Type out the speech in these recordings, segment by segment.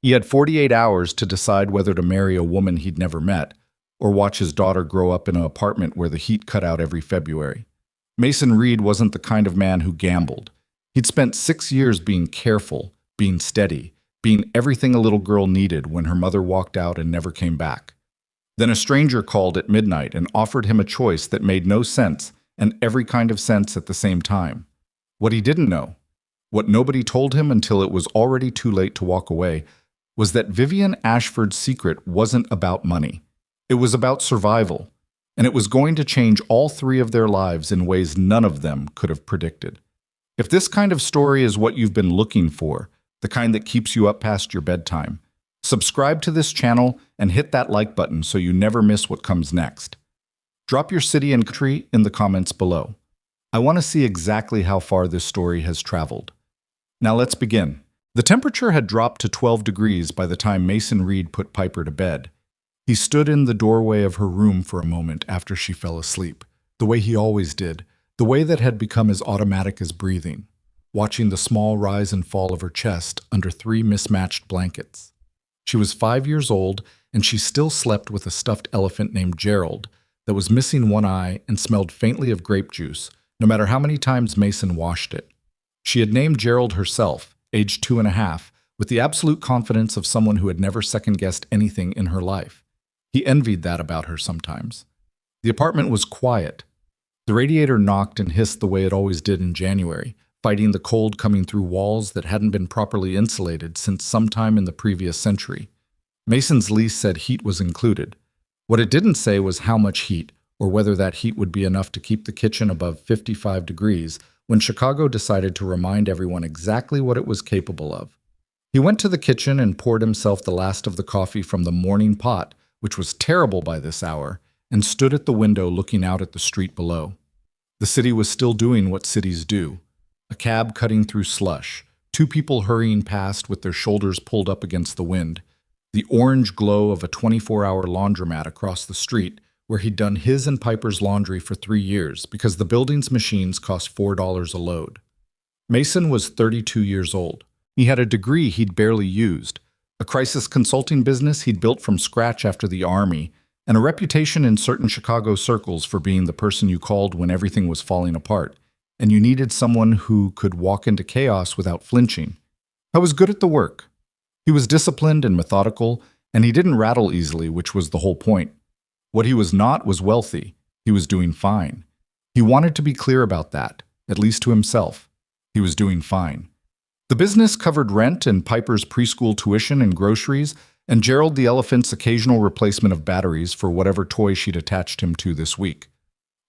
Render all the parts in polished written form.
He had 48 hours to decide whether to marry a woman he'd never met or watch his daughter grow up in an apartment where the heat cut out every February. Mason Reed wasn't the kind of man who gambled. He'd spent 6 years being careful, being steady, being everything a little girl needed when her mother walked out and never came back. Then a stranger called at midnight and offered him a choice that made no sense and every kind of sense at the same time. What he didn't know, what nobody told him until it was already too late to walk away, was that Vivienne Ashford's secret wasn't about money. It was about survival, and it was going to change all three of their lives in ways none of them could have predicted. If this kind of story is what you've been looking for, the kind that keeps you up past your bedtime, subscribe to this channel and hit that like button so you never miss what comes next. Drop your city and country in the comments below. I want to see exactly how far this story has traveled. Now let's begin. The temperature had dropped to 12 degrees by the time Mason Reed put Piper to bed. He stood in the doorway of her room for a moment after she fell asleep, the way he always did, the way that had become as automatic as breathing, watching the small rise and fall of her chest under 3 mismatched blankets. She was 5 years old, and she still slept with a stuffed elephant named Gerald that was missing one eye and smelled faintly of grape juice, no matter how many times Mason washed it. She had named Gerald herself, aged 2.5, with the absolute confidence of someone who had never second-guessed anything in her life. He envied that about her sometimes. The apartment was quiet. The radiator knocked and hissed the way it always did in January, fighting the cold coming through walls that hadn't been properly insulated since sometime in the previous century. Mason's lease said heat was included. What it didn't say was how much heat, or whether that heat would be enough to keep the kitchen above 55 degrees when Chicago decided to remind everyone exactly what it was capable of. He went to the kitchen and poured himself the last of the coffee from the morning pot, which was terrible by this hour, and stood at the window looking out at the street below. The city was still doing what cities do. A cab cutting through slush, 2 people hurrying past with their shoulders pulled up against the wind, the orange glow of a 24-hour laundromat across the street where he'd done his and Piper's laundry for 3 years because the building's machines cost $4 a load. Mason was 32 years old. He had a degree he'd barely used, a crisis consulting business he'd built from scratch after the Army, and a reputation in certain Chicago circles for being the person you called when everything was falling apart, and you needed someone who could walk into chaos without flinching. I was good at the work. He was disciplined and methodical, and he didn't rattle easily, which was the whole point. What he was not was wealthy. He was doing fine. He wanted to be clear about that, at least to himself. He was doing fine. The business covered rent and Piper's preschool tuition and groceries, and Gerald the elephant's occasional replacement of batteries for whatever toy she'd attached him to this week.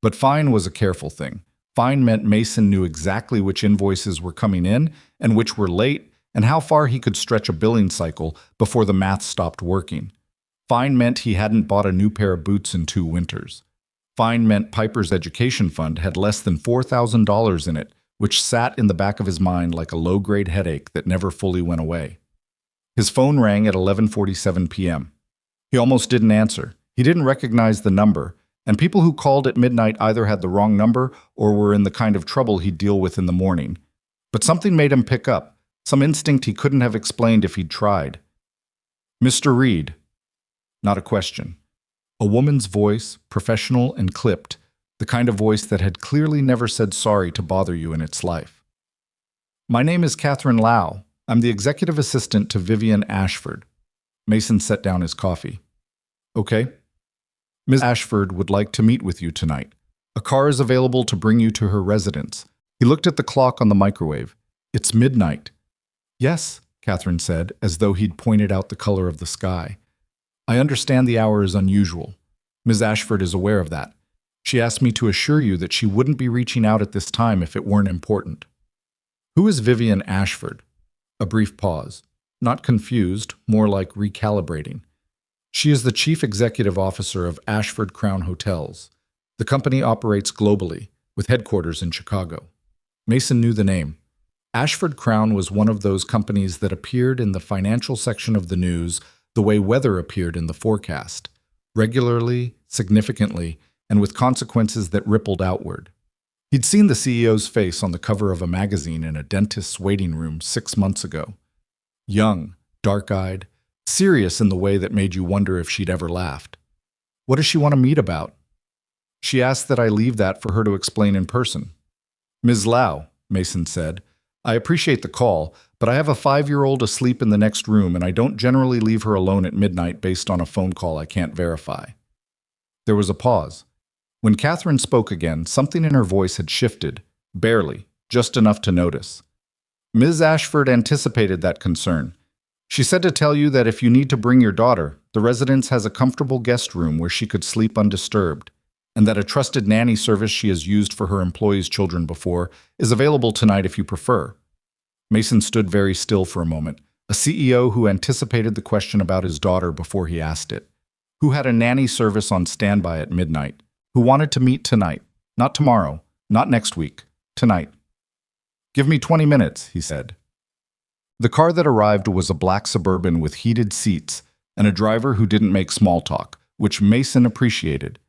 But fine was a careful thing. Fine meant Mason knew exactly which invoices were coming in and which were late, and how far he could stretch a billing cycle before the math stopped working. Fine meant he hadn't bought a new pair of boots in 2 winters. Fine meant Piper's education fund had less than $4,000 in it, which sat in the back of his mind like a low-grade headache that never fully went away. His phone rang at 11:47 p.m. He almost didn't answer. He didn't recognize the number, and people who called at midnight either had the wrong number or were in the kind of trouble he'd deal with in the morning. But something made him pick up, some instinct he couldn't have explained if he'd tried. "Mr. Reed." Not a question. A woman's voice, professional and clipped, the kind of voice that had clearly never said sorry to bother you in its life. "My name is Catherine Lau. I'm the executive assistant to Vivienne Ashford." Mason set down his coffee. "Okay. Ms. Ashford would like to meet with you tonight. A car is available to bring you to her residence." He looked at the clock on the microwave. "It's midnight." "Yes," Catherine said, as though he'd pointed out the color of the sky. "I understand the hour is unusual. Ms. Ashford is aware of that. She asked me to assure you that she wouldn't be reaching out at this time if it weren't important." "Who is Vivienne Ashford?" A brief pause. Not confused, more like recalibrating. "She is the chief executive officer of Ashford Crown Hotels. The company operates globally, with headquarters in Chicago." Mason knew the name. Ashford Crown was one of those companies that appeared in the financial section of the news the way weather appeared in the forecast, regularly, significantly, and with consequences that rippled outward. He'd seen the CEO's face on the cover of a magazine in a dentist's waiting room 6 months ago. Young, dark-eyed, serious in the way that made you wonder if she'd ever laughed. What does she want to meet about? She asked that I leave that for her to explain in person. Ms. Lau, Mason said, I appreciate the call, but I have a 5-year-old asleep in the next room and I don't generally leave her alone at midnight based on a phone call I can't verify. There was a pause. When Catherine spoke again, something in her voice had shifted, barely, just enough to notice. Ms. Ashford anticipated that concern. She said to tell you that if you need to bring your daughter, the residence has a comfortable guest room where she could sleep undisturbed, and that a trusted nanny service she has used for her employees' children before is available tonight if you prefer. Mason stood very still for a moment, a CEO who anticipated the question about his daughter before he asked it, who had a nanny service on standby at midnight, who wanted to meet tonight, not tomorrow, not next week, tonight. Give me 20 minutes, he said. The car that arrived was a black Suburban with heated seats and a driver who didn't make small talk, which Mason appreciated.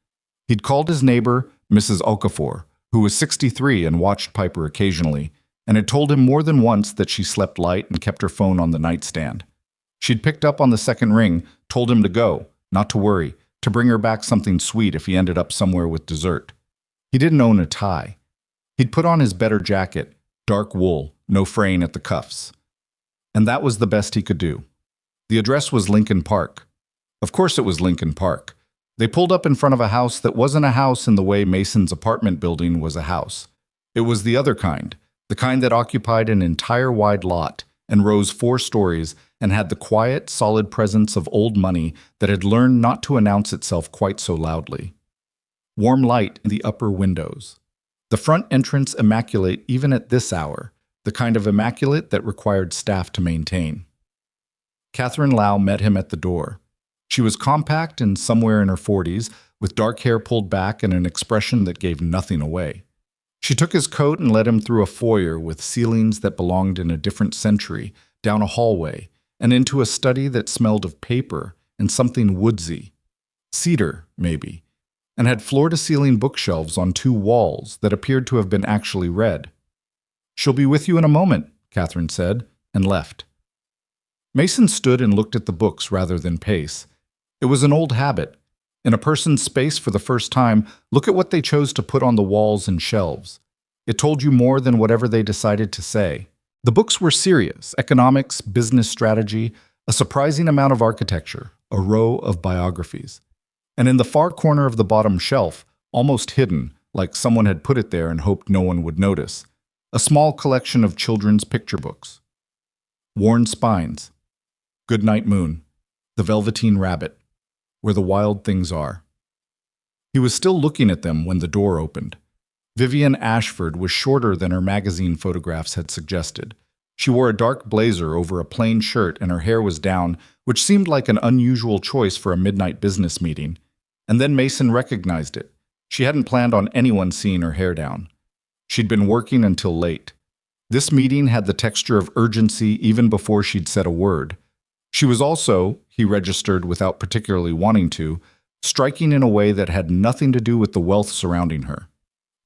He'd called his neighbor, Mrs. Okafor, who was 63 and watched Piper occasionally, and had told him more than once that she slept light and kept her phone on the nightstand. She'd picked up on the second ring, told him to go, not to worry, to bring her back something sweet if he ended up somewhere with dessert. He didn't own a tie. He'd put on his better jacket, dark wool, no fraying at the cuffs. And that was the best he could do. The address was Lincoln Park. Of course it was Lincoln Park. They pulled up in front of a house that wasn't a house in the way Mason's apartment building was a house. It was the other kind, the kind that occupied an entire wide lot and rose 4 stories and had the quiet, solid presence of old money that had learned not to announce itself quite so loudly. Warm light in the upper windows. The front entrance immaculate even at this hour, the kind of immaculate that required staff to maintain. Catherine Lau met him at the door. She was compact and somewhere in her 40s, with dark hair pulled back and an expression that gave nothing away. She took his coat and led him through a foyer with ceilings that belonged in a different century, down a hallway, and into a study that smelled of paper and something woodsy. Cedar, maybe, and had floor-to-ceiling bookshelves on 2 walls that appeared to have been actually read. She'll be with you in a moment, Catherine said, and left. Mason stood and looked at the books rather than pace. It was an old habit. In a person's space for the first time, look at what they chose to put on the walls and shelves. It told you more than whatever they decided to say. The books were serious: economics, business strategy, a surprising amount of architecture, a row of biographies. And in the far corner of the bottom shelf, almost hidden, like someone had put it there and hoped no one would notice, a small collection of children's picture books. Worn Spines, Goodnight Moon, The Velveteen Rabbit, Where the Wild Things Are. He was still looking at them when the door opened. Vivienne Ashford was shorter than her magazine photographs had suggested. She wore a dark blazer over a plain shirt and her hair was down, which seemed like an unusual choice for a midnight business meeting. And then Mason recognized it. She hadn't planned on anyone seeing her hair down. She'd been working until late. This meeting had the texture of urgency even before she'd said a word. She was also, he registered without particularly wanting to, striking in a way that had nothing to do with the wealth surrounding her.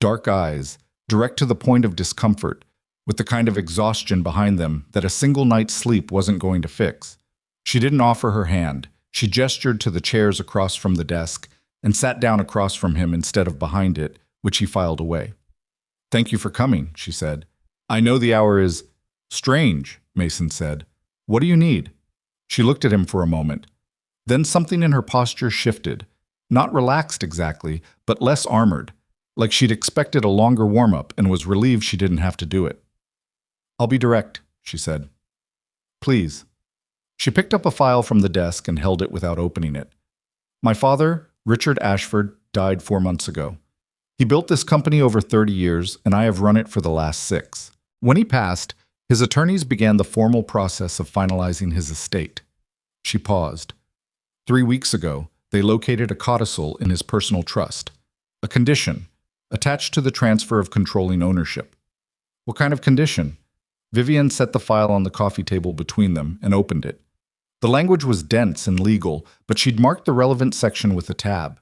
Dark eyes, direct to the point of discomfort, with the kind of exhaustion behind them that a single night's sleep wasn't going to fix. She didn't offer her hand. She gestured to the chairs across from the desk and sat down across from him instead of behind it, which he filed away. "Thank you for coming," she said. "I know the hour is strange," Mason said. "What do you need?" She looked at him for a moment. Then something in her posture shifted. Not relaxed exactly, but less armored, like she'd expected a longer warm-up and was relieved she didn't have to do it. "I'll be direct," she said. "Please." She picked up a file from the desk and held it without opening it. "My father, Richard Ashford, died 4 months ago. He built this company over 30 years, and I have run it for the last 6. When he passed, his attorneys began the formal process of finalizing his estate." She paused. 3 weeks ago, they located a codicil in his personal trust, a condition, attached to the transfer of controlling ownership. "What kind of condition?" Vivienne set the file on the coffee table between them and opened it. The language was dense and legal, but she'd marked the relevant section with a tab.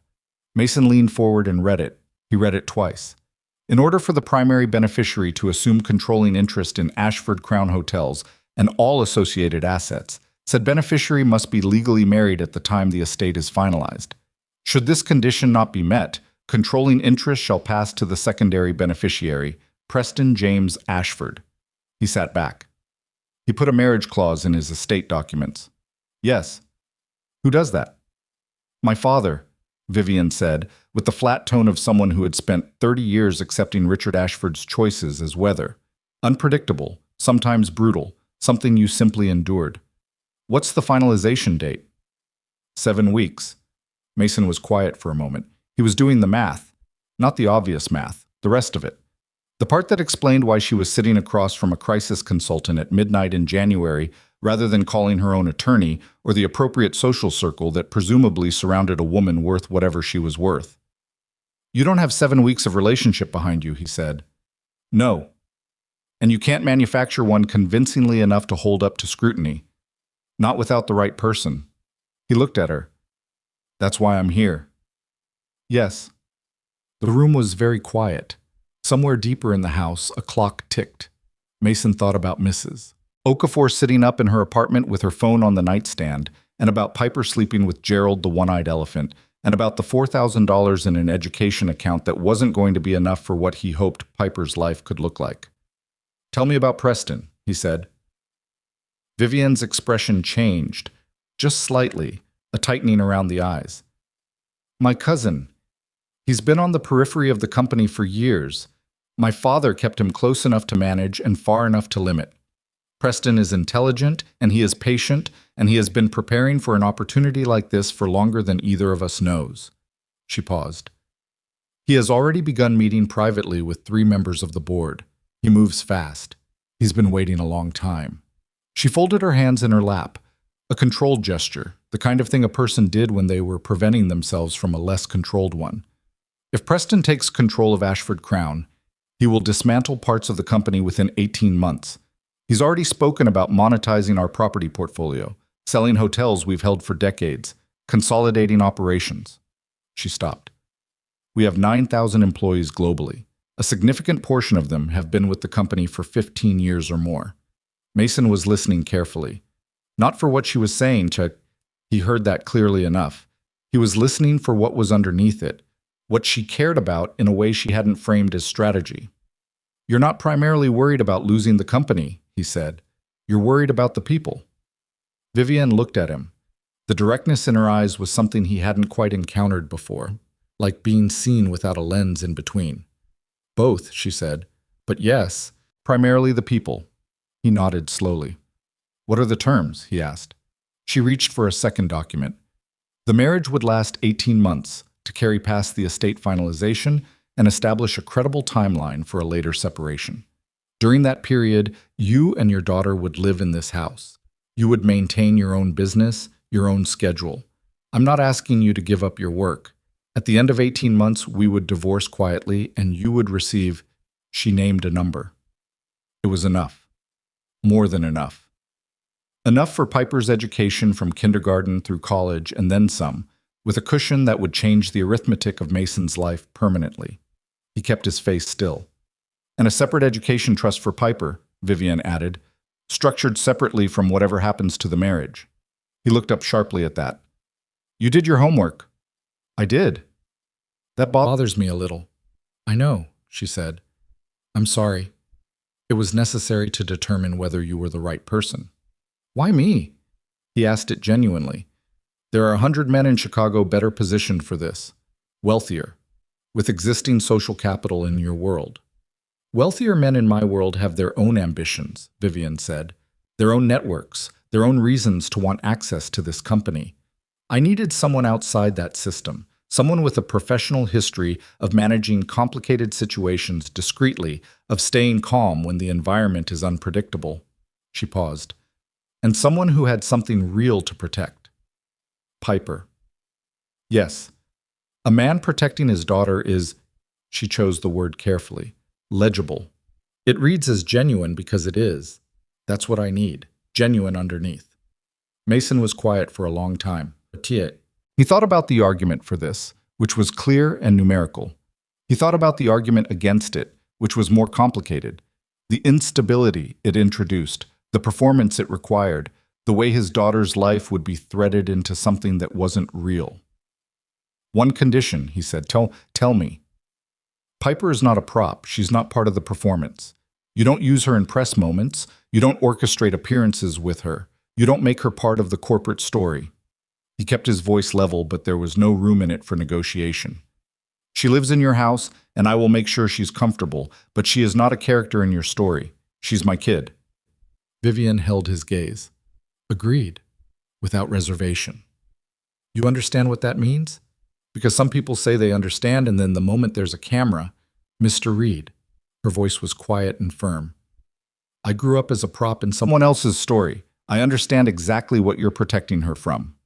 Mason leaned forward and read it. He read it twice. In order for the primary beneficiary to assume controlling interest in Ashford Crown Hotels and all associated assets, Said beneficiary must be legally married at the time the estate is finalized. Should this condition not be met, controlling interest shall pass to the secondary beneficiary, Preston James Ashford. He sat back. He put a marriage clause in his estate documents. Yes. Who does that? My father, Vivienne said, with the flat tone of someone who had spent 30 years accepting Richard Ashford's choices as weather. Unpredictable, sometimes brutal, something you simply endured. What's the finalization date? 7 weeks. Mason was quiet for a moment. He was doing the math. Not the obvious math, the rest of it. The part that explained why she was sitting across from a crisis consultant at midnight in January rather than calling her own attorney or the appropriate social circle that presumably surrounded a woman worth whatever she was worth. You don't have 7 weeks of relationship behind you, he said. No. And you can't manufacture one convincingly enough to hold up to scrutiny. Not without the right person. He looked at her. That's why I'm here. Yes. The room was very quiet. Somewhere deeper in the house, a clock ticked. Mason thought about Mrs. Okafor sitting up in her apartment with her phone on the nightstand, and about Piper sleeping with Gerald the one-eyed elephant, and about the $4,000 in an education account that wasn't going to be enough for what he hoped Piper's life could look like. Tell me about Preston, he said. Vivienne's expression changed, just slightly, a tightening around the eyes. My cousin. He's been on the periphery of the company for years. My father kept him close enough to manage and far enough to limit. Preston is intelligent, and he is patient, and he has been preparing for an opportunity like this for longer than either of us knows. She paused. He has already begun meeting privately with 3 members of the board. He moves fast. He's been waiting a long time. She folded her hands in her lap, a controlled gesture, the kind of thing a person did when they were preventing themselves from a less controlled one. If Preston takes control of Ashford Crown, he will dismantle parts of the company within 18 months. He's already spoken about monetizing our property portfolio, selling hotels we've held for decades, consolidating operations. She stopped. We have 9,000 employees globally. A significant portion of them have been with the company for 15 years or more. Mason was listening carefully. Not for what she was saying, Chuck. He heard that clearly enough. He was listening for what was underneath it, what she cared about in a way she hadn't framed as strategy. You're not primarily worried about losing the company, he said. You're worried about the people. Vivienne looked at him. The directness in her eyes was something he hadn't quite encountered before, like being seen without a lens in between. Both, she said. But yes, primarily the people. He nodded slowly. What are the terms? He asked. She reached for a second document. The marriage would last 18 months to carry past the estate finalization and establish a credible timeline for a later separation. During that period, you and your daughter would live in this house. You would maintain your own business, your own schedule. I'm not asking you to give up your work. At the end of 18 months, we would divorce quietly and you would receive, she named a number. It was enough. More than enough. Enough for Piper's education from kindergarten through college and then some, with a cushion that would change the arithmetic of Mason's life permanently. He kept his face still. And a separate education trust for Piper, Vivienne added, structured separately from whatever happens to the marriage. He looked up sharply at that. You did your homework. I did. That bothers me a little. I know, she said. I'm sorry. It was necessary to determine whether you were the right person. Why me? He asked it genuinely. There are 100 men in Chicago better positioned for this, wealthier, with existing social capital in your world. Wealthier men in my world have their own ambitions, Vivienne said, their own networks, their own reasons to want access to this company. I needed someone outside that system, someone with a professional history of managing complicated situations discreetly, of staying calm when the environment is unpredictable. She paused. And someone who had something real to protect. Piper. Yes. A man protecting his daughter is, she chose the word carefully, legible. It reads as genuine because it is. That's what I need, genuine underneath. Mason was quiet for a long time. He thought about the argument for this, which was clear and numerical. He thought about the argument against it, which was more complicated. The instability it introduced, the performance it required, The way his daughter's life would be threaded into something that wasn't real. One condition, he said, tell me. Piper is not a prop. She's not part of the performance. You don't use her in press moments. You don't orchestrate appearances with her. You don't make her part of the corporate story. He kept his voice level, but there was no room in it for negotiation. She lives in your house, and I will make sure she's comfortable, but she is not a character in your story. She's my kid. Vivienne held his gaze. Agreed, without reservation. You understand what that means? Because some people say they understand, and then the moment there's a camera, Mr. Reed. Her voice was quiet and firm. I grew up as a prop in someone else's story. I understand exactly what you're protecting her from.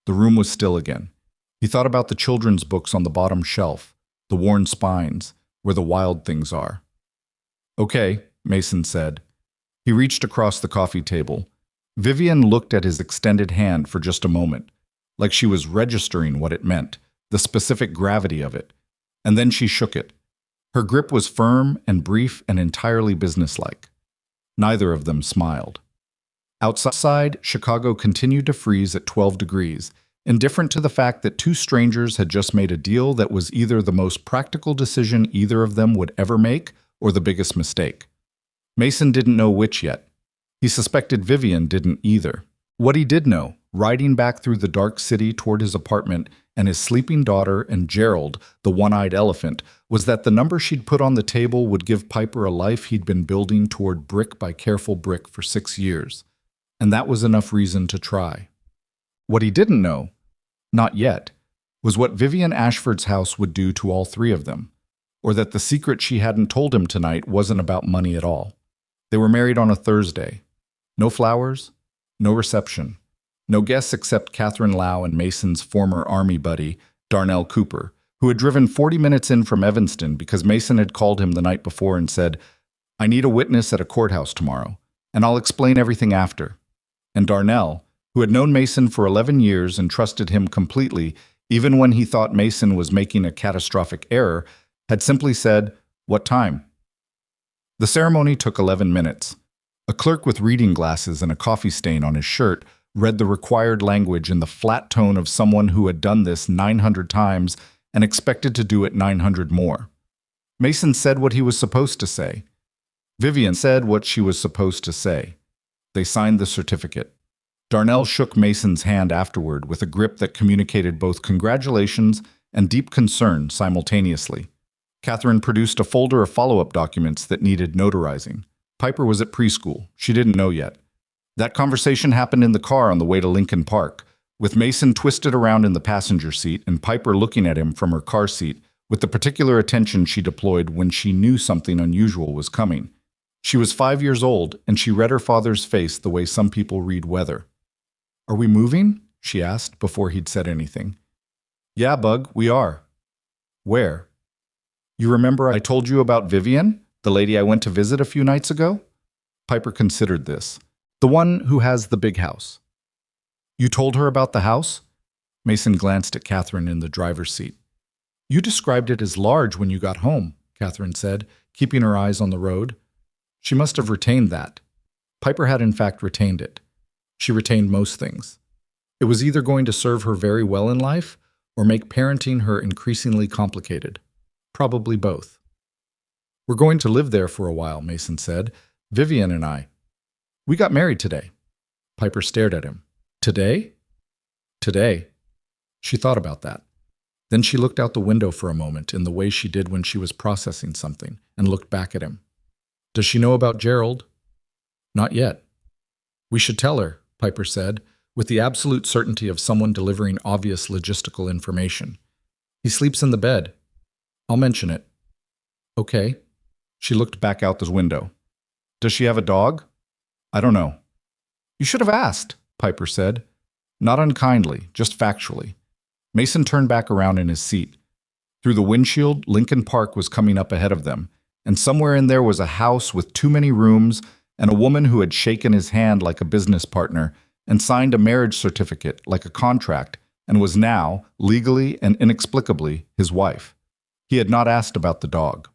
The room was still again. He thought about the children's books on the bottom shelf, the worn spines, where the wild things are. Okay, Mason said. He reached across the coffee table. Vivienne looked at his extended hand for just a moment, like she was registering what it meant, the specific gravity of it. And then she shook it. Her grip was firm and brief and entirely businesslike. Neither of them smiled. Outside, Chicago continued to freeze at 12 degrees, indifferent to the fact that two strangers had just made a deal that was either the most practical decision either of them would ever make or the biggest mistake. Mason didn't know which yet. He suspected Vivienne didn't either. What he did know, riding back through the dark city toward his apartment and his sleeping daughter and Gerald, the one-eyed elephant, was that the number she'd put on the table would give Piper a life he'd been building toward brick by careful brick for 6 years. And that was enough reason to try. What he didn't know, not yet, was what Vivienne Ashford's house would do to all three of them, or that the secret she hadn't told him tonight wasn't about money at all. They were married on a Thursday. No flowers, no reception, no guests except Catherine Lau and Mason's former army buddy, Darnell Cooper, who had driven 40 minutes in from Evanston because Mason had called him the night before and said, I need a witness at a courthouse tomorrow, and I'll explain everything after. And Darnell, who had known Mason for 11 years and trusted him completely, even when he thought Mason was making a catastrophic error, had simply said, What time? The ceremony took 11 minutes. A clerk with reading glasses and a coffee stain on his shirt read the required language in the flat tone of someone who had done this 900 times and expected to do it 900 more. Mason said what he was supposed to say. Vivienne said what she was supposed to say. They signed the certificate. Darnell shook Mason's hand afterward with a grip that communicated both congratulations and deep concern simultaneously. Catherine produced a folder of follow-up documents that needed notarizing. Piper was at preschool. She didn't know yet. That conversation happened in the car on the way to Lincoln Park, with Mason twisted around in the passenger seat and Piper looking at him from her car seat with the particular attention she deployed when she knew something unusual was coming. She was 5 years old, and she read her father's face the way some people read weather. Are we moving? She asked before he'd said anything. Yeah, Bug, we are. Where? You remember I told you about Vivienne, the lady I went to visit a few nights ago? Piper considered this. The one who has the big house. You told her about the house? Mason glanced at Catherine in the driver's seat. You described it as large when you got home, Catherine said, keeping her eyes on the road. She must have retained that. Piper had in fact retained it. She retained most things. It was either going to serve her very well in life or make parenting her increasingly complicated. Probably both. We're going to live there for a while, Mason said. Vivienne and I. We got married today. Piper stared at him. Today? Today. She thought about that. Then she looked out the window for a moment in the way she did when she was processing something and looked back at him. Does she know about Gerald? Not yet. We should tell her, Piper said, with the absolute certainty of someone delivering obvious logistical information. He sleeps in the bed. I'll mention it. Okay. She looked back out the window. Does she have a dog? I don't know. You should have asked, Piper said. Not unkindly, just factually. Mason turned back around in his seat. Through the windshield, Lincoln Park was coming up ahead of them, and somewhere in there was a house with too many rooms and a woman who had shaken his hand like a business partner and signed a marriage certificate like a contract and was now, legally and inexplicably, his wife. He had not asked about the dog.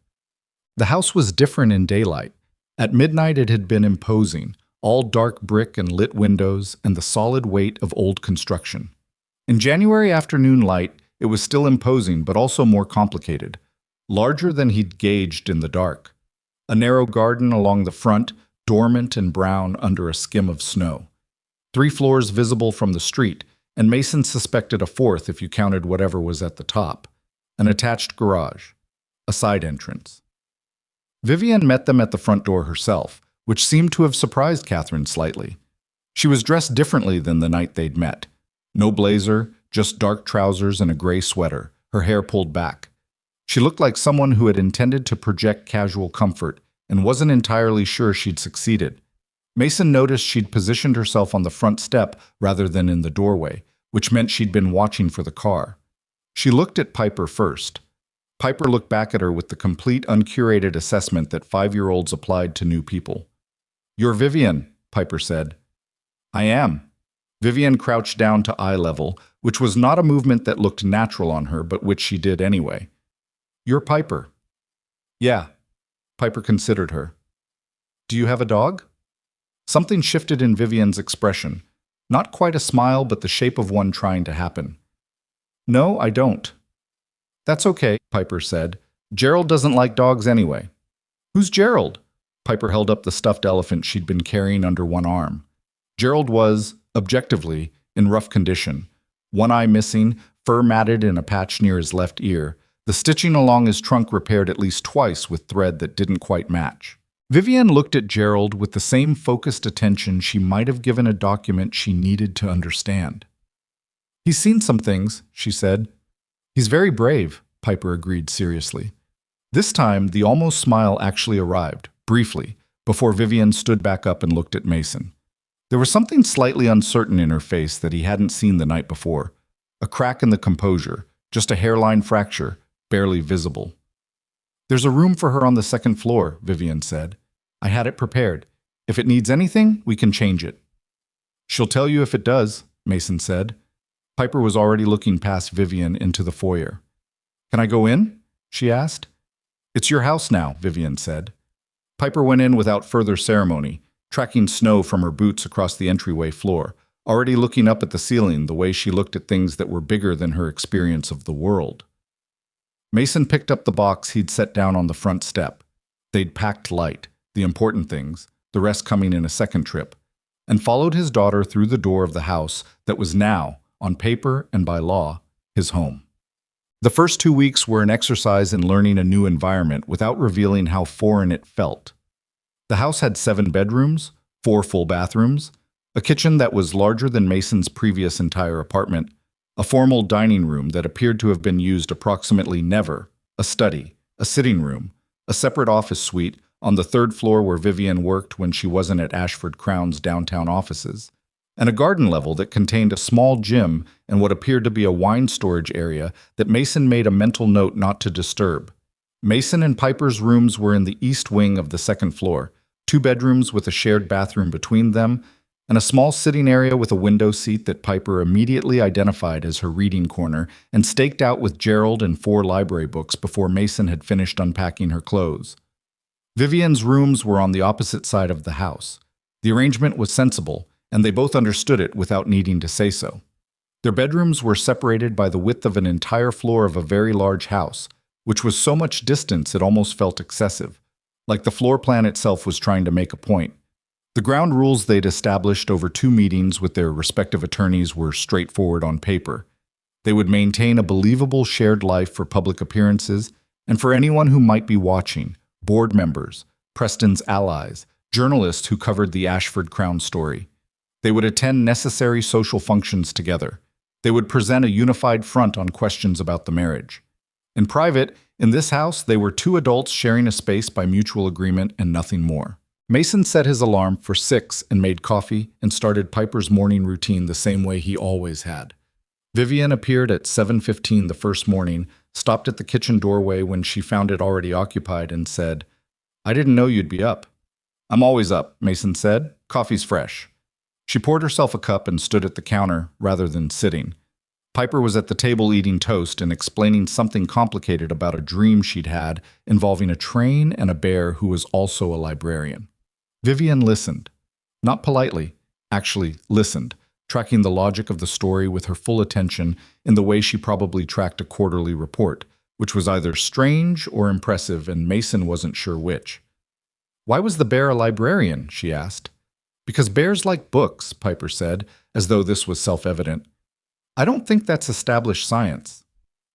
The house was different in daylight. At midnight it had been imposing, all dark brick and lit windows and the solid weight of old construction. In January afternoon light, it was still imposing but also more complicated, larger than he'd gauged in the dark. A narrow garden along the front, dormant and brown under a skim of snow. 3 floors visible from the street, and Mason suspected a 4th if you counted whatever was at the top. An attached garage. A side entrance. Vivienne met them at the front door herself, which seemed to have surprised Catherine slightly. She was dressed differently than the night they'd met. No blazer, just dark trousers and a gray sweater, her hair pulled back. She looked like someone who had intended to project casual comfort and wasn't entirely sure she'd succeeded. Mason noticed she'd positioned herself on the front step rather than in the doorway, which meant she'd been watching for the car. She looked at Piper first. Piper looked back at her with the complete uncurated assessment that 5-year-olds applied to new people. "You're Vivienne," Piper said. "I am." Vivienne crouched down to eye level, which was not a movement that looked natural on her, but which she did anyway. "You're Piper." "Yeah." Piper considered her. "Do you have a dog?" Something shifted in Vivienne's expression. Not quite a smile, but the shape of one trying to happen. "No, I don't." "That's okay," Piper said. "Gerald doesn't like dogs anyway." "Who's Gerald?" Piper held up the stuffed elephant she'd been carrying under one arm. Gerald was, objectively, in rough condition. One eye missing, fur matted in a patch near his left ear, the stitching along his trunk repaired at least twice with thread that didn't quite match. Vivienne looked at Gerald with the same focused attention she might have given a document she needed to understand. "He's seen some things," she said. "He's very brave," Piper agreed seriously. This time, the almost smile actually arrived, briefly, before Vivienne stood back up and looked at Mason. There was something slightly uncertain in her face that he hadn't seen the night before. A crack in the composure, just a hairline fracture, barely visible. "There's a room for her on the 2nd floor," Vivienne said. "I had it prepared. If it needs anything, we can change it." "She'll tell you if it does," Mason said. Piper was already looking past Vivienne into the foyer. "Can I go in?" she asked. "It's your house now," Vivienne said. Piper went in without further ceremony, tracking snow from her boots across the entryway floor, already looking up at the ceiling the way she looked at things that were bigger than her experience of the world. Mason picked up the box he'd set down on the front step. They'd packed light, the important things, the rest coming in a second trip, and followed his daughter through the door of the house that was now, on paper and by law, his home. The first 2 weeks were an exercise in learning a new environment without revealing how foreign it felt. The house had 7 bedrooms, 4 full bathrooms, a kitchen that was larger than Mason's previous entire apartment, a formal dining room that appeared to have been used approximately never, a study, a sitting room, a separate office suite on the 3rd floor where Vivienne worked when she wasn't at Ashford Crown's downtown offices, and a garden level that contained a small gym and what appeared to be a wine storage area that Mason made a mental note not to disturb. Mason and Piper's rooms were in the east wing of the 2nd floor, 2 bedrooms with a shared bathroom between them, and a small sitting area with a window seat that Piper immediately identified as her reading corner and staked out with Gerald and 4 library books before Mason had finished unpacking her clothes. Vivienne's rooms were on the opposite side of the house. The arrangement was sensible, and they both understood it without needing to say so. Their bedrooms were separated by the width of an entire floor of a very large house, which was so much distance it almost felt excessive, like the floor plan itself was trying to make a point. The ground rules they'd established over 2 meetings with their respective attorneys were straightforward on paper. They would maintain a believable shared life for public appearances and for anyone who might be watching, board members, Preston's allies, journalists who covered the Ashford Crown story. They would attend necessary social functions together. They would present a unified front on questions about the marriage. In private, in this house, they were 2 adults sharing a space by mutual agreement and nothing more. Mason set his alarm for 6 and made coffee and started Piper's morning routine the same way he always had. Vivienne appeared at 7:15 the first morning, stopped at the kitchen doorway when she found it already occupied and said, "I didn't know you'd be up." "I'm always up," Mason said. "Coffee's fresh." She poured herself a cup and stood at the counter rather than sitting. Piper was at the table eating toast and explaining something complicated about a dream she'd had involving a train and a bear who was also a librarian. Vivienne listened. Not politely, actually listened, tracking the logic of the story with her full attention in the way she probably tracked a quarterly report, which was either strange or impressive, and Mason wasn't sure which. "Why was the bear a librarian?" she asked. "Because bears like books," Piper said, as though this was self-evident. "I don't think that's established science."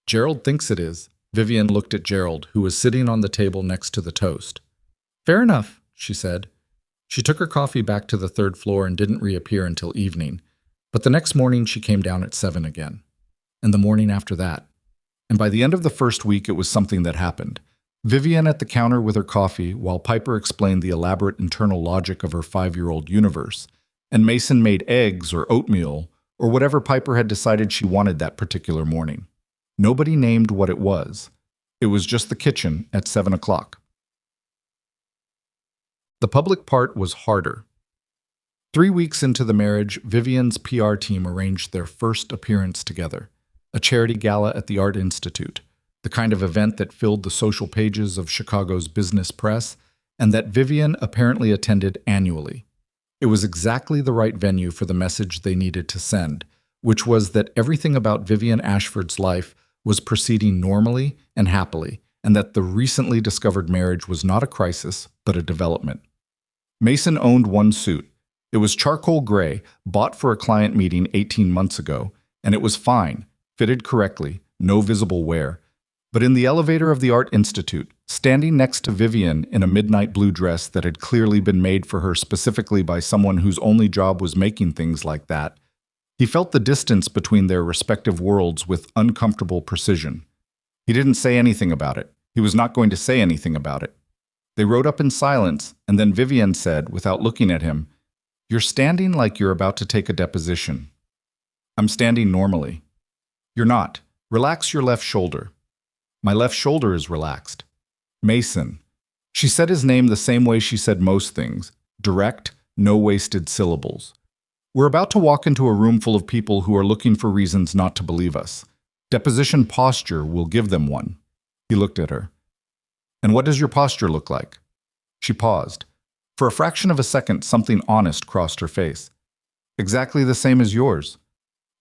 "Gerald thinks it is." Vivienne looked at Gerald, who was sitting on the table next to the toast. "Fair enough," she said. She took her coffee back to the third floor and didn't reappear until evening. But the next morning she came down at 7 again. And the morning after that. And by the end of the first week it was something that happened. Vivienne at the counter with her coffee, while Piper explained the elaborate internal logic of her 5-year-old universe, and Mason made eggs or oatmeal, or whatever Piper had decided she wanted that particular morning. Nobody named what it was. It was just the kitchen at 7 o'clock. The public part was harder. 3 weeks into the marriage, Vivienne's PR team arranged their first appearance together, a charity gala at the Art Institute, the kind of event that filled the social pages of Chicago's business press, and that Vivienne apparently attended annually. It was exactly the right venue for the message they needed to send, which was that everything about Vivienne Ashford's life was proceeding normally and happily, and that the recently discovered marriage was not a crisis, but a development. Mason owned one suit. It was charcoal gray, bought for a client meeting 18 months ago, and it was fine, fitted correctly, no visible wear. But in the elevator of the Art Institute, standing next to Vivienne in a midnight blue dress that had clearly been made for her specifically by someone whose only job was making things like that, he felt the distance between their respective worlds with uncomfortable precision. He didn't say anything about it. He was not going to say anything about it. They rode up in silence, and then Vivienne said, without looking at him, "You're standing like you're about to take a deposition." "I'm standing normally." "You're not. Relax your left shoulder." "My left shoulder is relaxed." "Mason." She said his name the same way she said most things, direct, no wasted syllables. "We're about to walk into a room full of people who are looking for reasons not to believe us. Deposition posture will give them one." He looked at her. "And what does your posture look like?" She paused. For a fraction of a second, something honest crossed her face. "Exactly the same as yours."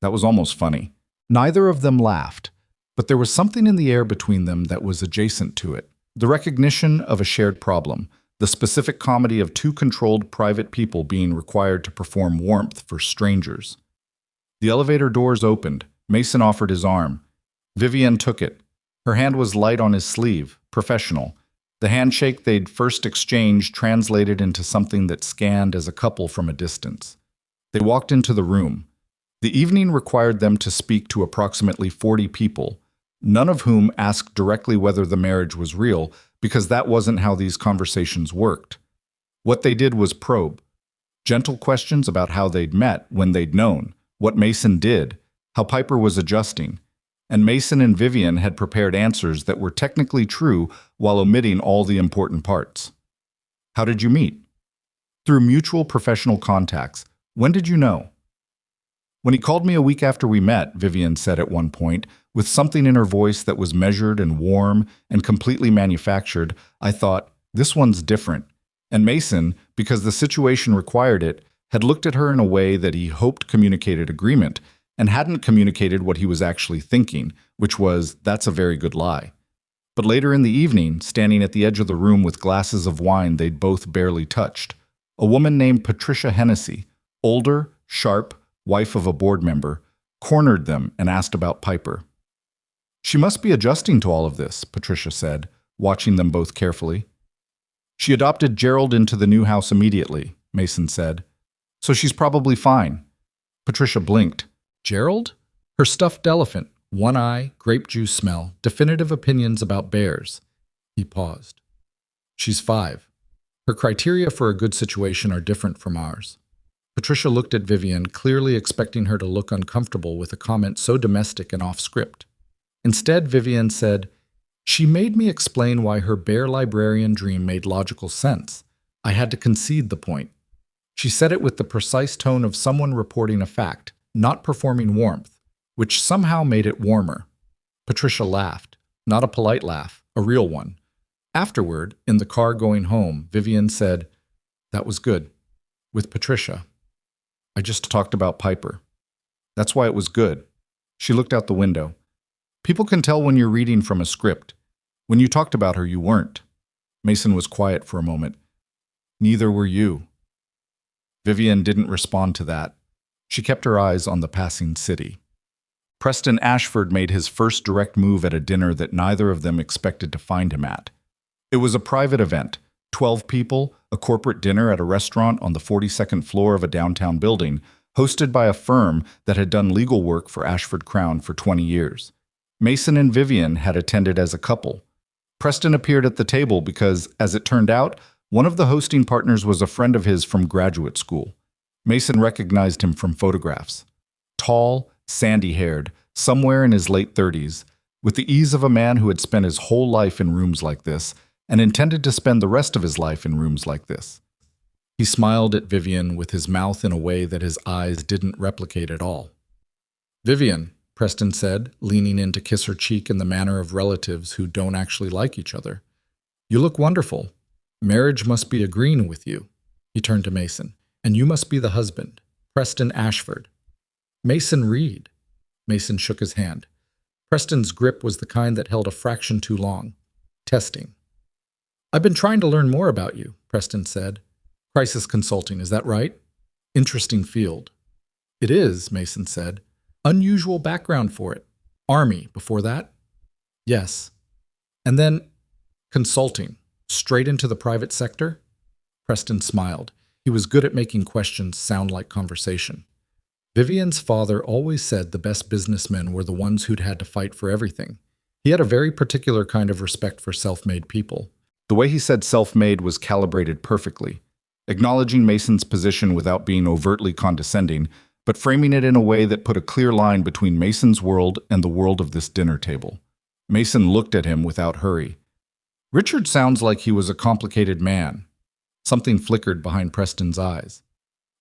That was almost funny. Neither of them laughed, but there was something in the air between them that was adjacent to it. The recognition of a shared problem, the specific comedy of two controlled private people being required to perform warmth for strangers. The elevator doors opened. Mason offered his arm. Vivienne took it. Her hand was light on his sleeve, professional. The handshake they'd first exchanged translated into something that scanned as a couple from a distance. They walked into the room. The evening required them to speak to approximately 40 people, none of whom asked directly whether the marriage was real, because that wasn't how these conversations worked. What they did was probe. Gentle questions about how they'd met, when they'd known, what Mason did, how Piper was adjusting. And Mason and Vivienne had prepared answers that were technically true while omitting all the important parts. "How did you meet?" "Through mutual professional contacts. When did you know?" "When he called me a week after we met," Vivienne said at one point, with something in her voice that was measured and warm and completely manufactured, I thought, this one's different. And Mason, because the situation required it, had looked at her in a way that he hoped communicated agreement, and hadn't communicated what he was actually thinking, which was, that's a very good lie. But later in the evening, standing at the edge of the room with glasses of wine they'd both barely touched, a woman named Patricia Hennessy, older, sharp, wife of a board member, cornered them and asked about Piper. "She must be adjusting to all of this," Patricia said, watching them both carefully. "She adopted Gerald into the new house immediately," Mason said. "So she's probably fine." Patricia blinked. "Gerald?" Her stuffed elephant, one eye, grape juice smell, definitive opinions about bears. He paused. "She's 5. Her criteria for a good situation are different from ours." Patricia looked at Vivienne, clearly expecting her to look uncomfortable with a comment so domestic and off-script. Instead, Vivienne said, "She made me explain why her bear librarian dream made logical sense. I had to concede the point." She said it with the precise tone of someone reporting a fact, not performing warmth, which somehow made it warmer. Patricia laughed, not a polite laugh, a real one. Afterward, in the car going home, Vivienne said, "That was good." With Patricia. I just talked about Piper. That's why it was good. She looked out the window. People can tell when you're reading from a script. When you talked about her, you weren't. Mason was quiet for a moment. Neither were you. Vivienne didn't respond to that. She kept her eyes on the passing city. Preston Ashford made his first direct move at a dinner that neither of them expected to find him at. It was a private event, 12 people, a corporate dinner at a restaurant on the 42nd floor of a downtown building, hosted by a firm that had done legal work for Ashford Crown for 20 years. Mason and Vivienne had attended as a couple. Preston appeared at the table because, as it turned out, one of the hosting partners was a friend of his from graduate school. Mason recognized him from photographs. Tall, sandy-haired, somewhere in his late 30s, with the ease of a man who had spent his whole life in rooms like this and intended to spend the rest of his life in rooms like this. He smiled at Vivienne with his mouth in a way that his eyes didn't replicate at all. "Vivienne," Preston said, leaning in to kiss her cheek in the manner of relatives who don't actually like each other. "You look wonderful. Marriage must be agreeing with you." He turned to Mason. "And you must be the husband, Preston Ashford." "Mason Reed." Mason shook his hand. Preston's grip was the kind that held a fraction too long. Testing. "I've been trying to learn more about you," Preston said. "Crisis consulting, is that right? Interesting field." "It is," Mason said. "Unusual background for it. Army, before that?" "Yes." "And then consulting, straight into the private sector?" Preston smiled. He was good at making questions sound like conversation. Vivienne's father always said the best businessmen were the ones who'd had to fight for everything. He had a very particular kind of respect for self-made people. The way he said self-made was calibrated perfectly, acknowledging Mason's position without being overtly condescending, but framing it in a way that put a clear line between Mason's world and the world of this dinner table. Mason looked at him without hurry. "Richard sounds like he was a complicated man." Something flickered behind Preston's eyes.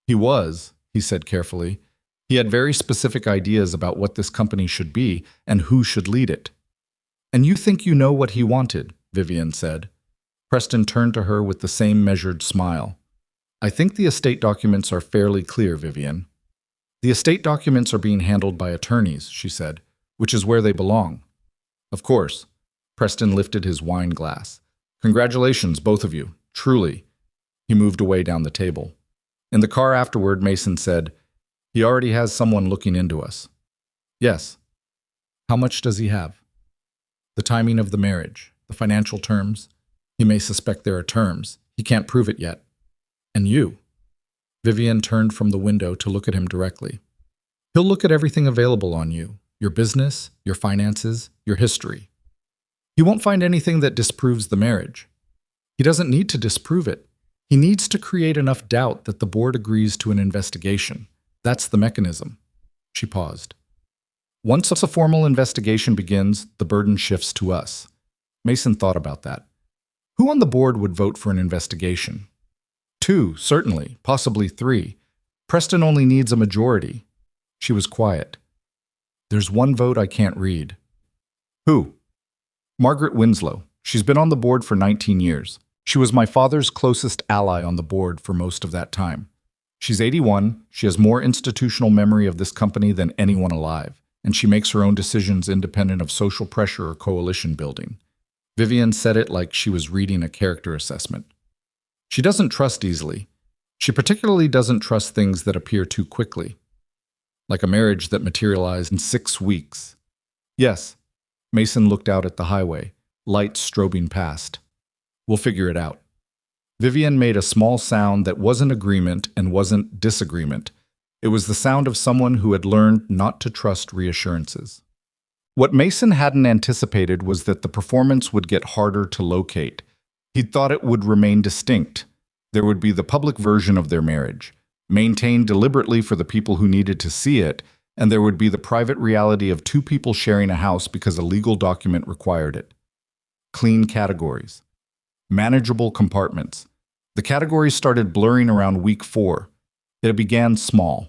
"He was," he said carefully. "He had very specific ideas about what this company should be and who should lead it." "And you think you know what he wanted," Vivienne said. Preston turned to her with the same measured smile. "I think the estate documents are fairly clear, Vivienne." "The estate documents are being handled by attorneys," she said, "which is where they belong." "Of course." Preston lifted his wine glass. "Congratulations, both of you, truly." He moved away down the table. In the car afterward, Mason said, "He already has someone looking into us." "Yes." "How much does he have?" "The timing of the marriage, the financial terms. He may suspect there are terms. He can't prove it yet." "And you?" Vivienne turned from the window to look at him directly. "He'll look at everything available on you, your business, your finances, your history. He won't find anything that disproves the marriage. He doesn't need to disprove it. He needs to create enough doubt that the board agrees to an investigation. That's the mechanism." She paused. "Once a formal investigation begins, the burden shifts to us." Mason thought about that. Who on the board would vote for an investigation? 2, certainly, possibly 3. Preston only needs a majority. She was quiet. "There's one vote I can't read." "Who?" "Margaret Winslow. She's been on the board for 19 years. She was my father's closest ally on the board for most of that time. She's 81, she has more institutional memory of this company than anyone alive, and she makes her own decisions independent of social pressure or coalition building." Vivienne said it like she was reading a character assessment. "She doesn't trust easily. She particularly doesn't trust things that appear too quickly. Like a marriage that materialized in 6 weeks. "Yes." Mason looked out at the highway, lights strobing past. "We'll figure it out." Vivienne made a small sound that wasn't agreement and wasn't disagreement. It was the sound of someone who had learned not to trust reassurances. What Mason hadn't anticipated was that the performance would get harder to locate. He'd thought it would remain distinct. There would be the public version of their marriage, maintained deliberately for the people who needed to see it, and there would be the private reality of 2 people sharing a house because a legal document required it. Clean categories. Manageable compartments. The categories started blurring around week 4. It began small.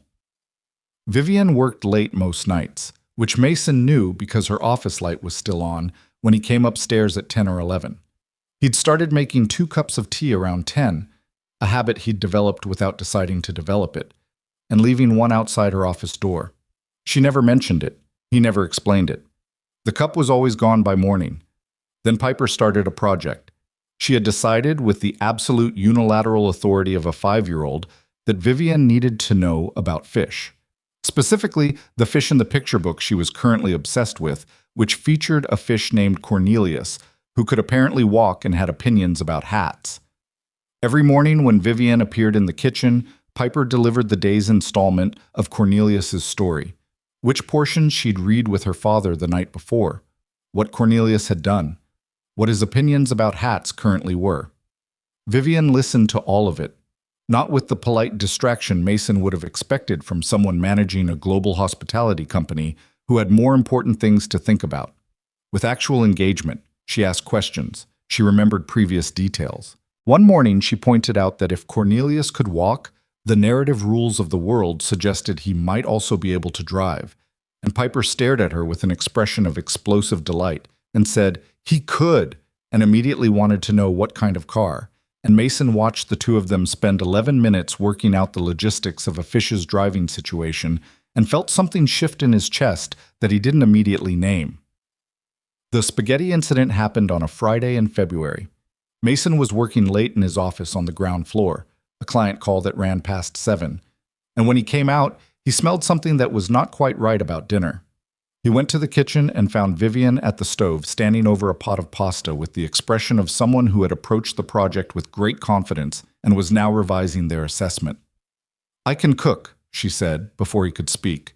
Vivienne worked late most nights, which Mason knew because her office light was still on when he came upstairs at 10 or 11. He'd started making 2 cups of tea around 10, a habit he'd developed without deciding to develop it, and leaving one outside her office door. She never mentioned it. He never explained it. The cup was always gone by morning. Then Piper started a project. She had decided, with the absolute unilateral authority of a 5-year-old, that Vivienne needed to know about fish. Specifically, the fish in the picture book she was currently obsessed with, which featured a fish named Cornelius, who could apparently walk and had opinions about hats. Every morning when Vivienne appeared in the kitchen, Piper delivered the day's installment of Cornelius's story, which portions she'd read with her father the night before, what Cornelius had done, what his opinions about hats currently were. Vivienne listened to all of it, not with the polite distraction Mason would have expected from someone managing a global hospitality company who had more important things to think about. With actual engagement, she asked questions. She remembered previous details. One morning, she pointed out that if Cornelius could walk, the narrative rules of the world suggested he might also be able to drive. And Piper stared at her with an expression of explosive delight and said, "He could," and immediately wanted to know what kind of car. And Mason watched the two of them spend 11 minutes working out the logistics of a fish's driving situation and felt something shift in his chest that he didn't immediately name. The spaghetti incident happened on a Friday in February. Mason was working late in his office on the ground floor, a client call that ran past 7, and when he came out, he smelled something that was not quite right about dinner. He went to the kitchen and found Vivienne at the stove standing over a pot of pasta with the expression of someone who had approached the project with great confidence and was now revising their assessment. "I can cook," she said, before he could speak.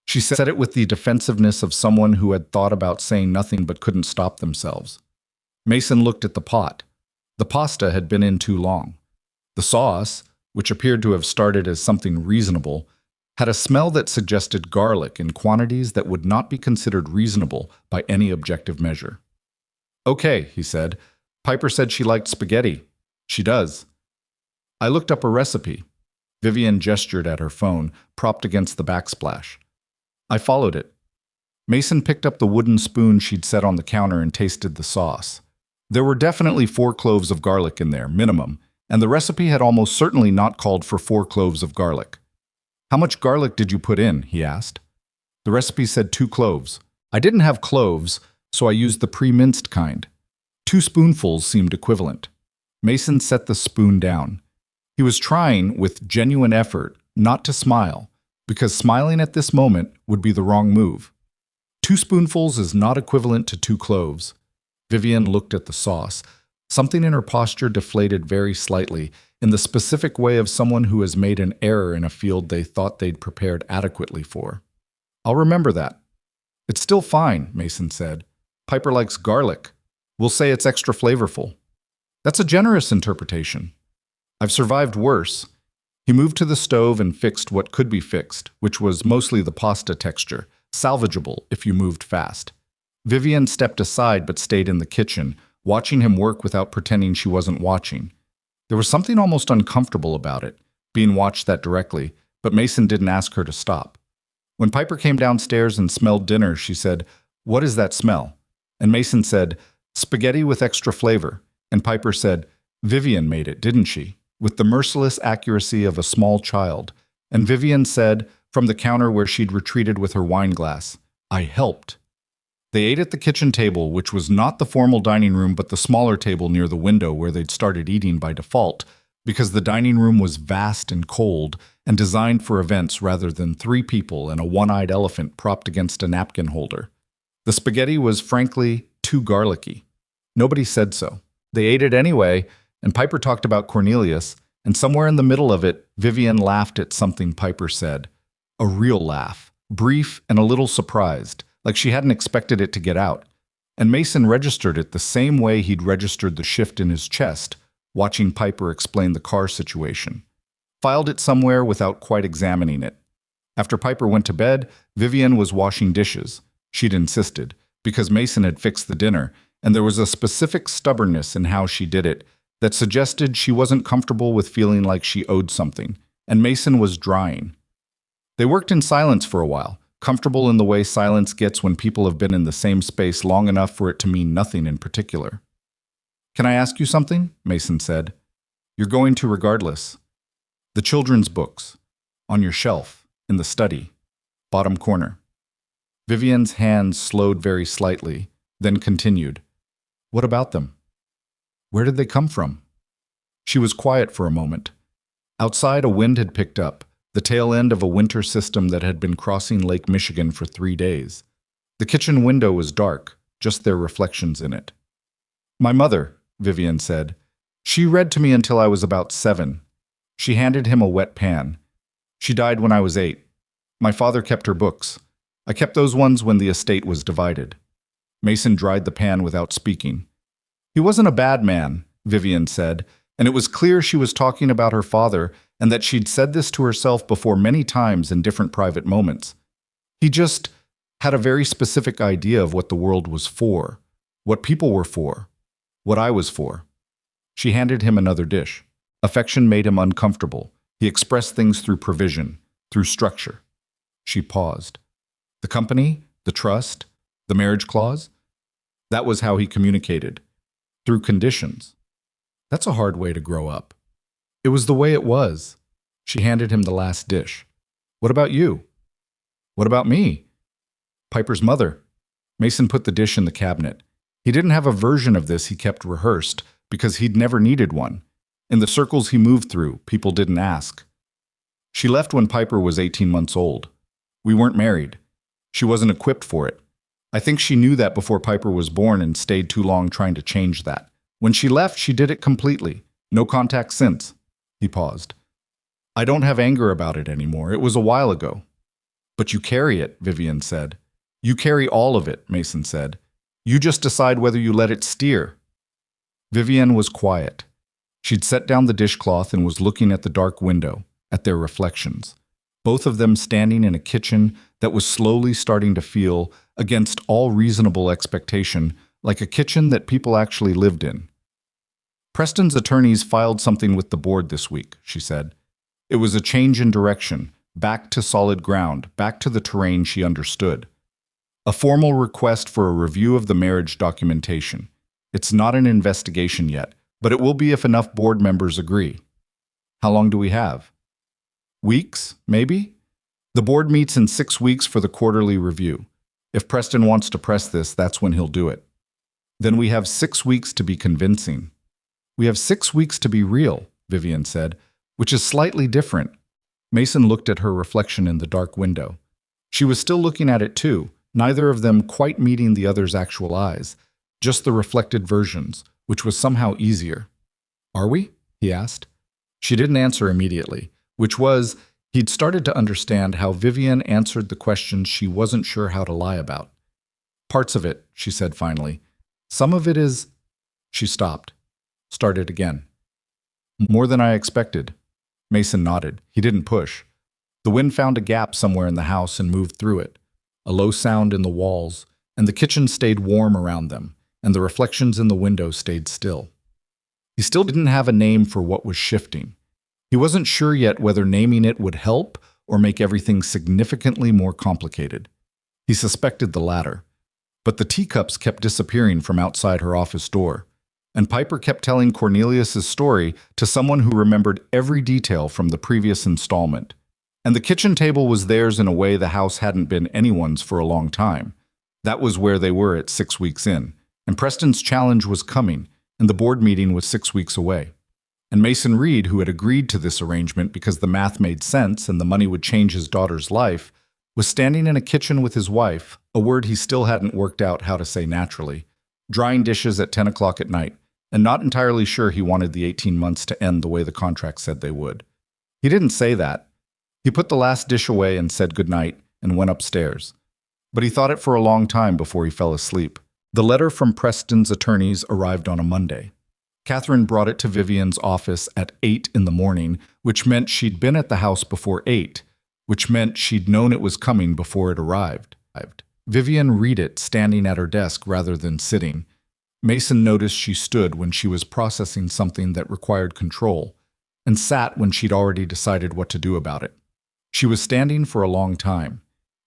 She said it with the defensiveness of someone who had thought about saying nothing but couldn't stop themselves. Mason looked at the pot. The pasta had been in too long. The sauce, which appeared to have started as something reasonable, had a smell that suggested garlic in quantities that would not be considered reasonable by any objective measure. "Okay," he said. "Piper said she liked spaghetti. She does." "I looked up a recipe." Vivienne gestured at her phone, propped against the backsplash. "I followed it." Mason picked up the wooden spoon she'd set on the counter and tasted the sauce. There were definitely 4 cloves of garlic in there, minimum, and the recipe had almost certainly not called for 4 cloves of garlic. "How much garlic did you put in?" he asked. The recipe said 2 cloves. I didn't have cloves, so I used the pre-minced kind. 2 spoonfuls seemed equivalent. Mason set the spoon down. He was trying, with genuine effort, not to smile, because smiling at this moment would be the wrong move. 2 spoonfuls is not equivalent to 2 cloves. Vivienne looked at the sauce. Something in her posture deflated very slightly, in the specific way of someone who has made an error in a field they thought they'd prepared adequately for. "I'll remember that." "It's still fine," Mason said. "Piper likes garlic. We'll say it's extra flavorful." "That's a generous interpretation." "I've survived worse." He moved to the stove and fixed what could be fixed, which was mostly the pasta texture, salvageable if you moved fast. Vivienne stepped aside but stayed in the kitchen, watching him work without pretending she wasn't watching. There was something almost uncomfortable about it, being watched that directly, but Mason didn't ask her to stop. When Piper came downstairs and smelled dinner, she said, "What is that smell?" And Mason said, "Spaghetti with extra flavor." And Piper said, "Vivienne made it, didn't she?" with the merciless accuracy of a small child. And Vivienne said, from the counter where she'd retreated with her wine glass, "I helped." They ate at the kitchen table, which was not the formal dining room but the smaller table near the window where they'd started eating by default, because the dining room was vast and cold and designed for events rather than 3 people and a one-eyed elephant propped against a napkin holder. The spaghetti was, frankly, too garlicky. Nobody said so. They ate it anyway, and Piper talked about Cornelius, and somewhere in the middle of it, Vivienne laughed at something Piper said. A real laugh, brief and a little surprised, like she hadn't expected it to get out. And Mason registered it the same way he'd registered the shift in his chest, watching Piper explain the car situation. Filed it somewhere without quite examining it. After Piper went to bed, Vivienne was washing dishes. She'd insisted, because Mason had fixed the dinner, and there was a specific stubbornness in how she did it that suggested she wasn't comfortable with feeling like she owed something, and Mason was drying. They worked in silence for a while, comfortable in the way silence gets when people have been in the same space long enough for it to mean nothing in particular. "Can I ask you something?" Mason said. You're going to regardless. The children's books. On your shelf. In the study. Bottom corner. Vivienne's hands slowed very slightly, then continued. What about them? Where did they come from? She was quiet for a moment. Outside, a wind had picked up, the tail end of a winter system that had been crossing Lake Michigan for 3 days. The kitchen window was dark, just their reflections in it. My mother, Vivienne said. She read to me until I was about 7. She handed him a wet pan. She died when I was 8. My father kept her books. I kept those ones when the estate was divided. Mason dried the pan without speaking. He wasn't a bad man, Vivienne said, and it was clear she was talking about her father and that she'd said this to herself before many times in different private moments. He just had a very specific idea of what the world was for, what people were for, what I was for. She handed him another dish. Affection made him uncomfortable. He expressed things through provision, through structure. She paused. The company, the trust, the marriage clause? That was how he communicated. Through conditions. That's a hard way to grow up. It was the way it was. She handed him the last dish. What about you? What about me? Piper's mother. Mason put the dish in the cabinet. He didn't have a version of this he kept rehearsed because he'd never needed one. In the circles he moved through, people didn't ask. She left when Piper was 18 months old. We weren't married. She wasn't equipped for it. I think she knew that before Piper was born and stayed too long trying to change that. When she left, she did it completely. No contact since. He paused. I don't have anger about it anymore. It was a while ago. But you carry it, Vivienne said. You carry all of it, Mason said. You just decide whether you let it steer. Vivienne was quiet. She'd set down the dishcloth and was looking at the dark window, at their reflections. Both of them standing in a kitchen that was slowly starting to feel, against all reasonable expectation, like a kitchen that people actually lived in. Preston's attorneys filed something with the board this week, she said. It was a change in direction, back to solid ground, back to the terrain she understood. A formal request for a review of the marriage documentation. It's not an investigation yet, but it will be if enough board members agree. How long do we have? Weeks, maybe? The board meets in 6 weeks for the quarterly review. If Preston wants to press this, that's when he'll do it. Then we have 6 weeks to be convincing. We have 6 weeks to be real, Vivienne said, which is slightly different. Mason looked at her reflection in the dark window. She was still looking at it too, neither of them quite meeting the other's actual eyes, just the reflected versions, which was somehow easier. Are we? He asked. She didn't answer immediately, which was, he'd started to understand how Vivienne answered the questions she wasn't sure how to lie about. Parts of it, she said finally. Some of it is… She stopped. Started again. More than I expected. Mason nodded. He didn't push. The wind found a gap somewhere in the house and moved through it. A low sound in the walls, and the kitchen stayed warm around them, and the reflections in the window stayed still. He still didn't have a name for what was shifting. He wasn't sure yet whether naming it would help or make everything significantly more complicated. He suspected the latter. But the teacups kept disappearing from outside her office door, and Piper kept telling Cornelius's story to someone who remembered every detail from the previous installment. And the kitchen table was theirs in a way the house hadn't been anyone's for a long time. That was where they were at 6 weeks in, and Preston's challenge was coming, and the board meeting was 6 weeks away. And Mason Reed, who had agreed to this arrangement because the math made sense and the money would change his daughter's life, was standing in a kitchen with his wife, a word he still hadn't worked out how to say naturally, drying dishes at 10 o'clock at night, and not entirely sure he wanted the 18 months to end the way the contract said they would. He didn't say that. He put the last dish away and said goodnight and went upstairs. But he thought it for a long time before he fell asleep. The letter from Preston's attorneys arrived on a Monday. Catherine brought it to Vivienne's office at 8 in the morning, which meant she'd been at the house before 8, which meant she'd known it was coming before it arrived. Vivienne read it standing at her desk rather than sitting. Mason noticed she stood when she was processing something that required control, and sat when she'd already decided what to do about it. She was standing for a long time.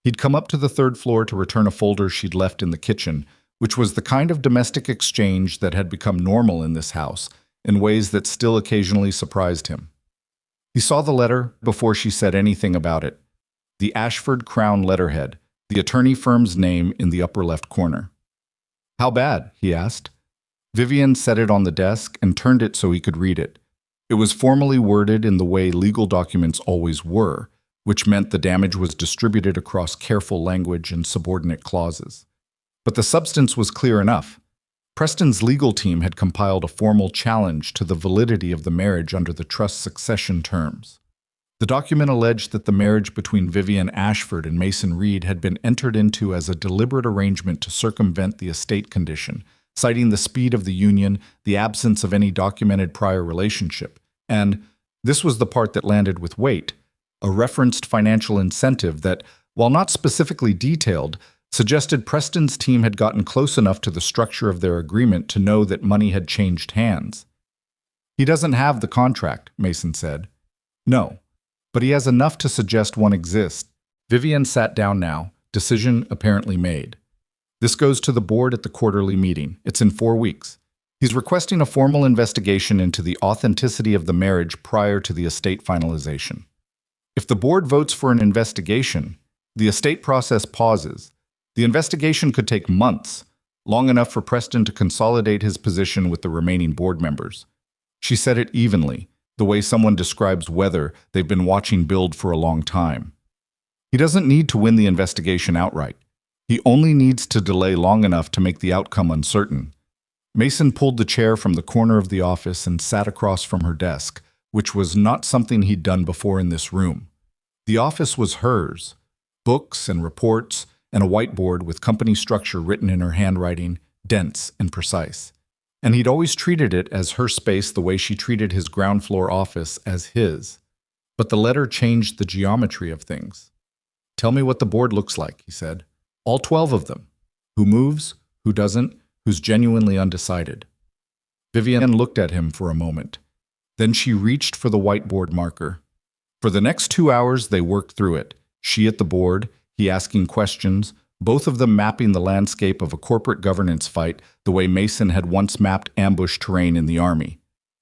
He'd come up to the 3rd floor to return a folder she'd left in the kitchen, which was the kind of domestic exchange that had become normal in this house, in ways that still occasionally surprised him. He saw the letter before she said anything about it. The Ashford Crown letterhead, the attorney firm's name in the upper left corner. "How bad?" he asked. Vivienne set it on the desk and turned it so he could read it. It was formally worded in the way legal documents always were, which meant the damage was distributed across careful language and subordinate clauses. But the substance was clear enough. Preston's legal team had compiled a formal challenge to the validity of the marriage under the trust succession terms. The document alleged that the marriage between Vivienne Ashford and Mason Reed had been entered into as a deliberate arrangement to circumvent the estate condition, citing the speed of the union, the absence of any documented prior relationship, and, this was the part that landed with weight, a referenced financial incentive that, while not specifically detailed, suggested Preston's team had gotten close enough to the structure of their agreement to know that money had changed hands. "He doesn't have the contract," Mason said. "No, but he has enough to suggest one exists." Vivienne sat down now, decision apparently made. "This goes to the board at the quarterly meeting. It's in 4 weeks. He's requesting a formal investigation into the authenticity of the marriage prior to the estate finalization. If the board votes for an investigation, the estate process pauses. The investigation could take months, long enough for Preston to consolidate his position with the remaining board members." She said it evenly, the way someone describes weather they've been watching build for a long time. "He doesn't need to win the investigation outright. He only needs to delay long enough to make the outcome uncertain." Mason pulled the chair from the corner of the office and sat across from her desk, which was not something he'd done before in this room. The office was hers. Books and reports, and a whiteboard with company structure written in her handwriting, dense and precise. And he'd always treated it as her space the way she treated his ground floor office as his. But the letter changed the geometry of things. "Tell me what the board looks like," he said. "All 12 of them. Who moves, who doesn't, who's genuinely undecided." Vivienne looked at him for a moment. Then she reached for the whiteboard marker. For the next 2 hours they worked through it, she at the board, he asking questions, both of them mapping the landscape of a corporate governance fight the way Mason had once mapped ambush terrain in the Army.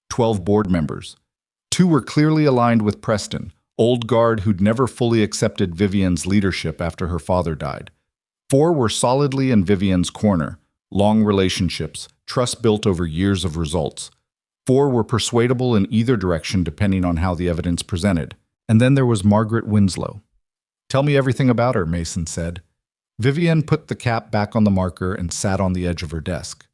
12 board members. 2 were clearly aligned with Preston, old guard who'd never fully accepted Vivienne's leadership after her father died. 4 were solidly in Vivienne's corner, long relationships, trust built over years of results. 4 were persuadable in either direction depending on how the evidence presented. And then there was Margaret Winslow. "Tell me everything about her," Mason said. Vivienne put the cap back on the marker and sat on the edge of her desk.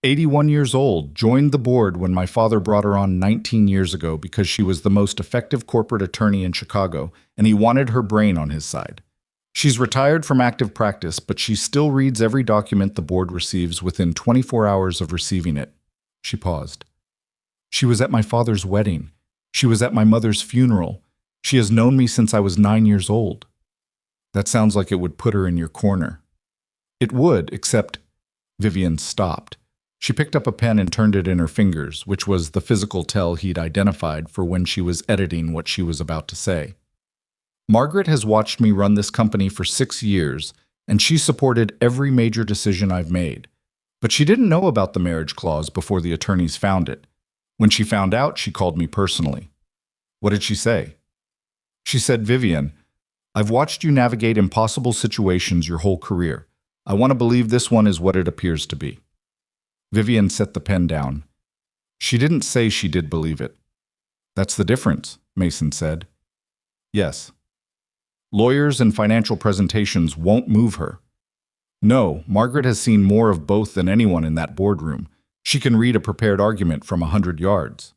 81 years old, joined the board when my father brought her on 19 years ago because she was the most effective corporate attorney in Chicago, and he wanted her brain on his side. She's retired from active practice, but she still reads every document the board receives within 24 hours of receiving it. She paused. "She was at my father's wedding. She was at my mother's funeral. She has known me since I was 9 years old." "That sounds like it would put her in your corner." "It would, except—" Vivienne stopped. She picked up a pen and turned it in her fingers, which was the physical tell he'd identified for when she was editing what she was about to say. "Margaret has watched me run this company for 6 years, and she supported every major decision I've made. But she didn't know about the marriage clause before the attorneys found it. When she found out, she called me personally." "What did she say?" "She said, 'Vivienne, I've watched you navigate impossible situations your whole career. I want to believe this one is what it appears to be.'" Vivienne set the pen down. "She didn't say she did believe it." "That's the difference," Mason said. "Yes. Lawyers and financial presentations won't move her. No, Margaret has seen more of both than anyone in that boardroom. She can read a prepared argument from 100 yards.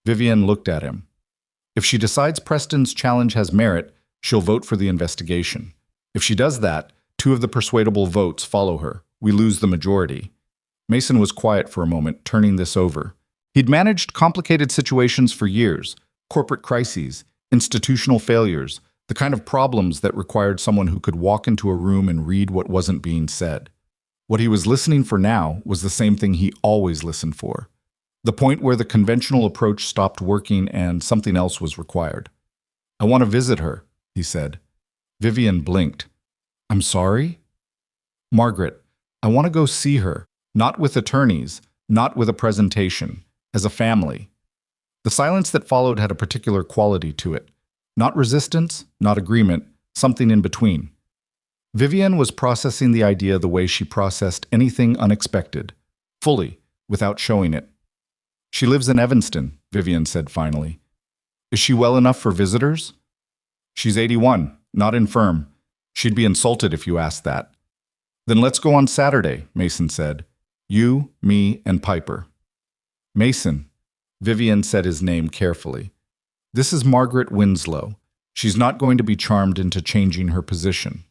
Vivienne looked at him. "If she decides Preston's challenge has merit, she'll vote for the investigation. If she does that, 2 of the persuadable votes follow her. We lose the majority." Mason was quiet for a moment, turning this over. He'd managed complicated situations for years, corporate crises, institutional failures, the kind of problems that required someone who could walk into a room and read what wasn't being said. What he was listening for now was the same thing he always listened for. The point where the conventional approach stopped working and something else was required. "I want to visit her," he said. Vivienne blinked. "I'm sorry?" "Margaret, I want to go see her, not with attorneys, not with a presentation. as a family. The silence that followed had a particular quality to it. Not resistance, not agreement, something in between. Vivienne was processing the idea the way she processed anything unexpected, fully, without showing it. She lives in Evanston, Vivienne said finally. Is she well enough for visitors? She's 81, not infirm. She'd be insulted if you asked that. Then let's go on Saturday, Mason said. You, me, and Piper. Mason. Vivienne said his name carefully. This is Margaret Winslow. She's not going to be charmed into changing her position.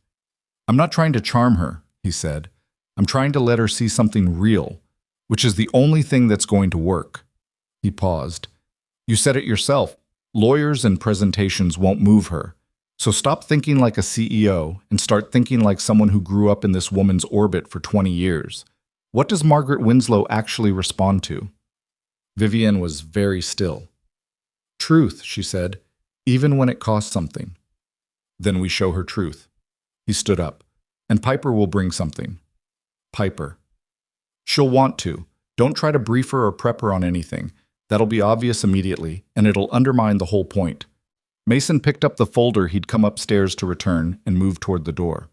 I'm not trying to charm her, he said. I'm trying to let her see something real, which is the only thing that's going to work. He paused. You said it yourself. Lawyers and presentations won't move her. So stop thinking like a CEO and start thinking like someone who grew up in this woman's orbit for 20 years. What does Margaret Winslow actually respond to? Vivienne was very still. Truth, she said, even when it costs something. Then we show her truth. He stood up. And Piper will bring something. Piper. She'll want to. Don't try to brief her or prep her on anything. That'll be obvious immediately, and it'll undermine the whole point. Mason picked up the folder he'd come upstairs to return and moved toward the door.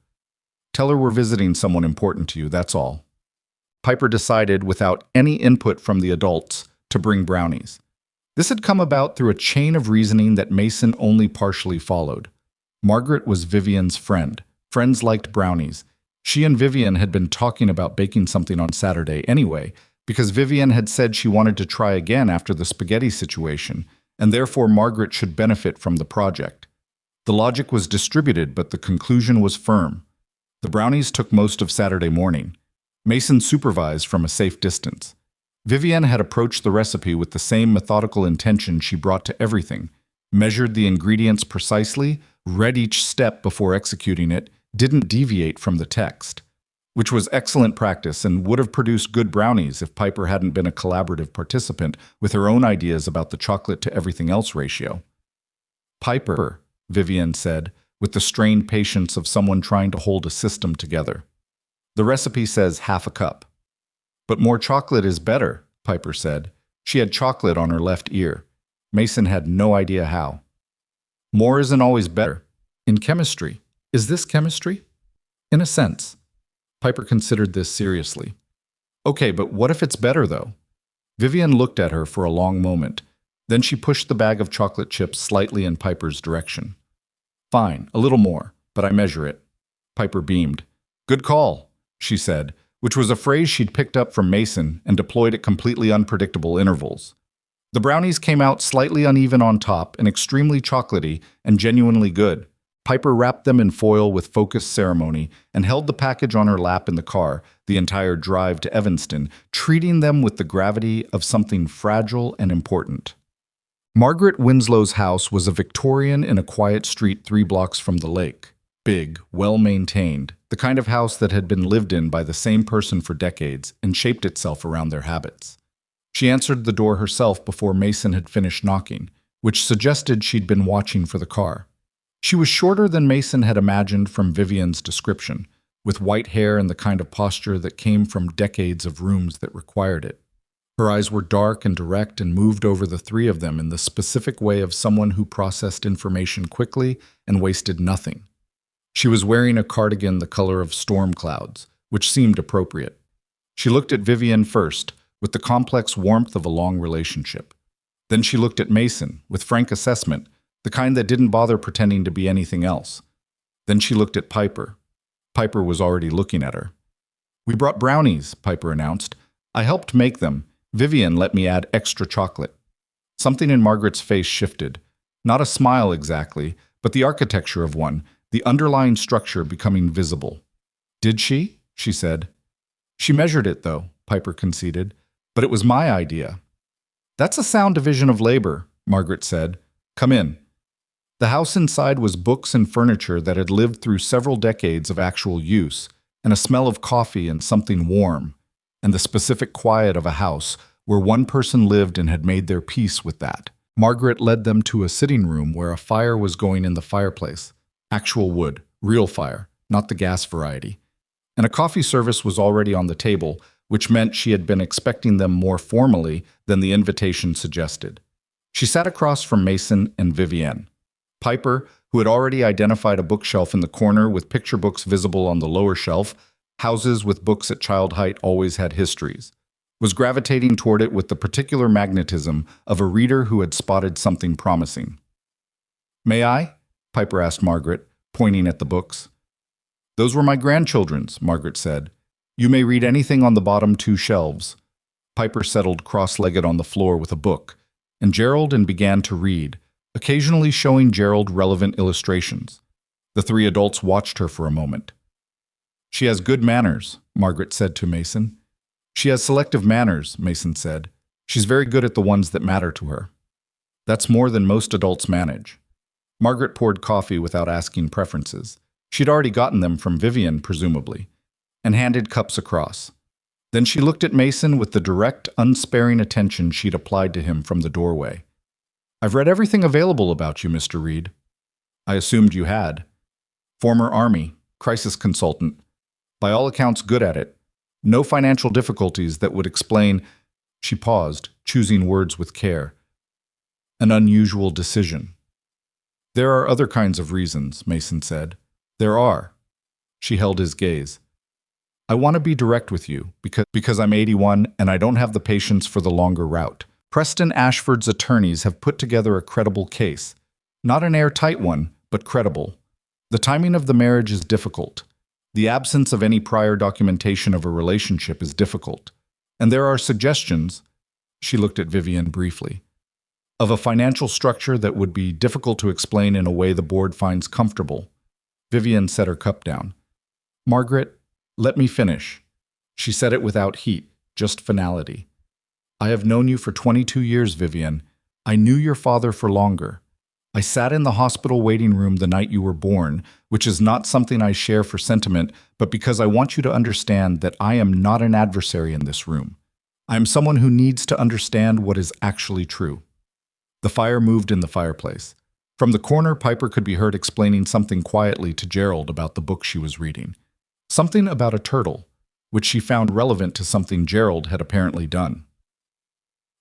Tell her we're visiting someone important to you, that's all. Piper decided, without any input from the adults, to bring brownies. This had come about through a chain of reasoning that Mason only partially followed. Margaret was Vivienne's friend. Friends liked brownies. She and Vivienne had been talking about baking something on Saturday anyway, because Vivienne had said she wanted to try again after the spaghetti situation, and therefore Margaret should benefit from the project. The logic was distributed, but the conclusion was firm. The brownies took most of Saturday morning. Mason supervised from a safe distance. Vivienne had approached the recipe with the same methodical intention she brought to everything, measured the ingredients precisely, read each step before executing it, didn't deviate from the text, which was excellent practice and would have produced good brownies if Piper hadn't been a collaborative participant with her own ideas about the chocolate to everything else ratio. Piper, Vivienne said, with the strained patience of someone trying to hold a system together. The recipe says half a cup. But more chocolate is better, Piper said. She had chocolate on her left ear. Mason had no idea how. More isn't always better. In chemistry. Is this chemistry? In a sense. Piper considered this seriously. Okay, but what if it's better, though? Vivienne looked at her for a long moment. Then she pushed the bag of chocolate chips slightly in Piper's direction. Fine, a little more, but I measure it. Piper beamed. Good call, she said, which was a phrase she'd picked up from Mason and deployed at completely unpredictable intervals. The brownies came out slightly uneven on top and extremely chocolatey and genuinely good. Piper wrapped them in foil with focused ceremony and held the package on her lap in the car the entire drive to Evanston, treating them with the gravity of something fragile and important. Margaret Winslow's house was a Victorian in a quiet street 3 blocks from the lake. Big, well-maintained, the kind of house that had been lived in by the same person for decades and shaped itself around their habits. She answered the door herself before Mason had finished knocking, which suggested she'd been watching for the car. She was shorter than Mason had imagined from Vivienne's description, with white hair and the kind of posture that came from decades of rooms that required it. Her eyes were dark and direct and moved over the 3 of them in the specific way of someone who processed information quickly and wasted nothing. She was wearing a cardigan the color of storm clouds, which seemed appropriate. She looked at Vivienne first, with the complex warmth of a long relationship. Then she looked at Mason, with frank assessment, the kind that didn't bother pretending to be anything else. Then she looked at Piper. Piper was already looking at her. We brought brownies, Piper announced. I helped make them. Vivienne let me add extra chocolate. Something in Margaret's face shifted. Not a smile exactly, but the architecture of one, the underlying structure becoming visible. Did she? She said. She measured it, though, Piper conceded. But it was my idea. That's a sound division of labor, Margaret said. Come in. The house inside was books and furniture that had lived through several decades of actual use, and a smell of coffee and something warm, and the specific quiet of a house where one person lived and had made their peace with that. Margaret led them to a sitting room where a fire was going in the fireplace. Actual wood, real fire, not the gas variety. And a coffee service was already on the table, which meant she had been expecting them more formally than the invitation suggested. She sat across from Mason and Vivienne. Piper, who had already identified a bookshelf in the corner with picture books visible on the lower shelf, houses with books at child height always had histories, was gravitating toward it with the particular magnetism of a reader who had spotted something promising. "May I?" Piper asked Margaret, pointing at the books. "Those were my grandchildren's," Margaret said. "You may read anything on the bottom two shelves." Piper settled cross-legged on the floor with a book, and Gerald began to read, occasionally showing Gerald relevant illustrations. The three adults watched her for a moment. "She has good manners," Margaret said to Mason. "She has selective manners," Mason said. "She's very good at the ones that matter to her." "That's more than most adults manage." Margaret poured coffee without asking preferences. She'd already gotten them from Vivienne, presumably, and handed cups across. Then she looked at Mason with the direct, unsparing attention she'd applied to him from the doorway. "I've read everything available about you, Mr. Reed." "I assumed you had." "Former Army, crisis consultant. By all accounts good at it. No financial difficulties that would explain—" She paused, choosing words with care. "An unusual decision." "There are other kinds of reasons," Mason said. "There are." She held his gaze. "I want to be direct with you, because I'm 81 and I don't have the patience for the longer route. Preston Ashford's attorneys have put together a credible case. Not an airtight one, but credible. The timing of the marriage is difficult. The absence of any prior documentation of a relationship is difficult. And there are suggestions," she looked at Vivienne briefly, "of a financial structure that would be difficult to explain in a way the board finds comfortable." Vivienne set her cup down. "Margaret, let me finish." She said it without heat, just finality. "I have known you for 22 years, Vivienne. I knew your father for longer. I sat in the hospital waiting room the night you were born, which is not something I share for sentiment, but because I want you to understand that I am not an adversary in this room. I am someone who needs to understand what is actually true." The fire moved in the fireplace. From the corner, Piper could be heard explaining something quietly to Gerald about the book she was reading. Something about a turtle, which she found relevant to something Gerald had apparently done.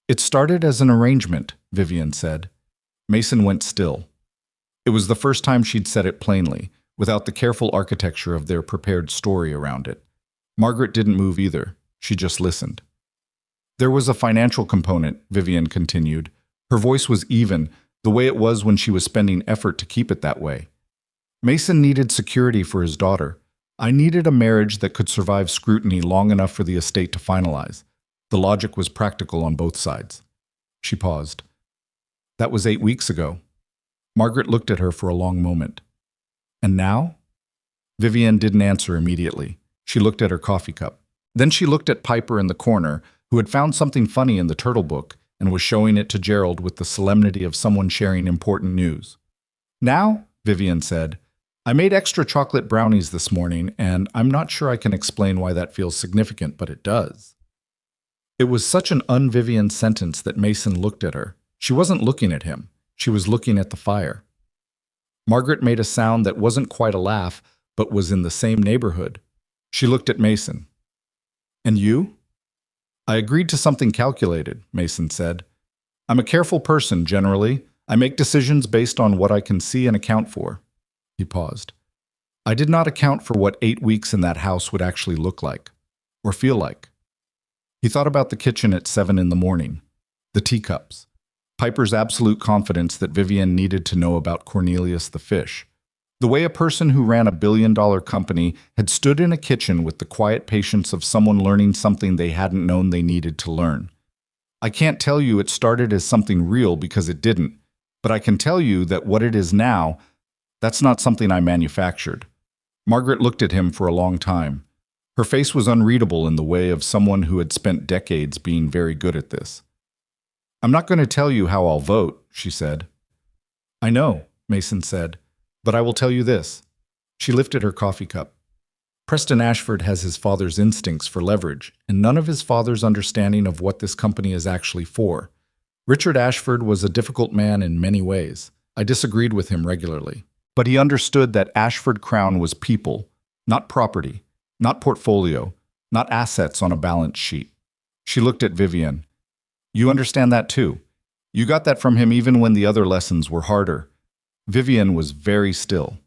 "It started as an arrangement," Vivienne said. Mason went still. It was the first time she'd said it plainly, without the careful architecture of their prepared story around it. Margaret didn't move either. She just listened. "There was a financial component," Vivienne continued. Her voice was even, the way it was when she was spending effort to keep it that way. "Mason needed security for his daughter. I needed a marriage that could survive scrutiny long enough for the estate to finalize. The logic was practical on both sides." She paused. "That was 8 weeks ago." Margaret looked at her for a long moment. "And now?" Vivienne didn't answer immediately. She looked at her coffee cup. Then she looked at Piper in the corner, who had found something funny in the turtle book and was showing it to Gerald with the solemnity of someone sharing important news. "Now," Vivienne said, "I made extra chocolate brownies this morning, and I'm not sure I can explain why that feels significant, but it does." It was such an un-Vivienne sentence that Mason looked at her. She wasn't looking at him. She was looking at the fire. Margaret made a sound that wasn't quite a laugh, but was in the same neighborhood. She looked at Mason. "And you?" "I agreed to something calculated," Mason said. "I'm a careful person, generally. I make decisions based on what I can see and account for." He paused. "I did not account for what 8 weeks in that house would actually look like, or feel like." He thought about the kitchen at 7 in the morning, the teacups, Piper's absolute confidence that Vivienne needed to know about Cornelius the fish, the way a person who ran a billion-dollar company had stood in a kitchen with the quiet patience of someone learning something they hadn't known they needed to learn. "I can't tell you it started as something real because it didn't, but I can tell you that what it is now, that's not something I manufactured." Margaret looked at him for a long time. Her face was unreadable in the way of someone who had spent decades being very good at this. "I'm not going to tell you how I'll vote," she said. "I know," Mason said, "but I will tell you this." She lifted her coffee cup. "Preston Ashford has his father's instincts for leverage, and none of his father's understanding of what this company is actually for. Richard Ashford was a difficult man in many ways. I disagreed with him regularly. But he understood that Ashford Crown was people, not property, not portfolio, not assets on a balance sheet. She looked at Vivienne. You understand that too. You got that from him even when the other lessons were harder. Vivienne was very still.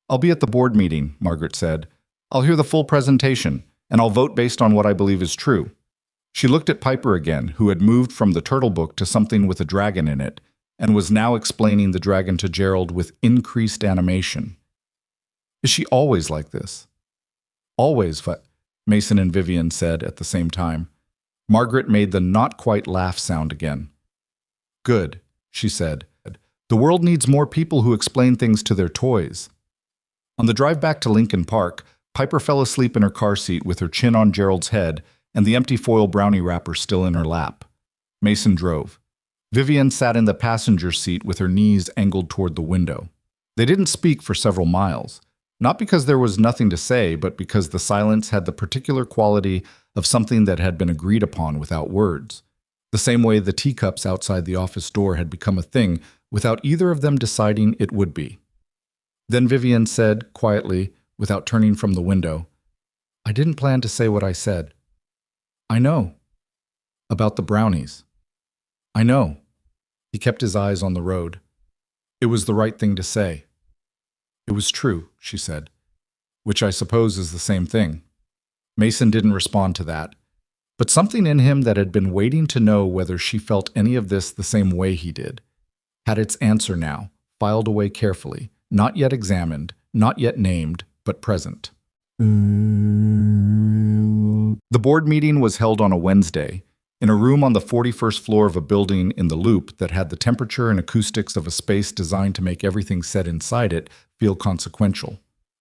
I'll be at the board meeting, Margaret said. I'll hear the full presentation, and I'll vote based on what I believe is true. She looked at Piper again, who had moved from the turtle book to something with a dragon in it, and was now explaining the dragon to Gerald with increased animation. Is she always like this? Always, Mason and Vivienne said at the same time. Margaret made the not-quite laugh sound again. Good, she said. The world needs more people who explain things to their toys. On the drive back to Lincoln Park, Piper fell asleep in her car seat with her chin on Gerald's head and the empty foil brownie wrapper still in her lap. Mason drove. Vivienne sat in the passenger seat with her knees angled toward the window. They didn't speak for several miles, not because there was nothing to say, but because the silence had the particular quality of something that had been agreed upon without words, the same way the teacups outside the office door had become a thing without either of them deciding it would be. Then Vivienne said, quietly, without turning from the window, I didn't plan to say what I said. I know. About the brownies. I know. He kept his eyes on the road. It was the right thing to say. It was true, she said, which I suppose is the same thing. Mason didn't respond to that, but something in him that had been waiting to know whether she felt any of this the same way he did had its answer now, filed away carefully, not yet examined, not yet named, but present. The board meeting was held on a Wednesday, in a room on the 41st floor of a building in the Loop that had the temperature and acoustics of a space designed to make everything said inside it feel consequential.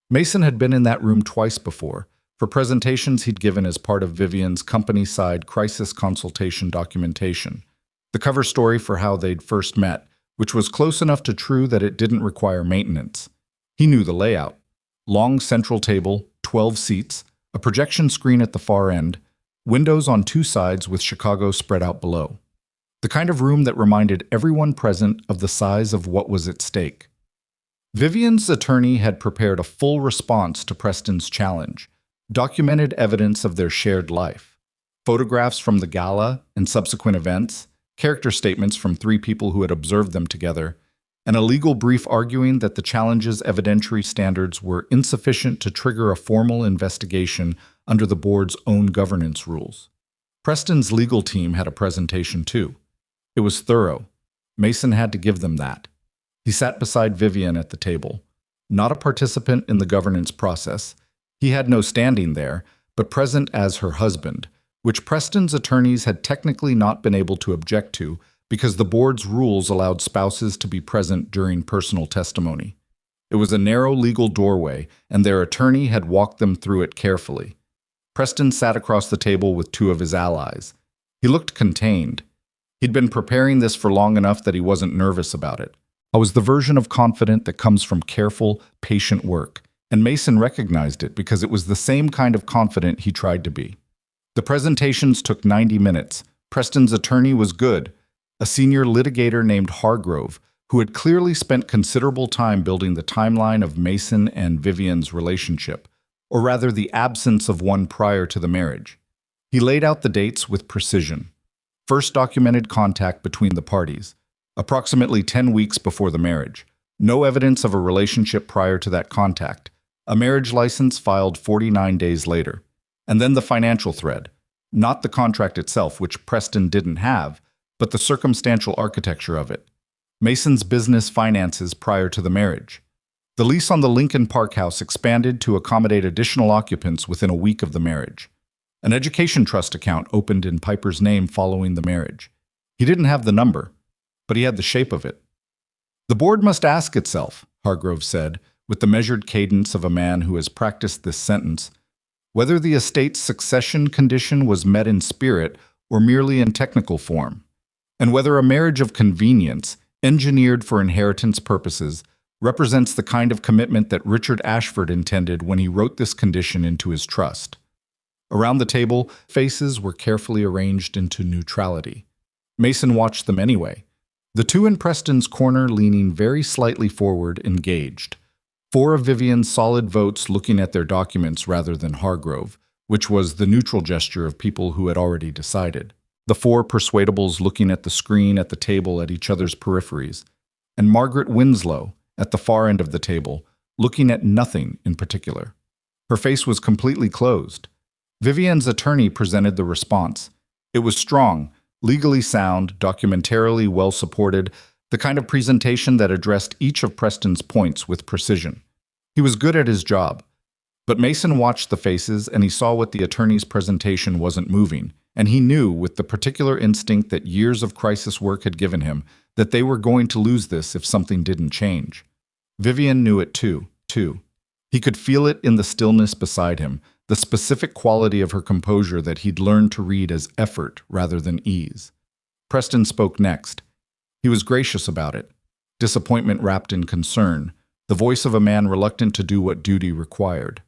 Mason had been in that room twice before, for presentations he'd given as part of Vivienne's company-side crisis consultation documentation, the cover story for how they'd first met, which was close enough to true that it didn't require maintenance. He knew the layout. Long central table, 12 seats, a projection screen at the far end, windows on two sides with Chicago spread out below. The kind of room that reminded everyone present of the size of what was at stake. Vivienne's attorney had prepared a full response to Preston's challenge, documented evidence of their shared life, photographs from the gala and subsequent events, character statements from 3 people who had observed them together, and a legal brief arguing that the challenge's evidentiary standards were insufficient to trigger a formal investigation under the board's own governance rules. Preston's legal team had a presentation too. It was thorough. Mason had to give them that. He sat beside Vivienne at the table. Not a participant in the governance process. He had no standing there, but present as her husband, which Preston's attorneys had technically not been able to object to because the board's rules allowed spouses to be present during personal testimony. It was a narrow legal doorway, and their attorney had walked them through it carefully. Preston sat across the table with 2 of his allies. He looked contained. He'd been preparing this for long enough that he wasn't nervous about it. I was the version of confident that comes from careful, patient work, and Mason recognized it because it was the same kind of confident he tried to be. The presentations took 90 minutes. Preston's attorney was good, a senior litigator named Hargrove, who had clearly spent considerable time building the timeline of Mason and Vivienne's relationship, or rather the absence of one prior to the marriage. He laid out the dates with precision. First documented contact between the parties, approximately 10 weeks before the marriage. No evidence of a relationship prior to that contact. A marriage license filed 49 days later. And then the financial thread. Not the contract itself, which Preston didn't have, but the circumstantial architecture of it. Mason's business finances prior to the marriage. The lease on the Lincoln Park house expanded to accommodate additional occupants within a week of the marriage. An education trust account opened in Piper's name following the marriage. He didn't have the number, but he had the shape of it. The board must ask itself, Hargrove said, with the measured cadence of a man who has practiced this sentence, whether the estate's succession condition was met in spirit or merely in technical form, and whether a marriage of convenience, engineered for inheritance purposes, represents the kind of commitment that Richard Ashford intended when he wrote this condition into his trust. Around the table, faces were carefully arranged into neutrality. Mason watched them anyway. The 2 in Preston's corner leaning very slightly forward, engaged. 4 of Vivienne's solid votes looking at their documents rather than Hargrove, which was the neutral gesture of people who had already decided. The four persuadables looking at the screen at the table at each other's peripheries, and Margaret Winslow at the far end of the table, looking at nothing in particular. Her face was completely closed. Vivienne's attorney presented the response. It was strong, legally sound, documentarily well supported, the kind of presentation that addressed each of Preston's points with precision. He was good at his job. But Mason watched the faces and he saw what the attorney's presentation wasn't moving, and he knew with the particular instinct that years of crisis work had given him that they were going to lose this if something didn't change. Vivienne knew it too. He could feel it in the stillness beside him, the specific quality of her composure that he'd learned to read as effort rather than ease. Preston spoke next. He was gracious about it, disappointment wrapped in concern, the voice of a man reluctant to do what duty required.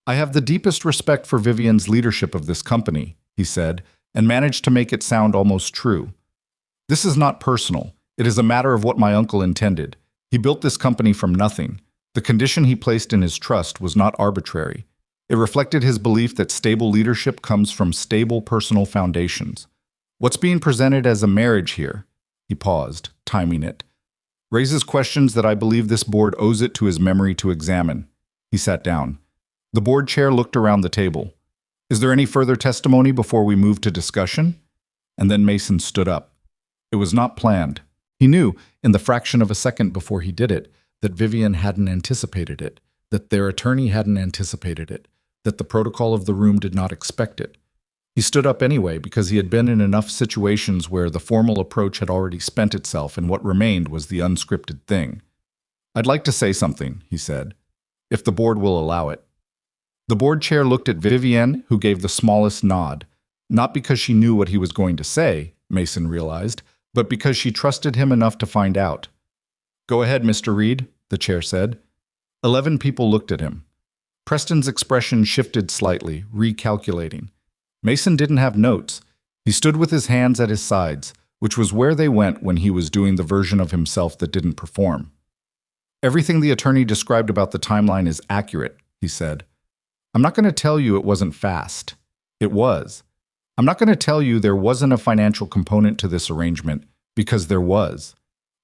"I have the deepest respect for Vivienne's leadership of this company," he said, and managed to make it sound almost true. "This is not personal. It is a matter of what my uncle intended. He built this company from nothing. The condition he placed in his trust was not arbitrary. It reflected his belief that stable leadership comes from stable personal foundations. What's being presented as a marriage here," he paused, timing it, "raises questions that I believe this board owes it to his memory to examine." He sat down. The board chair looked around the table. "Is there any further testimony before we move to discussion?" And then Mason stood up. It was not planned. He knew, in the fraction of a second before he did it, that Vivienne hadn't anticipated it, that their attorney hadn't anticipated it, that the protocol of the room did not expect it. He stood up anyway because he had been in enough situations where the formal approach had already spent itself and what remained was the unscripted thing. "I'd like to say something," he said, "if the board will allow it." The board chair looked at Vivienne, who gave the smallest nod, not because she knew what he was going to say, Mason realized, but because she trusted him enough to find out. "Go ahead, Mr. Reed," the chair said. 11 people looked at him. Preston's expression shifted slightly, recalculating. Mason didn't have notes. He stood with his hands at his sides, which was where they went when he was doing the version of himself that didn't perform. "Everything the attorney described about the timeline is accurate," he said. "I'm not going to tell you it wasn't fast. It was. I'm not going to tell you there wasn't a financial component to this arrangement, because there was.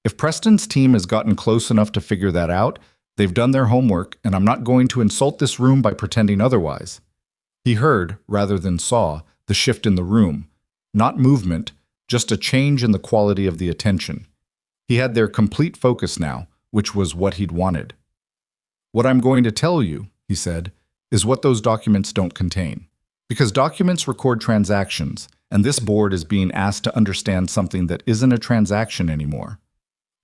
If Preston's team has gotten close enough to figure that out, they've done their homework, and I'm not going to insult this room by pretending otherwise." He heard, rather than saw, the shift in the room. Not movement, just a change in the quality of the attention. He had their complete focus now, which was what he'd wanted. "What I'm going to tell you," he said, "is what those documents don't contain. Because documents record transactions, and this board is being asked to understand something that isn't a transaction anymore."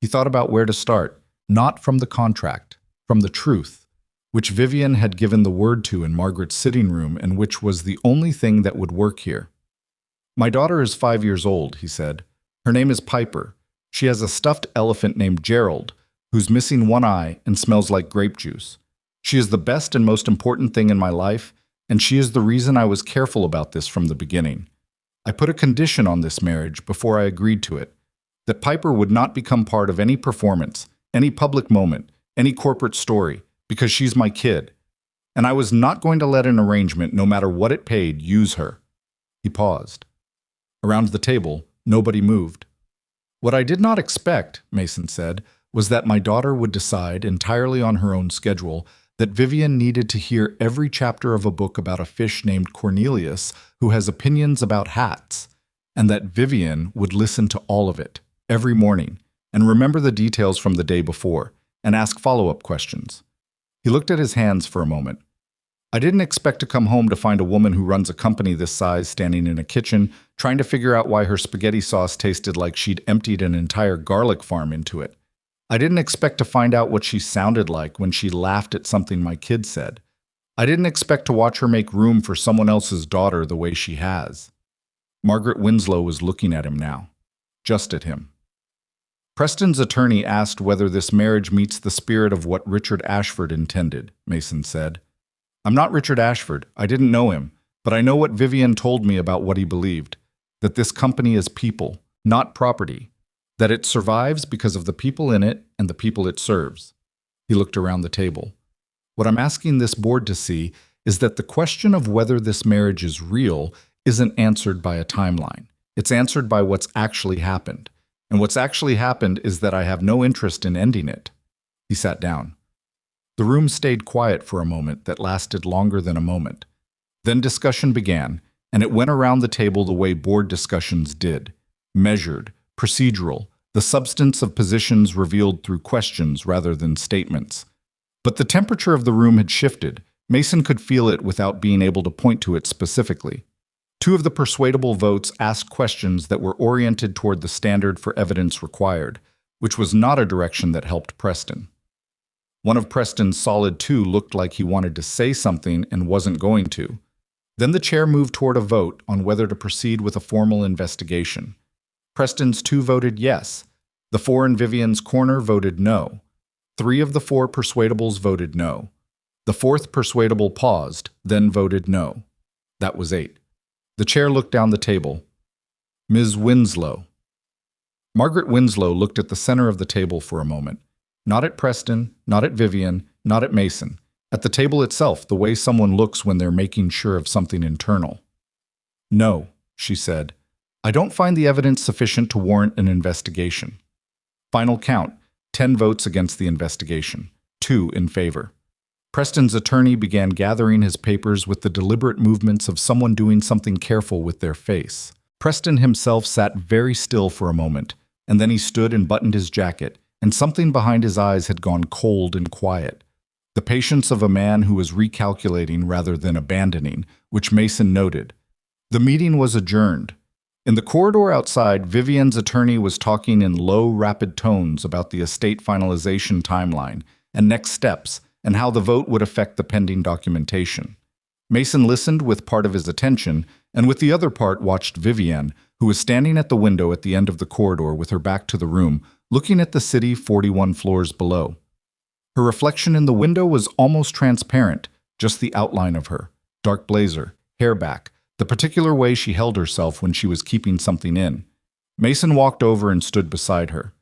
He thought about where to start, not from the contract, from the truth, which Vivienne had given the word to in Margaret's sitting room and which was the only thing that would work here. "My daughter is 5 years old," he said. "Her name is Piper. She has a stuffed elephant named Gerald, who's missing one eye and smells like grape juice. She is the best and most important thing in my life, and she is the reason I was careful about this from the beginning. I put a condition on this marriage before I agreed to it, that Piper would not become part of any performance, any public moment, any corporate story, because she's my kid. And I was not going to let an arrangement, no matter what it paid, use her." He paused. Around the table, nobody moved. "What I did not expect," Mason said, "was that my daughter would decide, entirely on her own schedule, that Vivienne needed to hear every chapter of a book about a fish named Cornelius who has opinions about hats, and that Vivienne would listen to all of it, every morning, and remember the details from the day before, and ask follow-up questions." He looked at his hands for a moment. "I didn't expect to come home to find a woman who runs a company this size standing in a kitchen, trying to figure out why her spaghetti sauce tasted like she'd emptied an entire garlic farm into it. I didn't expect to find out what she sounded like when she laughed at something my kid said. I didn't expect to watch her make room for someone else's daughter the way she has." Margaret Winslow was looking at him now, just at him. "Preston's attorney asked whether this marriage meets the spirit of what Richard Ashford intended," Mason said. "I'm not Richard Ashford. I didn't know him, but I know what Vivienne told me about what he believed, that this company is people, not property, that it survives because of the people in it and the people it serves." He looked around the table. "What I'm asking this board to see is that the question of whether this marriage is real isn't answered by a timeline. It's answered by what's actually happened. And what's actually happened is that I have no interest in ending it. He sat down. The room stayed quiet for a moment that lasted longer than a moment. Then discussion began, and it went around the table the way board discussions did. Measured, procedural, the substance of positions revealed through questions rather than statements. But the temperature of the room had shifted. Mason could feel it without being able to point to it specifically. Two of the persuadable votes asked questions that were oriented toward the standard for evidence required, which was not a direction that helped Preston. One of Preston's solid two looked like he wanted to say something and wasn't going to. Then the chair moved toward a vote on whether to proceed with a formal investigation. Preston's two voted yes. The four in Vivienne's corner voted no. Three of the four persuadables voted no. The fourth persuadable paused, then voted no. That was 8. The chair looked down the table. Ms. Winslow. Margaret Winslow looked at the center of the table for a moment. Not at Preston, not at Vivienne, not at Mason. At the table itself, the way someone looks when they're making sure of something internal. No, she said. I don't find the evidence sufficient to warrant an investigation. Final count, 10 votes against the investigation, 2 in favor. Preston's attorney began gathering his papers with the deliberate movements of someone doing something careful with their face. Preston himself sat very still for a moment, and then he stood and buttoned his jacket, and something behind his eyes had gone cold and quiet. The patience of a man who was recalculating rather than abandoning, which Mason noted. The meeting was adjourned. In the corridor outside, Vivienne's attorney was talking in low, rapid tones about the estate finalization timeline and next steps, and how the vote would affect the pending documentation. Mason listened with part of his attention, and with the other part watched Vivienne, who was standing at the window at the end of the corridor with her back to the room, looking at the city 41 floors below. Her reflection in the window was almost transparent, just the outline of her. Dark blazer, hair back, the particular way she held herself when she was keeping something in. Mason walked over and stood beside her.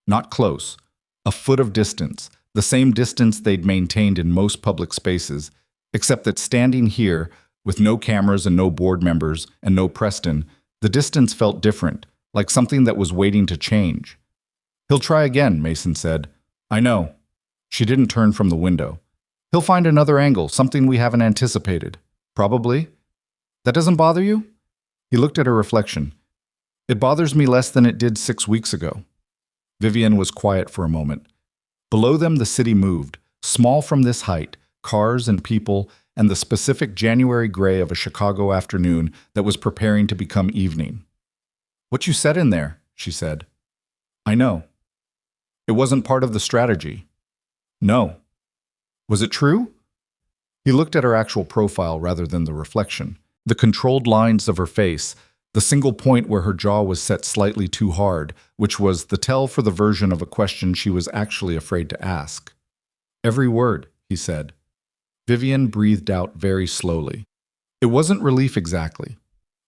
Not close, a foot of distance, the same distance they'd maintained in most public spaces, except that standing here, with no cameras and no board members and no Preston, the distance felt different, like something that was waiting to change. He'll try again, Mason said. I know. She didn't turn from the window. He'll find another angle, something we haven't anticipated. Probably. That doesn't bother you? He looked at her reflection. It bothers me less than it did 6 weeks ago. Vivienne was quiet for a moment. Below them the city moved, small from this height, cars and people, and the specific January gray of a Chicago afternoon that was preparing to become evening. What you said in there, she said. I know. It wasn't part of the strategy. No. Was it true? He looked at her actual profile rather than the reflection. The controlled lines of her face, the single point where her jaw was set slightly too hard, which was the tell for the version of a question she was actually afraid to ask. Every word, he said. Vivienne breathed out very slowly. It wasn't relief exactly.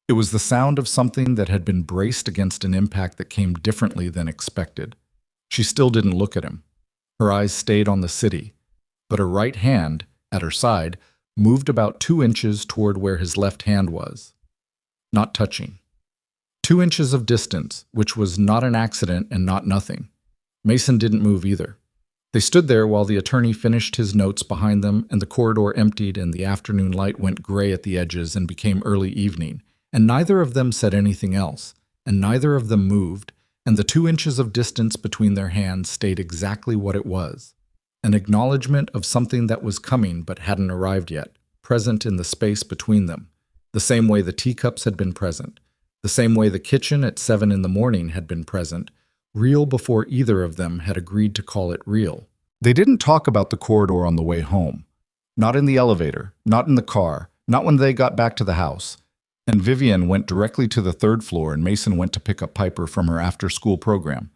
It was the sound of something that had been braced against an impact that came differently than expected. She still didn't look at him. Her eyes stayed on the city, but her right hand, at her side, moved about 2 inches toward where his left hand was. Not touching. 2 inches of distance, which was not an accident and not nothing. Mason didn't move either. They stood there while the attorney finished his notes behind them and the corridor emptied and the afternoon light went gray at the edges and became early evening, and neither of them said anything else, and neither of them moved, and the 2 inches of distance between their hands stayed exactly what it was. An acknowledgement of something that was coming but hadn't arrived yet, present in the space between them, the same way the teacups had been present, the same way the kitchen at 7 in the morning had been present, real before either of them had agreed to call it real. They didn't talk about the corridor on the way home. Not in the elevator, not in the car, not when they got back to the house. And Vivienne went directly to the 3rd floor and Mason went to pick up Piper from her after-school program.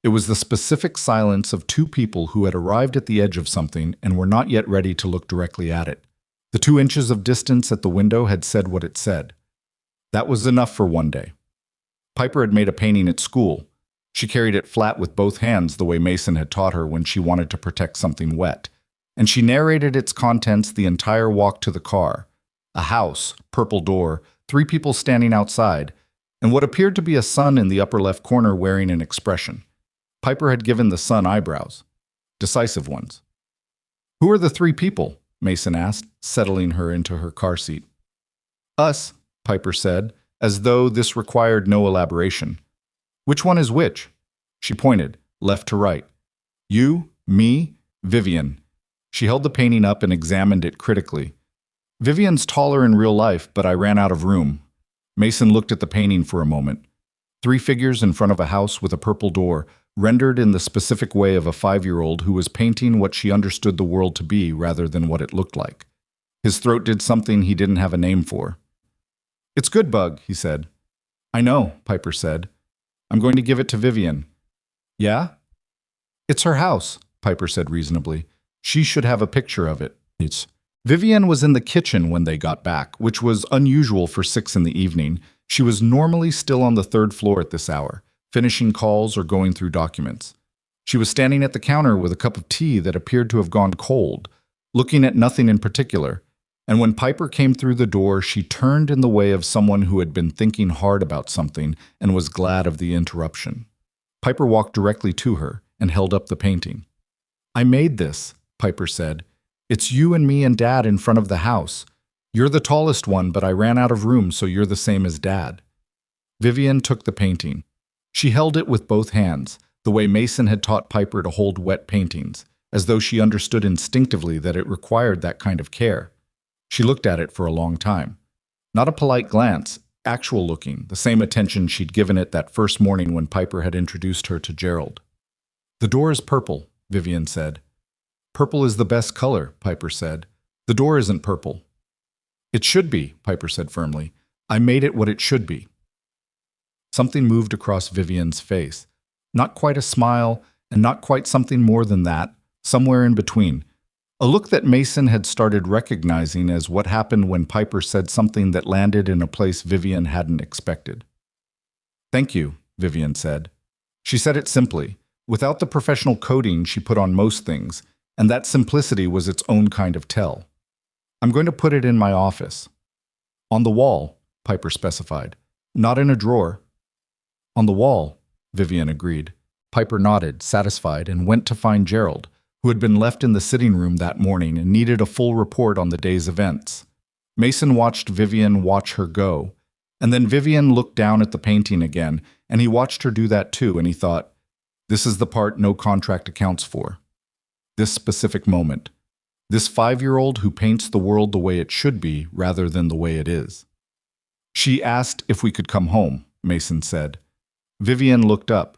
It was the specific silence of 2 people who had arrived at the edge of something and were not yet ready to look directly at it. The 2 inches of distance at the window had said what it said. That was enough for one day. Piper had made a painting at school. She carried it flat with both hands the way Mason had taught her when she wanted to protect something wet. and she narrated its contents the entire walk to the car. A house, purple door, 3 people standing outside, and what appeared to be a son in the upper left corner wearing an expression. Piper had given the son eyebrows. Decisive ones. "Who are the 3 people?" Mason asked, settling her into her car seat. "Us," Piper said, as though this required no elaboration. "Which one is which?" She pointed, left to right. "You, me, Vivienne." She held the painting up and examined it critically. "Vivienne's taller in real life, but I ran out of room." Mason looked at the painting for a moment. 3 figures in front of a house with a purple door, rendered in the specific way of a 5-year-old who was painting what she understood the world to be rather than what it looked like. His throat did something he didn't have a name for. "It's good, Bug," he said. "I know," Piper said. "I'm going to give it to Vivienne." "Yeah?" "It's her house," Piper said reasonably. "She should have a picture of it." Vivienne was in the kitchen when they got back, which was unusual for 6 in the evening. She was normally still on the 3rd floor at this hour, finishing calls or going through documents. She was standing at the counter with a cup of tea that appeared to have gone cold, looking at nothing in particular. And when Piper came through the door, she turned in the way of someone who had been thinking hard about something and was glad of the interruption. Piper walked directly to her and held up the painting. "I made this," Piper said. "It's you and me and Dad in front of the house. You're the tallest one, but I ran out of room, so you're the same as Dad." Vivienne took the painting. She held it with both hands, the way Mason had taught Piper to hold wet paintings, as though she understood instinctively that it required that kind of care. She looked at it for a long time. Not a polite glance, actual looking, the same attention she'd given it that first morning when Piper had introduced her to Gerald. "The door is purple," Vivienne said. "Purple is the best color," Piper said. "The door isn't purple." "It should be," Piper said firmly. "I made it what it should be." Something moved across Vivienne's face. Not quite a smile, and not quite something more than that, somewhere in between. A look that Mason had started recognizing as what happened when Piper said something that landed in a place Vivienne hadn't expected. "Thank you," Vivienne said. She said it simply, without the professional coding she put on most things, and that simplicity was its own kind of tell. "I'm going to put it in my office." "On the wall," Piper specified. "Not in a drawer." "On the wall," Vivienne agreed. Piper nodded, satisfied, and went to find Gerald, who had been left in the sitting room that morning and needed a full report on the day's events. Mason watched Vivienne watch her go, and then Vivienne looked down at the painting again, and he watched her do that too, and he thought, this is the part no contract accounts for. This specific moment. This 5-year-old who paints the world the way it should be rather than the way it is. "She asked if we could come home," Mason said. Vivienne looked up.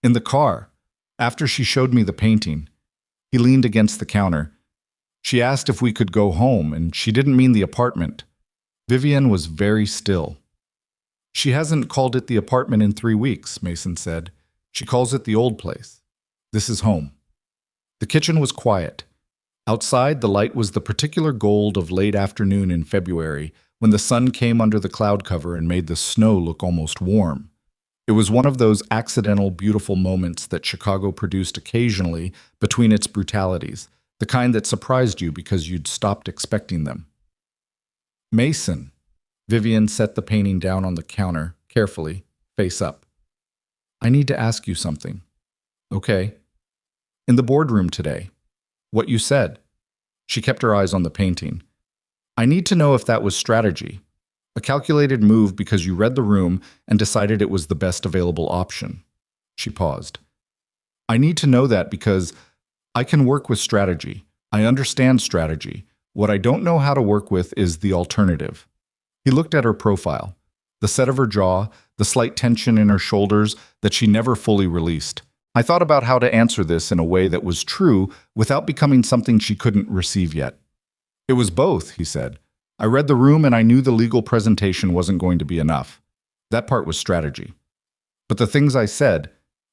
"In the car, after she showed me the painting." He leaned against the counter. "She asked if we could go home, and she didn't mean the apartment." Vivienne was very still. "She hasn't called it the apartment in 3 weeks," Mason said. "She calls it the old place. This is home." The kitchen was quiet. Outside, the light was the particular gold of late afternoon in February, when the sun came under the cloud cover and made the snow look almost warm. It was one of those accidental, beautiful moments that Chicago produced occasionally between its brutalities, the kind that surprised you because you'd stopped expecting them. "Mason." Vivienne set the painting down on the counter, carefully, face up. "I need to ask you something." "Okay." "In the boardroom today. What you said." She kept her eyes on the painting. "I need to know if that was strategy. A calculated move because you read the room and decided it was the best available option." She paused. "I need to know that because I can work with strategy. I understand strategy. What I don't know how to work with is the alternative." He looked at her profile, the set of her jaw, the slight tension in her shoulders that she never fully released. "I thought about how to answer this in a way that was true without becoming something she couldn't receive yet." "It was both," he said. "I read the room and I knew the legal presentation wasn't going to be enough. That part was strategy. But the things I said,"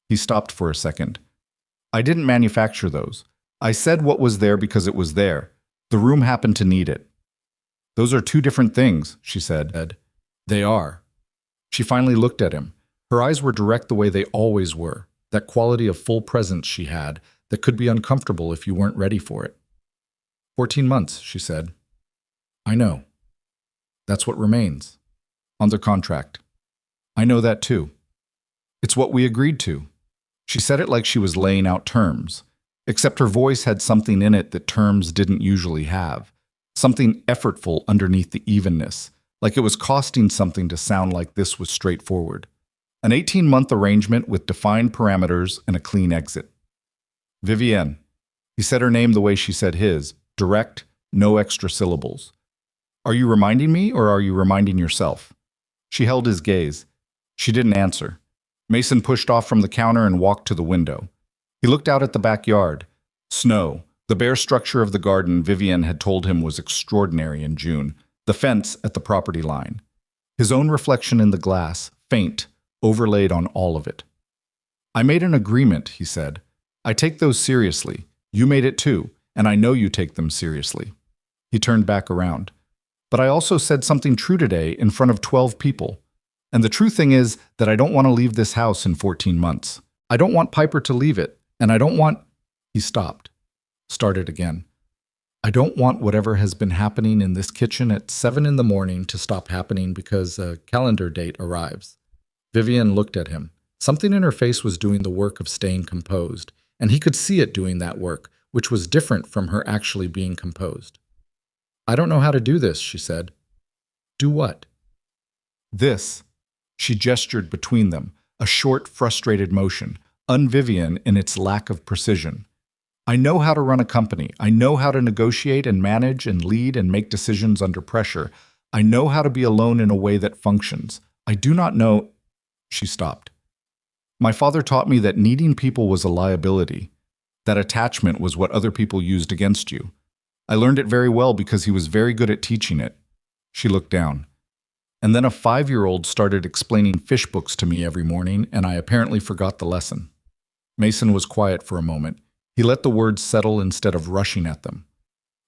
he stopped for a second, "I didn't manufacture those. I said what was there because it was there. The room happened to need it." "Those are 2 different things," she said. "They are." She finally looked at him. Her eyes were direct the way they always were, that quality of full presence she had that could be uncomfortable if you weren't ready for it. 14 months, she said. I know. That's what remains. Under contract. I know that too. It's what we agreed to. She said it like she was laying out terms, except her voice had something in it that terms didn't usually have. Something effortful underneath the evenness, like it was costing something to sound like this was straightforward. An 18-month arrangement with defined parameters and a clean exit. Vivienne. He said her name the way she said his, direct, no extra syllables. Are you reminding me or are you reminding yourself? She held his gaze. She didn't answer. Mason pushed off from the counter and walked to the window. He looked out at the backyard. Snow, the bare structure of the garden Vivienne had told him was extraordinary in June, the fence at the property line. His own reflection in the glass, faint, overlaid on all of it. I made an agreement, he said. I take those seriously. You made it too, and I know you take them seriously. He turned back around. But I also said something true today in front of 12 people. And the true thing is that I don't want to leave this house in 14 months. I don't want Piper to leave it, and I don't want... He stopped. Started again. I don't want whatever has been happening in this kitchen at 7 in the morning to stop happening because a calendar date arrives. Vivienne looked at him. Something in her face was doing the work of staying composed, and he could see it doing that work, which was different from her actually being composed. I don't know how to do this, she said. Do what? This. She gestured between them, a short, frustrated motion, un-Vivienne in its lack of precision. I know how to run a company. I know how to negotiate and manage and lead and make decisions under pressure. I know how to be alone in a way that functions. I do not know... She stopped. My father taught me that needing people was a liability, that attachment was what other people used against you. I learned it very well because he was very good at teaching it. She looked down. And then a 5-year-old started explaining fish books to me every morning, and I apparently forgot the lesson. Mason was quiet for a moment. He let the words settle instead of rushing at them.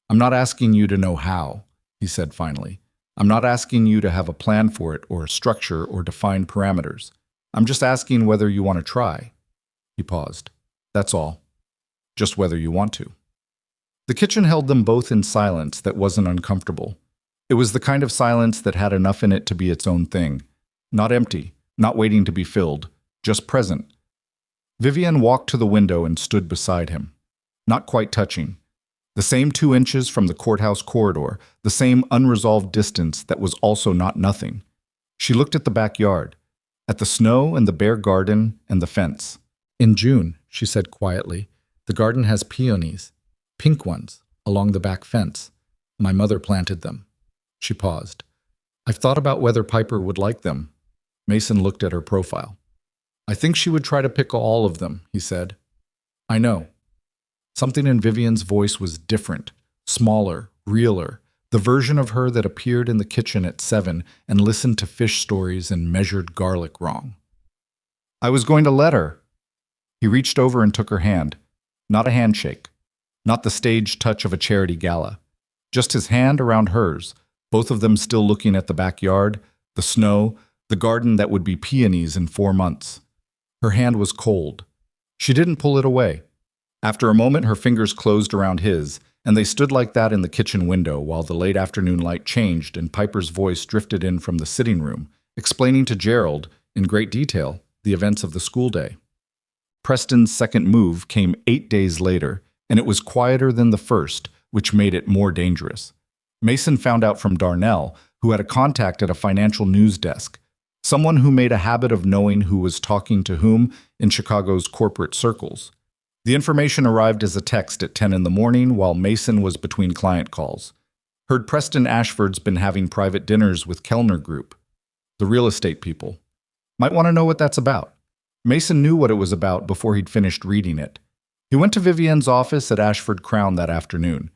I'm not asking you to know how, he said finally. I'm not asking you to have a plan for it or a structure or defined parameters. I'm just asking whether you want to try. He paused. That's all. Just whether you want to. The kitchen held them both in silence that wasn't uncomfortable. It was the kind of silence that had enough in it to be its own thing. Not empty, not waiting to be filled, just present. Vivienne walked to the window and stood beside him. Not quite touching. The same 2 inches from the courthouse corridor, the same unresolved distance that was also not nothing. She looked at the backyard, at the snow and the bare garden and the fence. In June, she said quietly, the garden has peonies, pink ones, along the back fence. My mother planted them. She paused. I've thought about whether Piper would like them. Mason looked at her profile. I think she would try to pick all of them, he said. I know. Something in Vivienne's voice was different, smaller, realer, the version of her that appeared in the kitchen at 7 and listened to fish stories and measured garlic wrong. I was going to let her. He reached over and took her hand. Not a handshake. Not the staged touch of a charity gala. Just his hand around hers, both of them still looking at the backyard, the snow, the garden that would be peonies in 4 months. Her hand was cold. She didn't pull it away. After a moment, her fingers closed around his, and they stood like that in the kitchen window while the late afternoon light changed and Piper's voice drifted in from the sitting room, explaining to Gerald, in great detail, the events of the school day. Preston's second move came 8 days later, and it was quieter than the first, which made it more dangerous. Mason found out from Darnell, who had a contact at a financial news desk, someone who made a habit of knowing who was talking to whom in Chicago's corporate circles. The information arrived as a text at 10 in the morning while Mason was between client calls. Heard Preston Ashford's been having private dinners with Kellner Group, the real estate people. Might want to know what that's about. Mason knew what it was about before he'd finished reading it. He went to Vivienne's office at Ashford Crown that afternoon.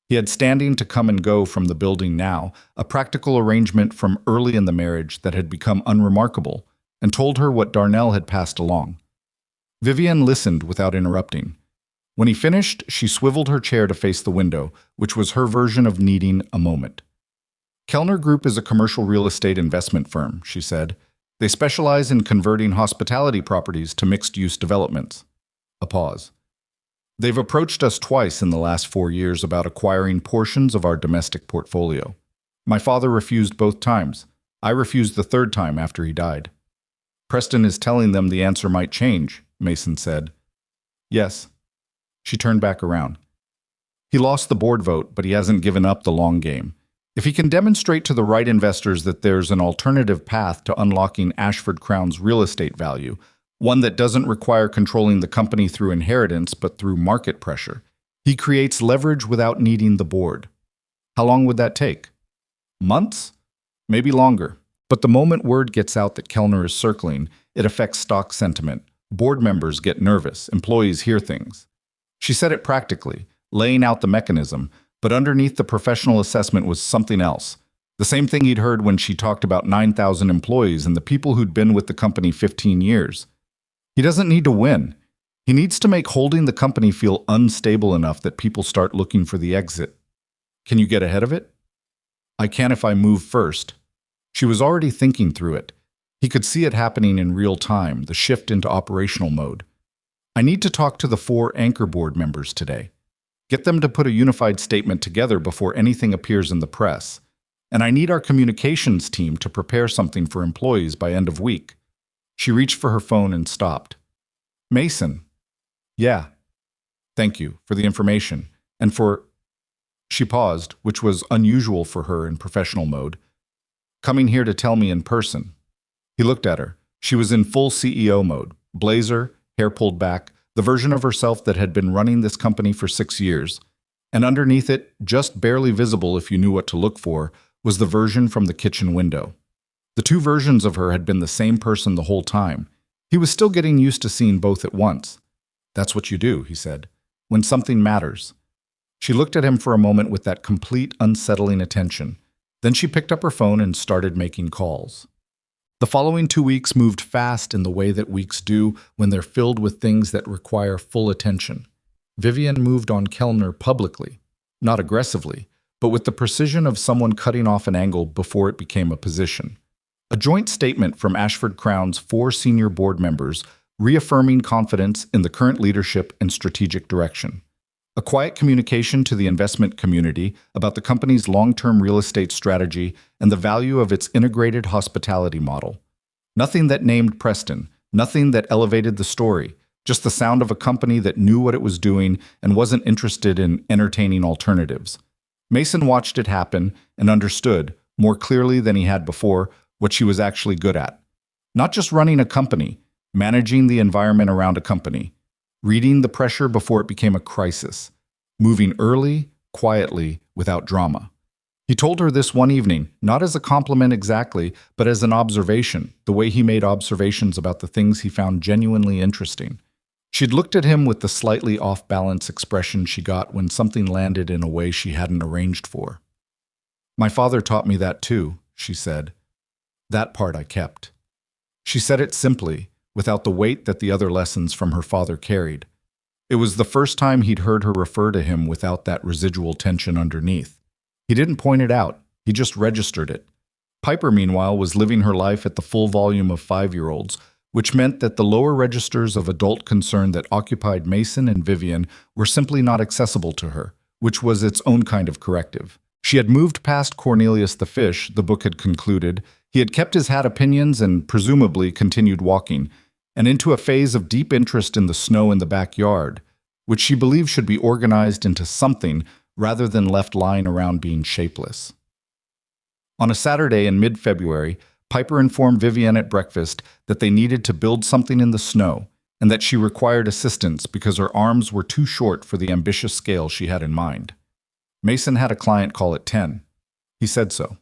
He had standing to come and go from the building now, a practical arrangement from early in the marriage that had become unremarkable, and told her what Darnell had passed along. Vivienne listened without interrupting. When he finished, she swiveled her chair to face the window, which was her version of needing a moment. Kellner Group is a commercial real estate investment firm, she said. They specialize in converting hospitality properties to mixed-use developments. A pause. They've approached us twice in the last 4 years about acquiring portions of our domestic portfolio. My father refused both times. I refused the third time after he died. Preston is telling them the answer might change, Mason said. Yes. She turned back around. He lost the board vote, but he hasn't given up the long game. If he can demonstrate to the right investors that there's an alternative path to unlocking Ashford Crown's real estate value, one that doesn't require controlling the company through inheritance but through market pressure, he creates leverage without needing the board. How long would that take? Months? Maybe longer. But the moment word gets out that Kellner is circling, it affects stock sentiment. Board members get nervous. Employees hear things. She said it practically, laying out the mechanism, but underneath the professional assessment was something else. The same thing he'd heard when she talked about 9,000 employees and the people who'd been with the company 15 years. He doesn't need to win. He needs to make holding the company feel unstable enough that people start looking for the exit. Can you get ahead of it? I can if I move first. She was already thinking through it. He could see it happening in real time, the shift into operational mode. I need to talk to the 4 anchor board members today. Get them to put a unified statement together before anything appears in the press. And I need our communications team to prepare something for employees by end of week. She reached for her phone and stopped. Mason. Yeah. Thank you for the information. And for... She paused, which was unusual for her in professional mode. Coming here to tell me in person. He looked at her. She was in full CEO mode. Blazer, hair pulled back, the version of herself that had been running this company for 6 years. And underneath it, just barely visible if you knew what to look for, was the version from the kitchen window. The 2 versions of her had been the same person the whole time. He was still getting used to seeing both at once. That's what you do, he said, when something matters. She looked at him for a moment with that complete, unsettling attention. Then she picked up her phone and started making calls. The following 2 weeks moved fast in the way that weeks do when they're filled with things that require full attention. Vivienne moved on Kellner publicly, not aggressively, but with the precision of someone cutting off an angle before it became a position. A joint statement from Ashford Crown's 4 senior board members reaffirming confidence in the current leadership and strategic direction. A quiet communication to the investment community about the company's long-term real estate strategy and the value of its integrated hospitality model. Nothing that named Preston, nothing that elevated the story, just the sound of a company that knew what it was doing and wasn't interested in entertaining alternatives. Mason watched it happen and understood, more clearly than he had before, what she was actually good at. Not just running a company, managing the environment around a company. Reading the pressure before it became a crisis, moving early, quietly, without drama. He told her this one evening, not as a compliment exactly, but as an observation, the way he made observations about the things he found genuinely interesting. She'd looked at him with the slightly off-balance expression she got when something landed in a way she hadn't arranged for. My father taught me that too, she said. That part I kept. She said it simply, without the weight that the other lessons from her father carried. It was the first time he'd heard her refer to him without that residual tension underneath. He didn't point it out, he just registered it. Piper, meanwhile, was living her life at the full volume of 5-year-olds, which meant that the lower registers of adult concern that occupied Mason and Vivienne were simply not accessible to her, which was its own kind of corrective. She had moved past Cornelius the fish, the book had concluded. He had kept his hat opinions and presumably continued walking, and into a phase of deep interest in the snow in the backyard, which she believed should be organized into something rather than left lying around being shapeless. On a Saturday in mid-February, Piper informed Vivienne at breakfast that they needed to build something in the snow and that she required assistance because her arms were too short for the ambitious scale she had in mind. Mason had a client call at 10. He said so.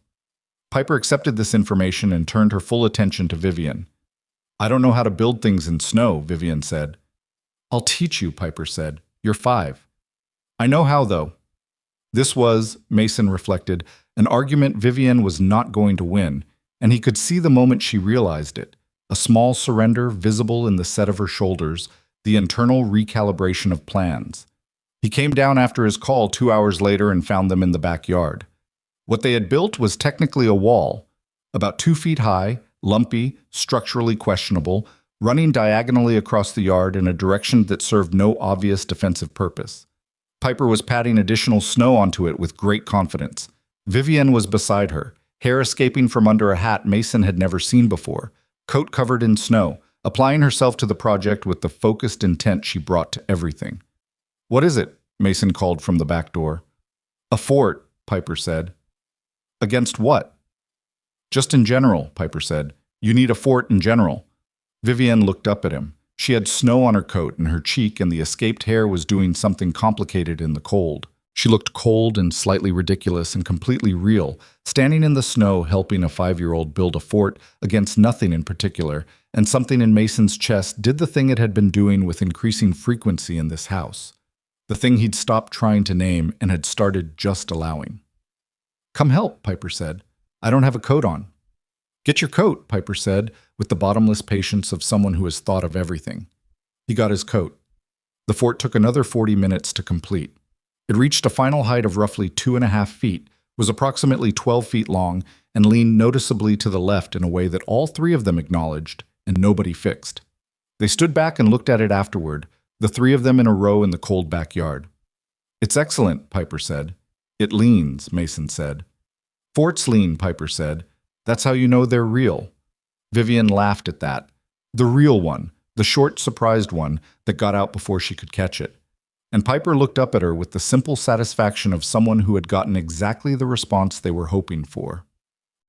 Piper accepted this information and turned her full attention to Vivienne. I don't know how to build things in snow, Vivienne said. I'll teach you, Piper said. You're 5. I know how, though. This was, Mason reflected, an argument Vivienne was not going to win, and he could see the moment she realized it. A small surrender visible in the set of her shoulders, the internal recalibration of plans. He came down after his call 2 hours later and found them in the backyard. What they had built was technically a wall, about 2 feet high, lumpy, structurally questionable, running diagonally across the yard in a direction that served no obvious defensive purpose. Piper was patting additional snow onto it with great confidence. Vivienne was beside her, hair escaping from under a hat Mason had never seen before, coat covered in snow, applying herself to the project with the focused intent she brought to everything. "What is it?" Mason called from the back door. "A fort," Piper said. "Against what?" "Just in general," Piper said. "You need a fort in general." Vivienne looked up at him. She had snow on her coat and her cheek, and the escaped hair was doing something complicated in the cold. She looked cold and slightly ridiculous and completely real, standing in the snow helping a 5-year-old build a fort against nothing in particular, and something in Mason's chest did the thing it had been doing with increasing frequency in this house. The thing he'd stopped trying to name and had started just allowing. "Come help," Piper said. "I don't have a coat on." "Get your coat," Piper said, with the bottomless patience of someone who has thought of everything. He got his coat. The fort took another 40 minutes to complete. It reached a final height of roughly 2.5 feet, was approximately 12 feet long, and leaned noticeably to the left in a way that all three of them acknowledged, and nobody fixed. They stood back and looked at it afterward, the three of them in a row in the cold backyard. "It's excellent," Piper said. "It leans," Mason said. "Forts lean," Piper said. "That's how you know they're real." Vivienne laughed at that. The real one, the short, surprised one that got out before she could catch it. And Piper looked up at her with the simple satisfaction of someone who had gotten exactly the response they were hoping for.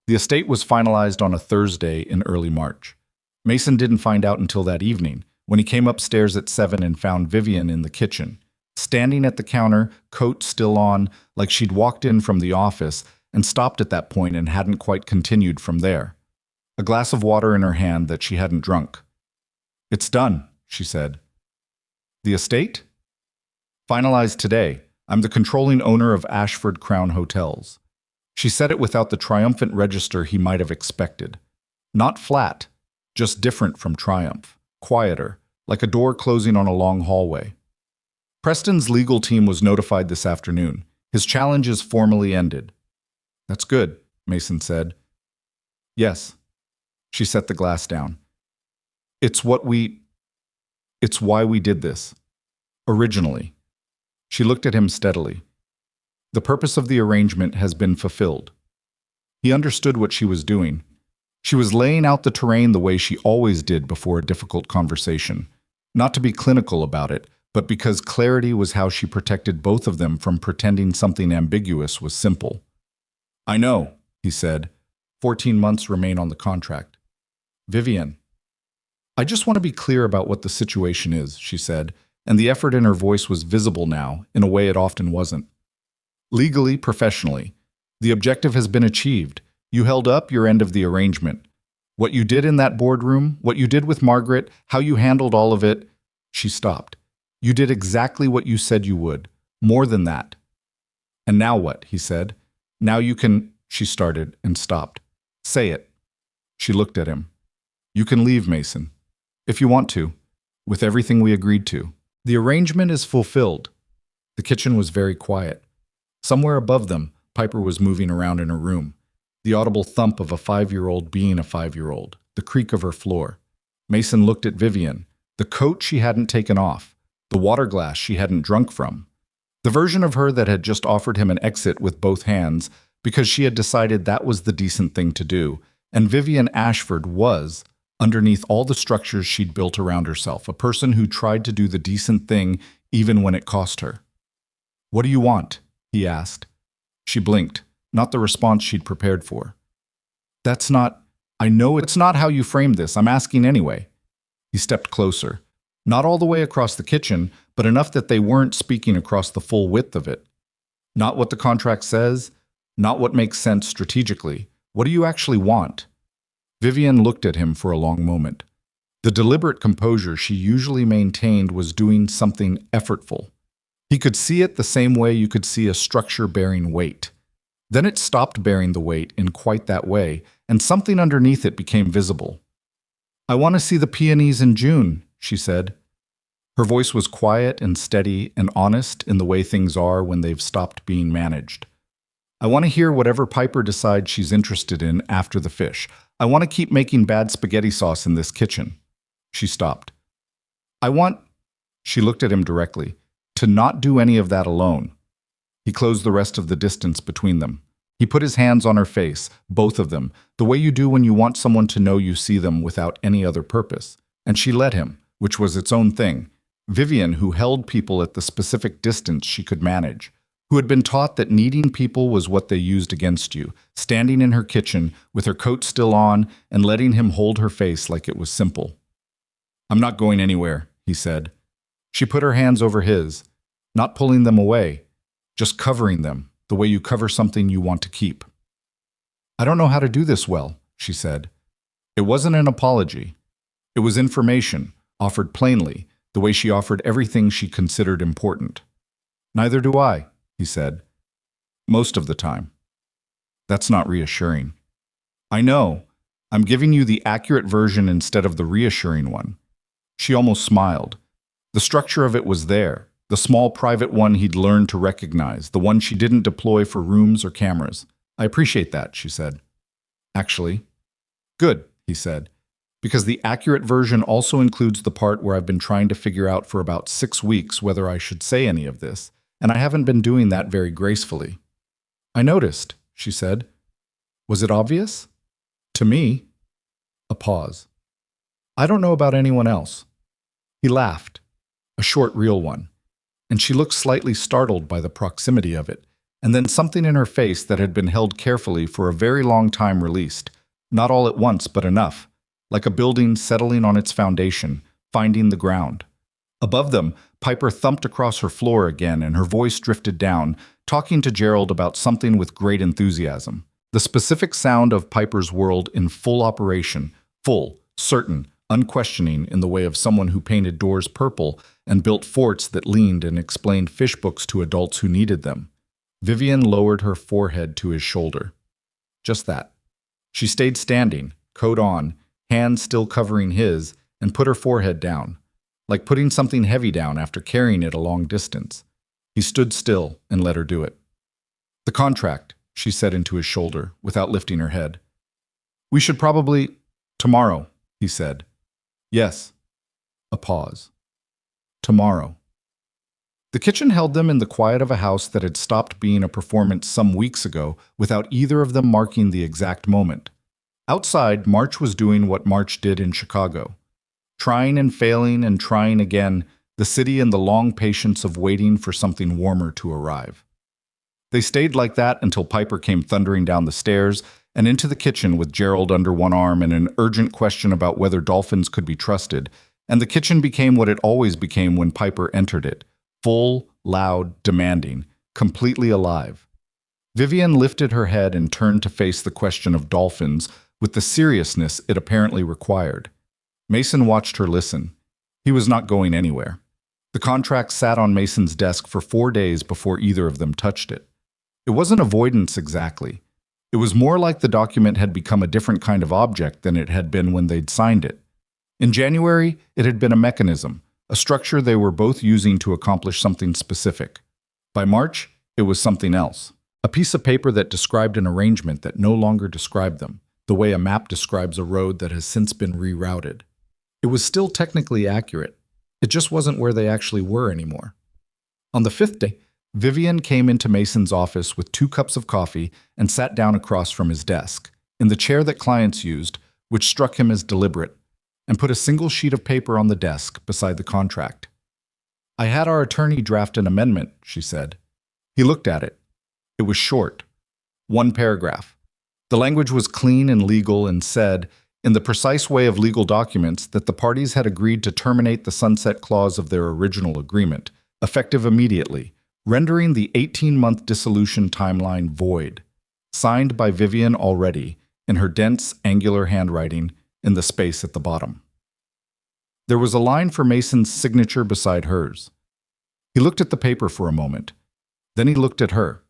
The estate was finalized on a Thursday in early March. Mason didn't find out until that evening, when he came upstairs at 7 and found Vivienne in the kitchen, standing at the counter, coat still on, like she'd walked in from the office and stopped at that point and hadn't quite continued from there. A glass of water in her hand that she hadn't drunk. "It's done," she said. "The estate?" "Finalized today. I'm the controlling owner of Ashford Crown Hotels." She said it without the triumphant register he might have expected. Not flat, just different from triumph. Quieter, like a door closing on a long hallway. Preston's legal team was notified this afternoon. His challenge is formally ended. "That's good," Mason said. "Yes." She set the glass down. It's why we did this. Originally." She looked at him steadily. "The purpose of the arrangement has been fulfilled." He understood what she was doing. She was laying out the terrain the way she always did before a difficult conversation. Not to be clinical about it, but because clarity was how she protected both of them from pretending something ambiguous was simple. "I know," he said. 14 months remain on the contract. "Vivienne." "I just want to be clear about what the situation is," she said, and the effort in her voice was visible now, in a way it often wasn't. "Legally, professionally, the objective has been achieved. You held up your end of the arrangement. What you did in that boardroom, what you did with Margaret, how you handled all of it." She stopped. "You did exactly what you said you would. More than that." "And now what?" he said. "Now you can—" She started and stopped. "Say it." She looked at him. "You can leave, Mason. If you want to. With everything we agreed to. The arrangement is fulfilled." The kitchen was very quiet. Somewhere above them, Piper was moving around in her room. The audible thump of a 5-year-old being a 5-year-old, the creak of her floor. Mason looked at Vivienne, the coat she hadn't taken off, the water glass she hadn't drunk from. The version of her that had just offered him an exit with both hands because she had decided that was the decent thing to do, and Vivienne Ashford was, underneath all the structures she'd built around herself, a person who tried to do the decent thing even when it cost her. "What do you want?" he asked. She blinked, not the response she'd prepared for. "That's not— I know it's not how you framed this. I'm asking anyway." He stepped closer. Not all the way across the kitchen, but enough that they weren't speaking across the full width of it. "Not what the contract says, not what makes sense strategically. What do you actually want?" Vivienne looked at him for a long moment. The deliberate composure she usually maintained was doing something effortful. He could see it the same way you could see a structure bearing weight. Then it stopped bearing the weight in quite that way, and something underneath it became visible. "I want to see the peonies in June," she said. Her voice was quiet and steady and honest in the way things are when they've stopped being managed. "I want to hear whatever Piper decides she's interested in after the fish. I want to keep making bad spaghetti sauce in this kitchen." She stopped. I want, she looked at him directly, to not do any of that alone. He closed the rest of the distance between them. He put his hands on her face, both of them, the way you do when you want someone to know you see them without any other purpose. And she let him, which was its own thing. Vivienne, who held people at the specific distance she could manage, who had been taught that needing people was what they used against you, standing in her kitchen with her coat still on and letting him hold her face like it was simple. I'm not going anywhere, he said. She put her hands over his, not pulling them away, just covering them, the way you cover something you want to keep. I don't know how to do this well, she said. It wasn't an apology. It was information, offered plainly, the way she offered everything she considered important. Neither do I, he said. Most of the time. That's not reassuring. I know. I'm giving you the accurate version instead of the reassuring one. She almost smiled. The structure of it was there, the small private one he'd learned to recognize, the one she didn't deploy for rooms or cameras. I appreciate that, she said. Actually. Good, he said, because the accurate version also includes the part where I've been trying to figure out for about 6 weeks whether I should say any of this, and I haven't been doing that very gracefully. I noticed, she said. Was it obvious? To me. A pause. I don't know about anyone else. He laughed, a short, real one, and she looked slightly startled by the proximity of it, and then something in her face that had been held carefully for a very long time released, not all at once but enough, like a building settling on its foundation, finding the ground. Above them, Piper thumped across her floor again and her voice drifted down, talking to Gerald about something with great enthusiasm. The specific sound of Piper's world in full operation, full, certain, unquestioning in the way of someone who painted doors purple and built forts that leaned and explained fish books to adults who needed them. Vivienne lowered her forehead to his shoulder. Just that. She stayed standing, coat on, hands still covering his, and put her forehead down, like putting something heavy down after carrying it a long distance. He stood still and let her do it. The contract, she said into his shoulder, without lifting her head. We should probably… Tomorrow, he said. Yes. A pause. Tomorrow. The kitchen held them in the quiet of a house that had stopped being a performance some weeks ago without either of them marking the exact moment. Outside, March was doing what March did in Chicago. Trying and failing and trying again, the city in the long patience of waiting for something warmer to arrive. They stayed like that until Piper came thundering down the stairs and into the kitchen with Gerald under one arm and an urgent question about whether dolphins could be trusted, and the kitchen became what it always became when Piper entered it, full, loud, demanding, completely alive. Vivienne lifted her head and turned to face the question of dolphins with the seriousness it apparently required. Mason watched her listen. He was not going anywhere. The contract sat on Mason's desk for 4 days before either of them touched it. It wasn't avoidance exactly. It was more like the document had become a different kind of object than it had been when they'd signed it. In January, it had been a mechanism, a structure they were both using to accomplish something specific. By March, it was something else. A piece of paper that described an arrangement that no longer described them, the way a map describes a road that has since been rerouted. It was still technically accurate. It just wasn't where they actually were anymore. On the 5th day, Vivienne came into Mason's office with 2 cups of coffee and sat down across from his desk, in the chair that clients used, which struck him as deliberate, and put a single sheet of paper on the desk beside the contract. I had our attorney draft an amendment, she said. He looked at it. It was short. 1 paragraph. The language was clean and legal and said, in the precise way of legal documents, that the parties had agreed to terminate the sunset clause of their original agreement, effective immediately, rendering the 18-month dissolution timeline void. Signed by Vivienne already, in her dense, angular handwriting, in the space at the bottom. There was a line for Mason's signature beside hers. He looked at the paper for a moment. Then he looked at her.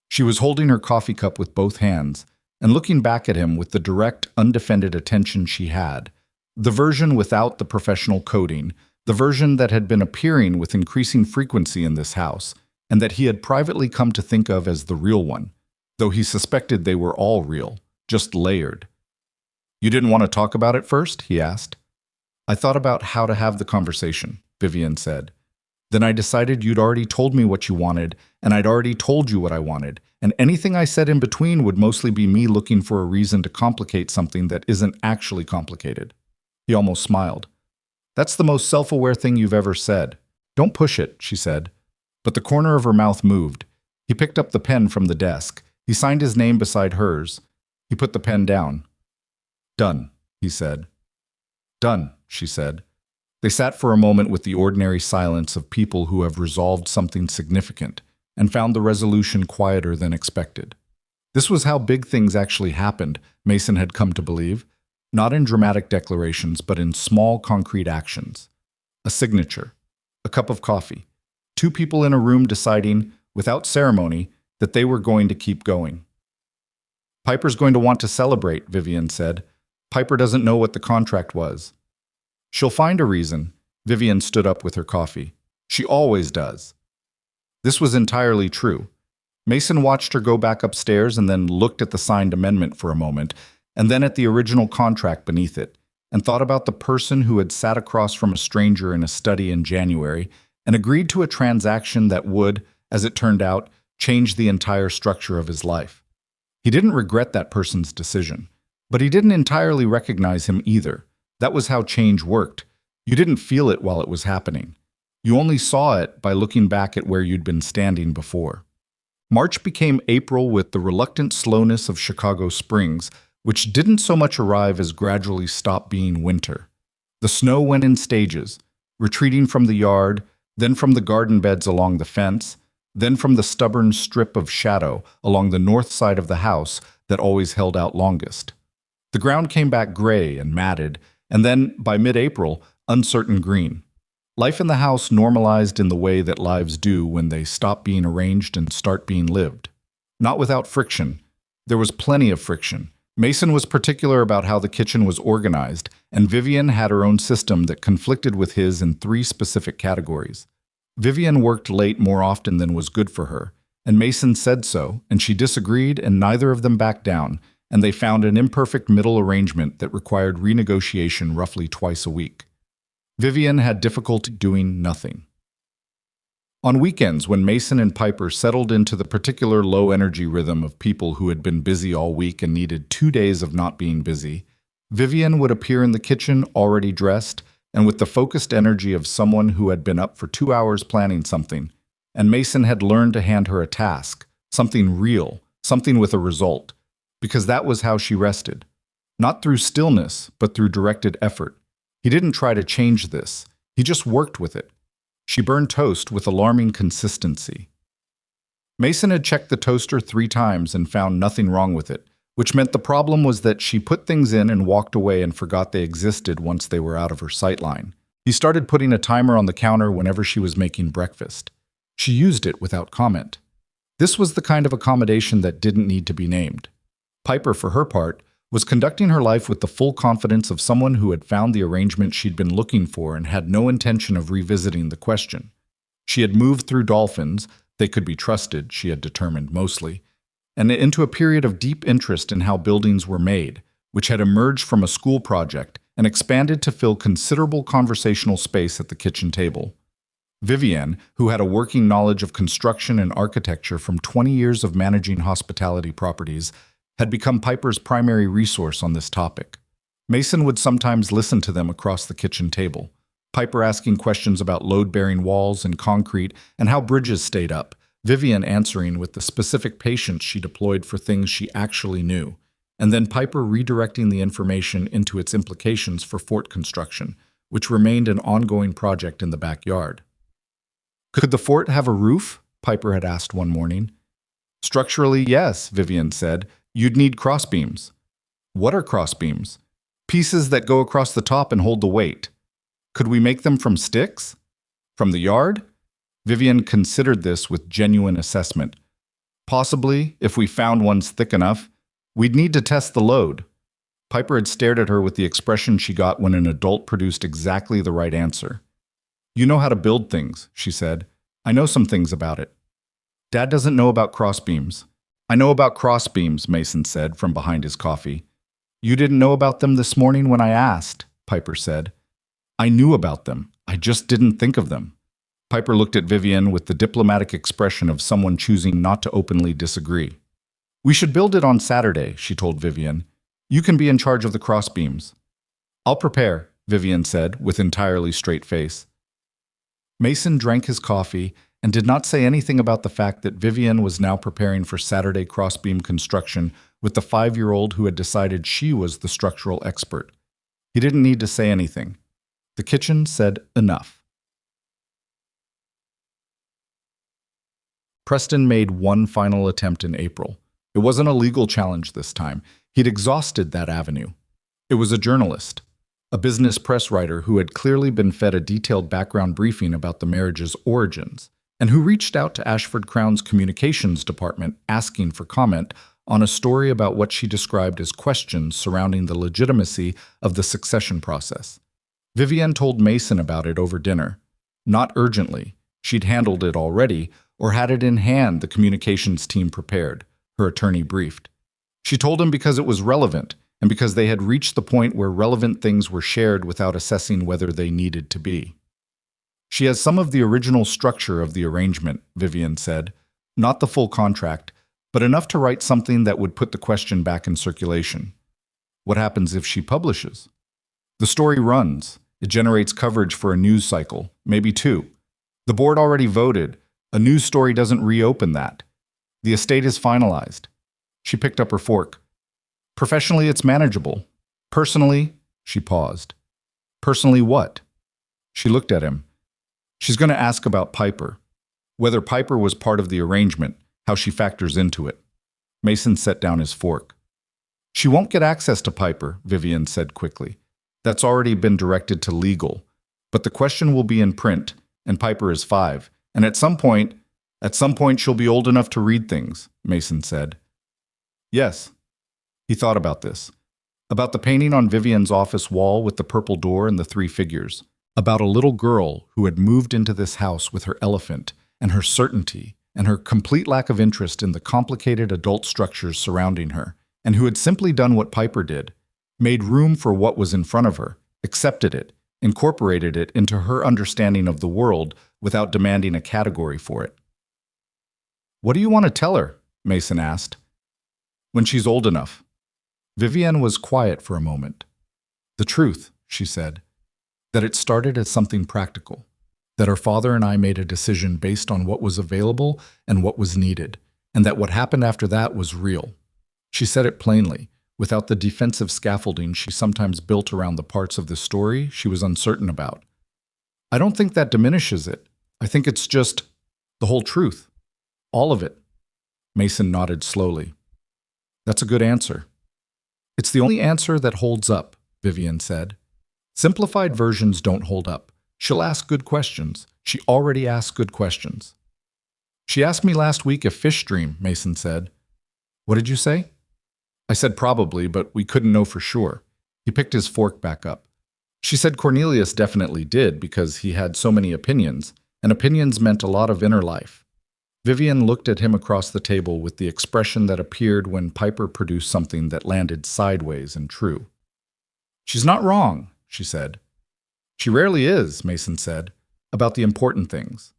She was holding her coffee cup with both hands, and looking back at him with the direct, undefended attention she had, the version without the professional coding, the version that had been appearing with increasing frequency in this house, and that he had privately come to think of as the real one, though he suspected they were all real, just layered. You didn't want to talk about it first? He asked. I thought about how to have the conversation, Vivienne said. Then I decided you'd already told me what you wanted, and I'd already told you what I wanted, and anything I said in between would mostly be me looking for a reason to complicate something that isn't actually complicated. He almost smiled. That's the most self-aware thing you've ever said. Don't push it, she said. But the corner of her mouth moved. He picked up the pen from the desk. He signed his name beside hers. He put the pen down. Done, he said. Done, she said. They sat for a moment with the ordinary silence of people who have resolved something significant and found the resolution quieter than expected. This was how big things actually happened, Mason had come to believe, not in dramatic declarations, but in small, concrete actions. A signature, a cup of coffee, two people in a room deciding, without ceremony, that they were going to keep going. Piper's going to want to celebrate, Vivienne said. Piper doesn't know what the contract was. She'll find a reason. Vivienne stood up with her coffee. She always does. This was entirely true. Mason watched her go back upstairs and then looked at the signed amendment for a moment, and then at the original contract beneath it, and thought about the person who had sat across from a stranger in a study in January and agreed to a transaction that would, as it turned out, change the entire structure of his life. He didn't regret that person's decision, but he didn't entirely recognize him either. That was how change worked. You didn't feel it while it was happening. You only saw it by looking back at where you'd been standing before. March became April with the reluctant slowness of Chicago Springs, which didn't so much arrive as gradually stop being winter. The snow went in stages, retreating from the yard, then from the garden beds along the fence, then from the stubborn strip of shadow along the north side of the house that always held out longest. The ground came back gray and matted, and then, by mid-April, uncertain green. Life in the house normalized in the way that lives do when they stop being arranged and start being lived. Not without friction. There was plenty of friction. Mason was particular about how the kitchen was organized, and Vivienne had her own system that conflicted with his in 3 specific categories. Vivienne worked late more often than was good for her, and Mason said so, and she disagreed, and neither of them backed down, and they found an imperfect middle arrangement that required renegotiation roughly twice a week. Vivienne had difficulty doing nothing. On weekends, when Mason and Piper settled into the particular low-energy rhythm of people who had been busy all week and needed 2 days of not being busy, Vivienne would appear in the kitchen already dressed and with the focused energy of someone who had been up for 2 hours planning something, and Mason had learned to hand her a task, something real, something with a result, because that was how she rested. Not through stillness, but through directed effort. He didn't try to change this. He just worked with it. She burned toast with alarming consistency. Mason had checked the toaster 3 times and found nothing wrong with it, which meant the problem was that she put things in and walked away and forgot they existed once they were out of her sightline. He started putting a timer on the counter whenever she was making breakfast. She used it without comment. This was the kind of accommodation that didn't need to be named. Piper, for her part, was conducting her life with the full confidence of someone who had found the arrangement she'd been looking for and had no intention of revisiting the question. She had moved through dolphins, they could be trusted, she had determined mostly, and into a period of deep interest in how buildings were made, which had emerged from a school project and expanded to fill considerable conversational space at the kitchen table. Vivienne, who had a working knowledge of construction and architecture from 20 years of managing hospitality properties, had become Piper's primary resource on this topic. Mason would sometimes listen to them across the kitchen table, Piper asking questions about load-bearing walls and concrete and how bridges stayed up, Vivienne answering with the specific patience she deployed for things she actually knew, and then Piper redirecting the information into its implications for fort construction, which remained an ongoing project in the backyard. Could the fort have a roof? Piper had asked one morning. Structurally, yes, Vivienne said. You'd need crossbeams. What are crossbeams? Pieces that go across the top and hold the weight. Could we make them from sticks? From the yard? Vivienne considered this with genuine assessment. Possibly, if we found ones thick enough. We'd need to test the load. Piper had stared at her with the expression she got when an adult produced exactly the right answer. You know how to build things, she said. I know some things about it. Dad doesn't know about crossbeams. I know about crossbeams, Mason said from behind his coffee. You didn't know about them this morning when I asked, Piper said. I knew about them. I just didn't think of them. Piper looked at Vivienne with the diplomatic expression of someone choosing not to openly disagree. We should build it on Saturday, she told Vivienne. You can be in charge of the crossbeams. I'll prepare, Vivienne said, with entirely straight face. Mason drank his coffee and did not say anything about the fact that Vivienne was now preparing for Saturday crossbeam construction with the 5-year-old who had decided she was the structural expert. He didn't need to say anything. The kitchen said enough. Preston made one final attempt in April. It wasn't a legal challenge this time. He'd exhausted that avenue. It was a journalist, a business press writer who had clearly been fed a detailed background briefing about the marriage's origins, and who reached out to Ashford Crown's communications department asking for comment on a story about what she described as questions surrounding the legitimacy of the succession process. Vivienne told Mason about it over dinner. Not urgently. She'd handled it already, or had it in hand the communications team prepared, her attorney briefed. She told him because it was relevant, and because they had reached the point where relevant things were shared without assessing whether they needed to be. She has some of the original structure of the arrangement, Vivienne said. Not the full contract, but enough to write something that would put the question back in circulation. What happens if she publishes? The story runs. It generates coverage for a news cycle, maybe 2. The board already voted. A news story doesn't reopen that. The estate is finalized. She picked up her fork. Professionally, it's manageable. Personally, she paused. Personally what? She looked at him. She's going to ask about Piper. Whether Piper was part of the arrangement, how she factors into it. Mason set down his fork. She won't get access to Piper, Vivienne said quickly. That's already been directed to legal. But the question will be in print, and Piper is 5. And at some point she'll be old enough to read things, Mason said. Yes. He thought about this. About the painting on Vivienne's office wall with the purple door and the 3 figures. About a little girl who had moved into this house with her elephant and her certainty and her complete lack of interest in the complicated adult structures surrounding her, and who had simply done what Piper did, made room for what was in front of her, accepted it, incorporated it into her understanding of the world without demanding a category for it. What do you want to tell her? Mason asked. When she's old enough. Vivienne was quiet for a moment. The truth, she said, that it started as something practical, that her father and I made a decision based on what was available and what was needed, and that what happened after that was real. She said it plainly, without the defensive scaffolding she sometimes built around the parts of the story she was uncertain about. I don't think that diminishes it. I think it's just the whole truth. All of it. Mason nodded slowly. That's a good answer. It's the only answer that holds up, Vivienne said. Simplified versions don't hold up. She'll ask good questions. She already asks good questions. She asked me last week if fish dream, Mason said. What did you say? I said probably, but we couldn't know for sure. He picked his fork back up. She said Cornelius definitely did because he had so many opinions, and opinions meant a lot of inner life. Vivienne looked at him across the table with the expression that appeared when Piper produced something that landed sideways and true. She's not wrong, she said. She rarely is, Mason said, about the important things.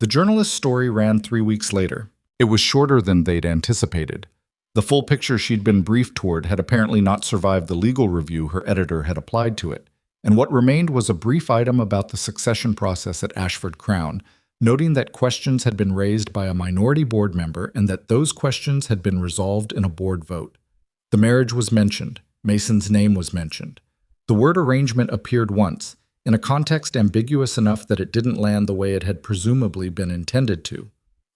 The journalist's story ran 3 weeks later. It was shorter than they'd anticipated. The full picture she'd been briefed toward had apparently not survived the legal review her editor had applied to it, and what remained was a brief item about the succession process at Ashford Crown, noting that questions had been raised by a minority board member and that those questions had been resolved in a board vote. The marriage was mentioned. Mason's name was mentioned. The word arrangement appeared once, in a context ambiguous enough that it didn't land the way it had presumably been intended to.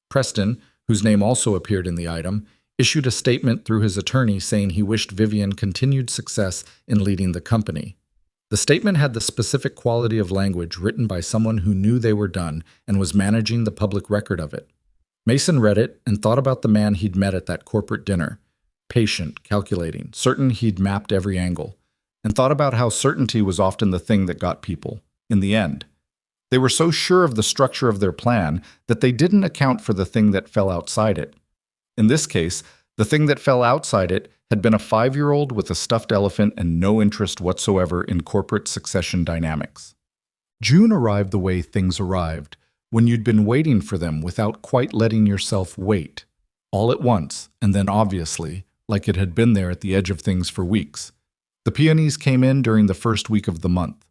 Preston, whose name also appeared in the item, issued a statement through his attorney saying he wished Vivienne continued success in leading the company. The statement had the specific quality of language written by someone who knew they were done and was managing the public record of it. Mason read it and thought about the man he'd met at that corporate dinner, patient, calculating, certain he'd mapped every angle, and thought about how certainty was often the thing that got people, in the end. They were so sure of the structure of their plan that they didn't account for the thing that fell outside it. In this case, The thing that fell outside it had been a 5-year-old with a stuffed elephant and no interest whatsoever in corporate succession dynamics. June arrived the way things arrived, when you'd been waiting for them without quite letting yourself wait, all at once, and then obviously, like it had been there at the edge of things for weeks. The peonies came in during the first week of the month.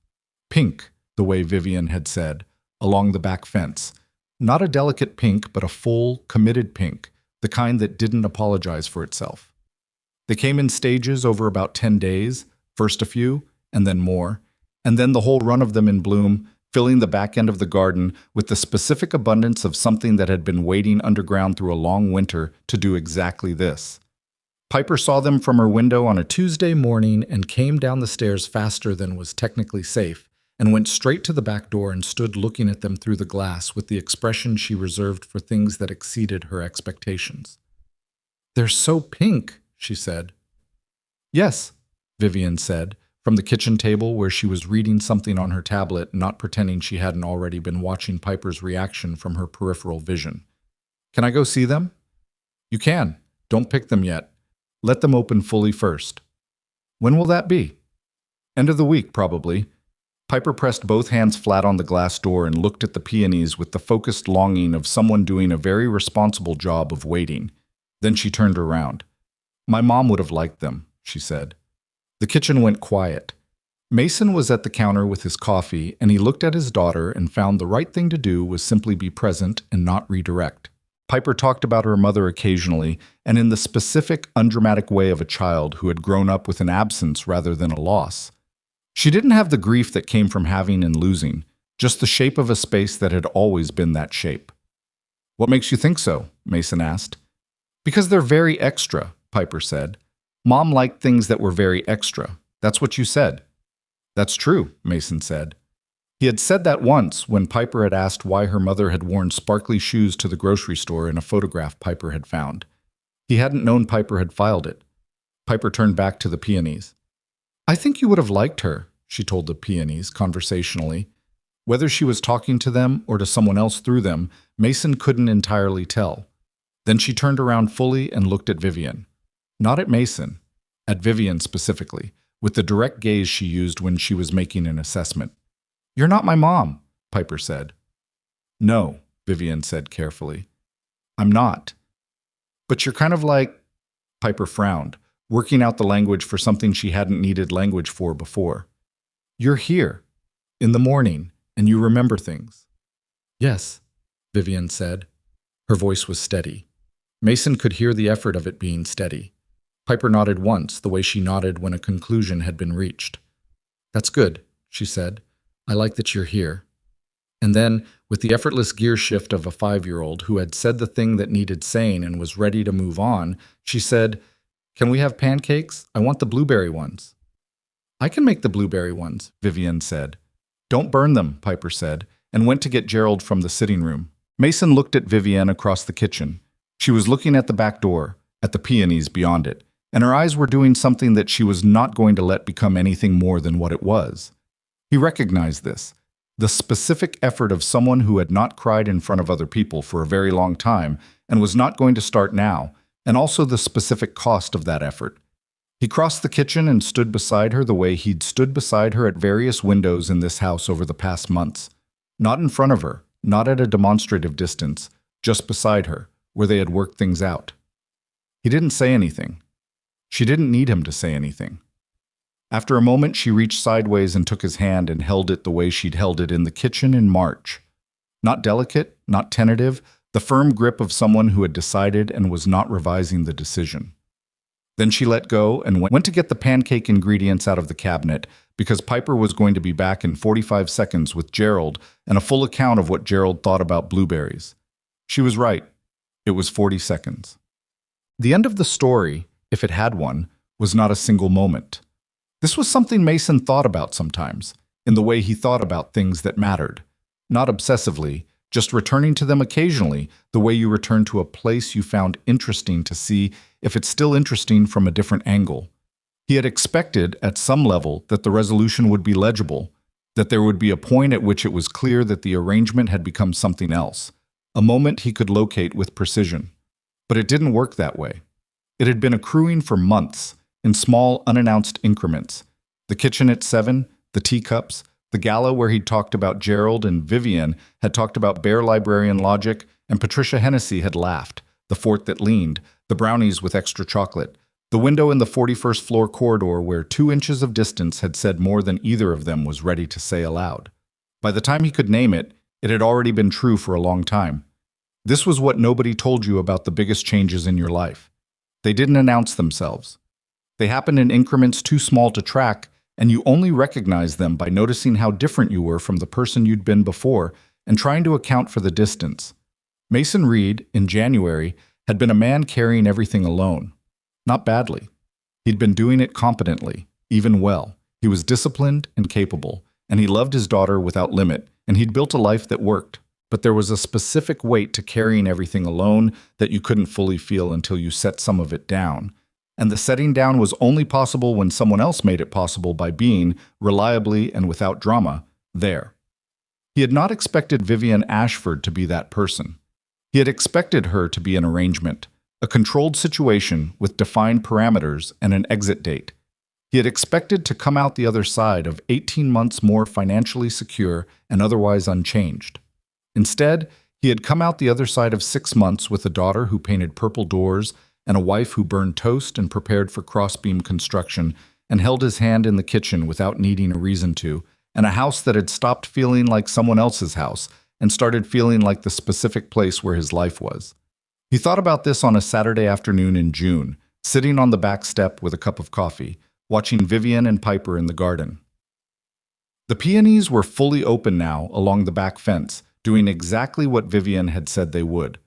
Pink, the way Vivienne had said, along the back fence. Not a delicate pink, but a full, committed pink, the kind that didn't apologize for itself. They came in stages over about 10 days, first a few, and then more, and then the whole run of them in bloom, filling the back end of the garden with the specific abundance of something that had been waiting underground through a long winter to do exactly this. Piper saw them from her window on a Tuesday morning and came down the stairs faster than was technically safe, and went straight to the back door and stood looking at them through the glass with the expression she reserved for things that exceeded her expectations. "They're so pink," she said. "Yes," Vivienne said, from the kitchen table where she was reading something on her tablet, not pretending she hadn't already been watching Piper's reaction from her peripheral vision. "Can I go see them?" "You can. Don't pick them yet. Let them open fully first." "When will that be?" "End of the week, probably." Piper pressed both hands flat on the glass door and looked at the peonies with the focused longing of someone doing a very responsible job of waiting. Then she turned around. "My mom would have liked them," she said. The kitchen went quiet. Mason was at the counter with his coffee, and he looked at his daughter and found the right thing to do was simply be present and not redirect. Piper talked about her mother occasionally, and in the specific, undramatic way of a child who had grown up with an absence rather than a loss. She didn't have the grief that came from having and losing, just the shape of a space that had always been that shape. "What makes you think so?" Mason asked. "Because they're very extra," Piper said. "Mom liked things that were very extra. That's what you said." "That's true," Mason said. He had said that once when Piper had asked why her mother had worn sparkly shoes to the grocery store in a photograph Piper had found. He hadn't known Piper had filed it. Piper turned back to the peonies. "I think you would have liked her," she told the peonies conversationally. Whether she was talking to them or to someone else through them, Mason couldn't entirely tell. Then she turned around fully and looked at Vivienne. Not at Mason, at Vivienne specifically, with the direct gaze she used when she was making an assessment. "You're not my mom," Piper said. "No," Vivienne said carefully. "I'm not. But you're kind of like—" Piper frowned, working out the language for something she hadn't needed language for before. "You're here, in the morning, and you remember things." "Yes," Vivienne said. Her voice was steady. Mason could hear the effort of it being steady. Piper nodded once, the way she nodded when a conclusion had been reached. "That's good," she said. "I like that you're here." And then, with the effortless gear shift of a 5-year-old who had said the thing that needed saying and was ready to move on, she said, "Can we have pancakes? I want the blueberry ones." "I can make the blueberry ones," Vivienne said. "Don't burn them," Piper said, and went to get Gerald from the sitting room. Mason looked at Vivienne across the kitchen. She was looking at the back door, at the peonies beyond it, and her eyes were doing something that she was not going to let become anything more than what it was. He recognized this, the specific effort of someone who had not cried in front of other people for a very long time and was not going to start now, and also the specific cost of that effort. He crossed the kitchen and stood beside her the way he'd stood beside her at various windows in this house over the past months. Not in front of her, not at a demonstrative distance, just beside her, where they had worked things out. He didn't say anything. She didn't need him to say anything. After a moment, she reached sideways and took his hand and held it the way she'd held it in the kitchen in March. Not delicate, not tentative, the firm grip of someone who had decided and was not revising the decision. Then she let go and went to get the pancake ingredients out of the cabinet because Piper was going to be back in 45 seconds with Gerald and a full account of what Gerald thought about blueberries. She was right. It was 40 seconds. The end of the story, if it had one, was not a single moment. This was something Mason thought about sometimes, in the way he thought about things that mattered. Not obsessively, just returning to them occasionally, the way you return to a place you found interesting to see if it's still interesting from a different angle. He had expected, at some level, that the resolution would be legible, that there would be a point at which it was clear that the arrangement had become something else, a moment he could locate with precision. But it didn't work that way. It had been accruing for months, in small, unannounced increments. The kitchen at 7, the teacups, the gala where he'd talked about Gerald and Vivienne had talked about bare librarian logic, and Patricia Hennessy had laughed, the fort that leaned, the brownies with extra chocolate, the window in the 41st floor corridor where 2 inches of distance had said more than either of them was ready to say aloud. By the time he could name it, it had already been true for a long time. This was what nobody told you about the biggest changes in your life. They didn't announce themselves. They happened in increments too small to track, and you only recognized them by noticing how different you were from the person you'd been before and trying to account for the distance. Mason Reed, in January, had been a man carrying everything alone. Not badly. He'd been doing it competently, even well. He was disciplined and capable, and he loved his daughter without limit, and he'd built a life that worked. But there was a specific weight to carrying everything alone that you couldn't fully feel until you set some of it down. And the setting down was only possible when someone else made it possible by being, reliably and without drama, there. He had not expected Vivienne Ashford to be that person. He had expected her to be an arrangement, a controlled situation with defined parameters and an exit date. He had expected to come out the other side of 18 months more financially secure and otherwise unchanged. Instead, he had come out the other side of 6 months with a daughter who painted purple doors and a wife who burned toast and prepared for crossbeam construction and held his hand in the kitchen without needing a reason to, and a house that had stopped feeling like someone else's house and started feeling like the specific place where his life was. He thought about this on a Saturday afternoon in June, sitting on the back step with a cup of coffee, watching Vivienne and Piper in the garden. The peonies were fully open now along the back fence, doing exactly what Vivienne had said they would.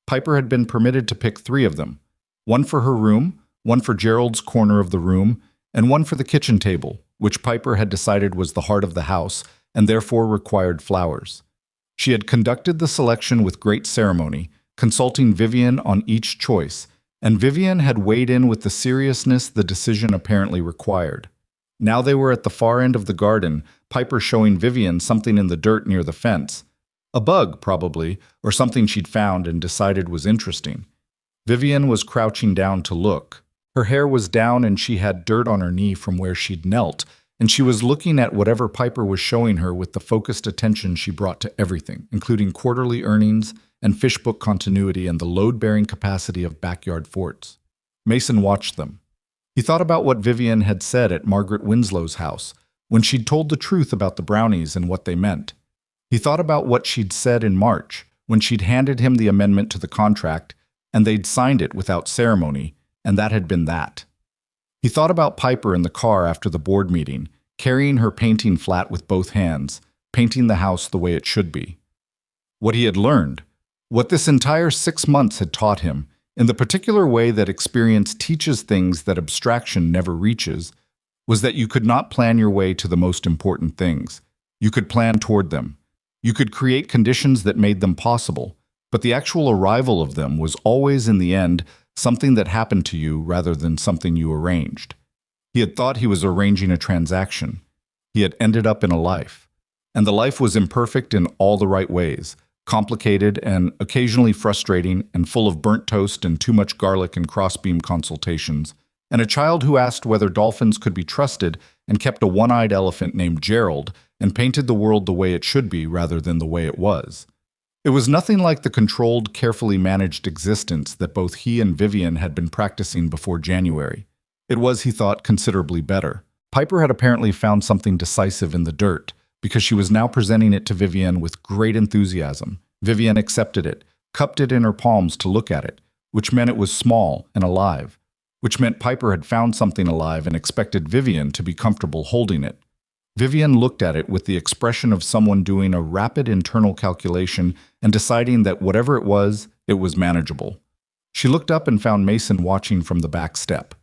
Piper had been permitted to pick 3 of them, one for her room, one for Gerald's corner of the room, and one for the kitchen table, which Piper had decided was the heart of the house and therefore required flowers. She had conducted the selection with great ceremony, consulting Vivienne on each choice, and Vivienne had weighed in with the seriousness the decision apparently required. Now they were at the far end of the garden, Piper showing Vivienne something in the dirt near the fence. A bug, probably, or something she'd found and decided was interesting. Vivienne was crouching down to look. Her hair was down and she had dirt on her knee from where she'd knelt, and she was looking at whatever Piper was showing her with the focused attention she brought to everything, including quarterly earnings and fishbook continuity and the load-bearing capacity of backyard forts. Mason watched them. He thought about what Vivienne had said at Margaret Winslow's house, when she'd told the truth about the brownies and what they meant. He thought about what she'd said in March, when she'd handed him the amendment to the contract, and they'd signed it without ceremony, and that had been that. He thought about Piper in the car after the board meeting, carrying her painting flat with both hands, painting the house the way it should be. What he had learned, what this entire 6 months had taught him, in the particular way that experience teaches things that abstraction never reaches, was that you could not plan your way to the most important things. You could plan toward them. You could create conditions that made them possible, but the actual arrival of them was always, in the end, something that happened to you rather than something you arranged. He had thought he was arranging a transaction. He had ended up in a life. And the life was imperfect in all the right ways, complicated and occasionally frustrating and full of burnt toast and too much garlic and crossbeam consultations, and a child who asked whether dolphins could be trusted and kept a one-eyed elephant named Gerald and painted the world the way it should be rather than the way it was. It was nothing like the controlled, carefully managed existence that both he and Vivienne had been practicing before January. It was, he thought, considerably better. Piper had apparently found something decisive in the dirt, because she was now presenting it to Vivienne with great enthusiasm. Vivienne accepted it, cupped it in her palms to look at it, which meant it was small and alive, which meant Piper had found something alive and expected Vivienne to be comfortable holding it. Vivienne looked at it with the expression of someone doing a rapid internal calculation and deciding that whatever it was manageable. She looked up and found Mason watching from the back step.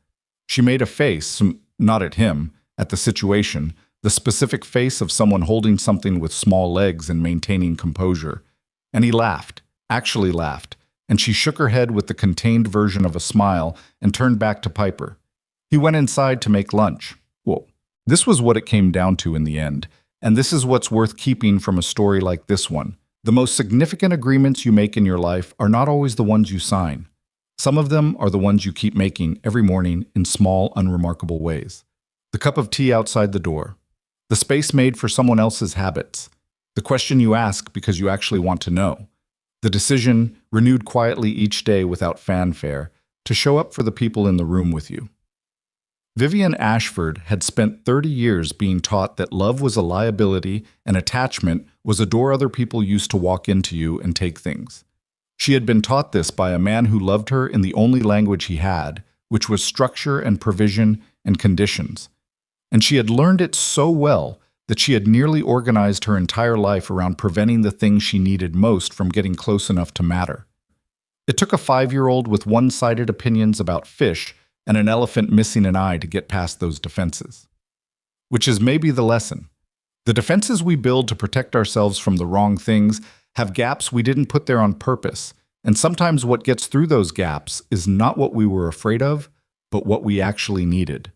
She made a face, not at him, at the situation, the specific face of someone holding something with small legs and maintaining composure. And he laughed, actually laughed, and she shook her head with the contained version of a smile and turned back to Piper. He went inside to make lunch. Whoa. This was what it came down to in the end, and this is what's worth keeping from a story like this one. The most significant agreements you make in your life are not always the ones you sign. Some of them are the ones you keep making every morning in small, unremarkable ways. The cup of tea outside the door. The space made for someone else's habits. The question you ask because you actually want to know. The decision, renewed quietly each day without fanfare, to show up for the people in the room with you. Vivienne Ashford had spent 30 years being taught that love was a liability and attachment was a door other people used to walk into you and take things. She had been taught this by a man who loved her in the only language he had, which was structure and provision and conditions. And she had learned it so well that she had nearly organized her entire life around preventing the things she needed most from getting close enough to matter. It took a 5-year-old with one-sided opinions about fish and an elephant missing an eye to get past those defenses. Which is maybe the lesson. The defenses we build to protect ourselves from the wrong things have gaps we didn't put there on purpose, and sometimes what gets through those gaps is not what we were afraid of, but what we actually needed.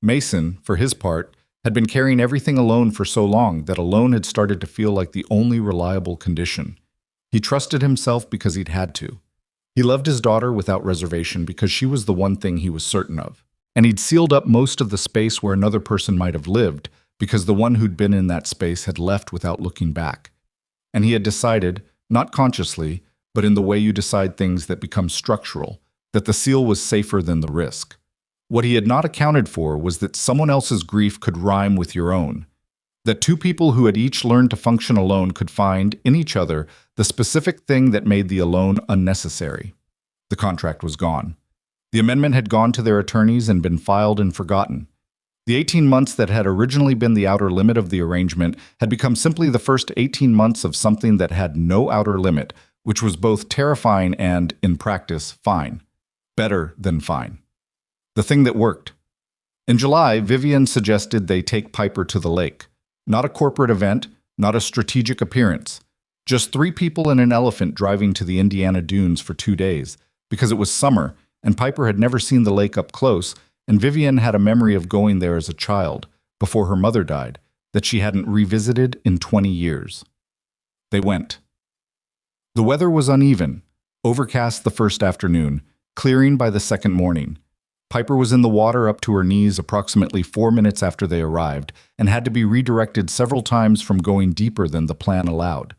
Mason, for his part, had been carrying everything alone for so long that alone had started to feel like the only reliable condition. He trusted himself because he'd had to. He loved his daughter without reservation because she was the one thing he was certain of. And he'd sealed up most of the space where another person might have lived because the one who'd been in that space had left without looking back. And he had decided, not consciously, but in the way you decide things that become structural, that the seal was safer than the risk. What he had not accounted for was that someone else's grief could rhyme with your own. That two people who had each learned to function alone could find, in each other, the specific thing that made the alone unnecessary. The contract was gone. The amendment had gone to their attorneys and been filed and forgotten. The 18 months that had originally been the outer limit of the arrangement had become simply the first 18 months of something that had no outer limit, which was both terrifying and, in practice, fine. Better than fine. The thing that worked. In July, Vivienne suggested they take Piper to the lake. Not a corporate event, not a strategic appearance. Just 3 people and an elephant driving to the Indiana dunes for 2 days, because it was summer, and Piper had never seen the lake up close, and Vivienne had a memory of going there as a child, before her mother died, that she hadn't revisited in 20 years. They went. The weather was uneven, overcast the first afternoon, clearing by the second morning. Piper was in the water up to her knees approximately 4 minutes after they arrived and had to be redirected several times from going deeper than the plan allowed.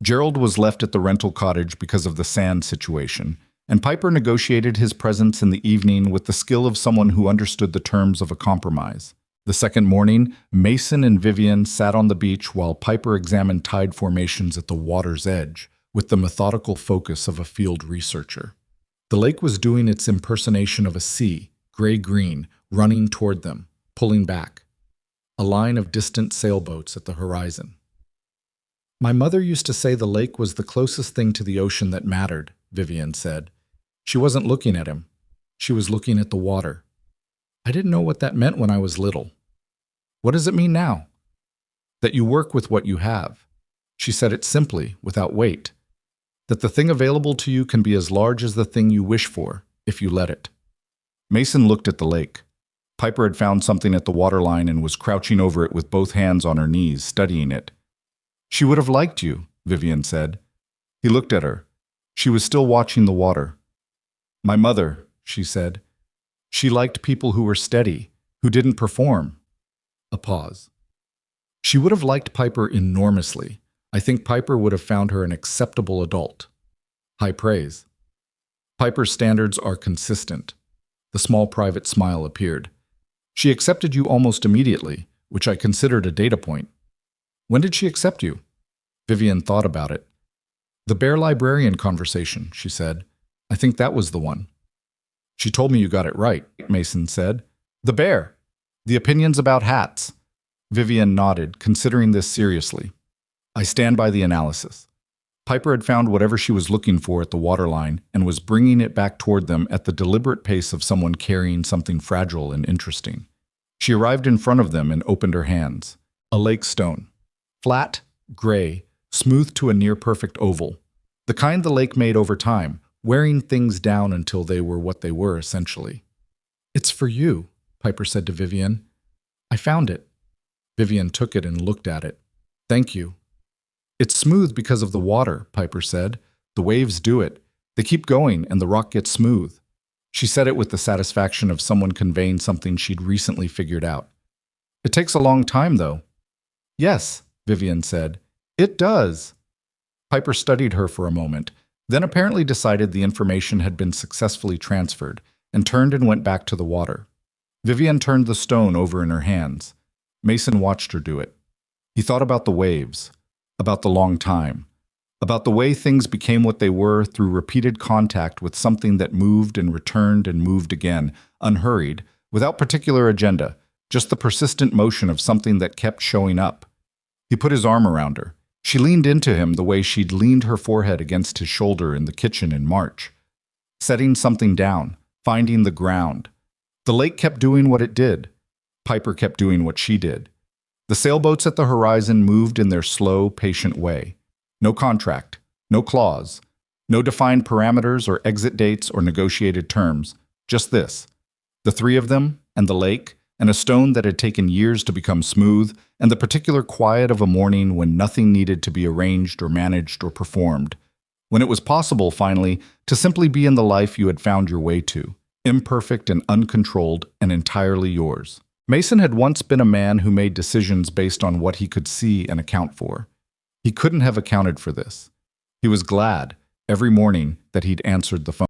Gerald was left at the rental cottage because of the sand situation, and Piper negotiated his presence in the evening with the skill of someone who understood the terms of a compromise. The second morning, Mason and Vivienne sat on the beach while Piper examined tide formations at the water's edge with the methodical focus of a field researcher. The lake was doing its impersonation of a sea, gray-green, running toward them, pulling back. A line of distant sailboats at the horizon. My mother used to say the lake was the closest thing to the ocean that mattered, Vivienne said. She wasn't looking at him. She was looking at the water. I didn't know what that meant when I was little. What does it mean now? That you work with what you have. She said it simply, without weight. That the thing available to you can be as large as the thing you wish for, if you let it. Mason looked at the lake. Piper had found something at the waterline and was crouching over it with both hands on her knees, studying it. She would have liked you, Vivienne said. He looked at her. She was still watching the water. My mother, she said. She liked people who were steady, who didn't perform. A pause. She would have liked Piper enormously. I think Piper would have found her an acceptable adult. High praise. Piper's standards are consistent. The small private smile appeared. She accepted you almost immediately, which I considered a data point. When did she accept you? Vivienne thought about it. The bear librarian conversation, she said. I think that was the one. She told me you got it right, Mason said. The bear. The opinions about hats. Vivienne nodded, considering this seriously. I stand by the analysis. Piper had found whatever she was looking for at the waterline and was bringing it back toward them at the deliberate pace of someone carrying something fragile and interesting. She arrived in front of them and opened her hands. A lake stone. Flat, gray, smooth to a near-perfect oval. The kind the lake made over time, wearing things down until they were what they were, essentially. It's for you, Piper said to Vivienne. I found it. Vivienne took it and looked at it. Thank you. It's smooth because of the water, Piper said. The waves do it. They keep going, and the rock gets smooth. She said it with the satisfaction of someone conveying something she'd recently figured out. It takes a long time, though. Yes, Vivienne said. It does. Piper studied her for a moment, then apparently decided the information had been successfully transferred, and turned and went back to the water. Vivienne turned the stone over in her hands. Mason watched her do it. He thought about the waves, about the long time, about the way things became what they were through repeated contact with something that moved and returned and moved again, unhurried, without particular agenda, just the persistent motion of something that kept showing up. He put his arm around her. She leaned into him the way she'd leaned her forehead against his shoulder in the kitchen in March. Setting something down, finding the ground. The lake kept doing what it did. Piper kept doing what she did. The sailboats at the horizon moved in their slow, patient way. No contract, no clause, no defined parameters or exit dates or negotiated terms. Just this. The three of them, and the lake, and a stone that had taken years to become smooth, and the particular quiet of a morning when nothing needed to be arranged or managed or performed. When it was possible, finally, to simply be in the life you had found your way to, imperfect and uncontrolled and entirely yours. Mason had once been a man who made decisions based on what he could see and account for. He couldn't have accounted for this. He was glad, every morning, that he'd answered the phone.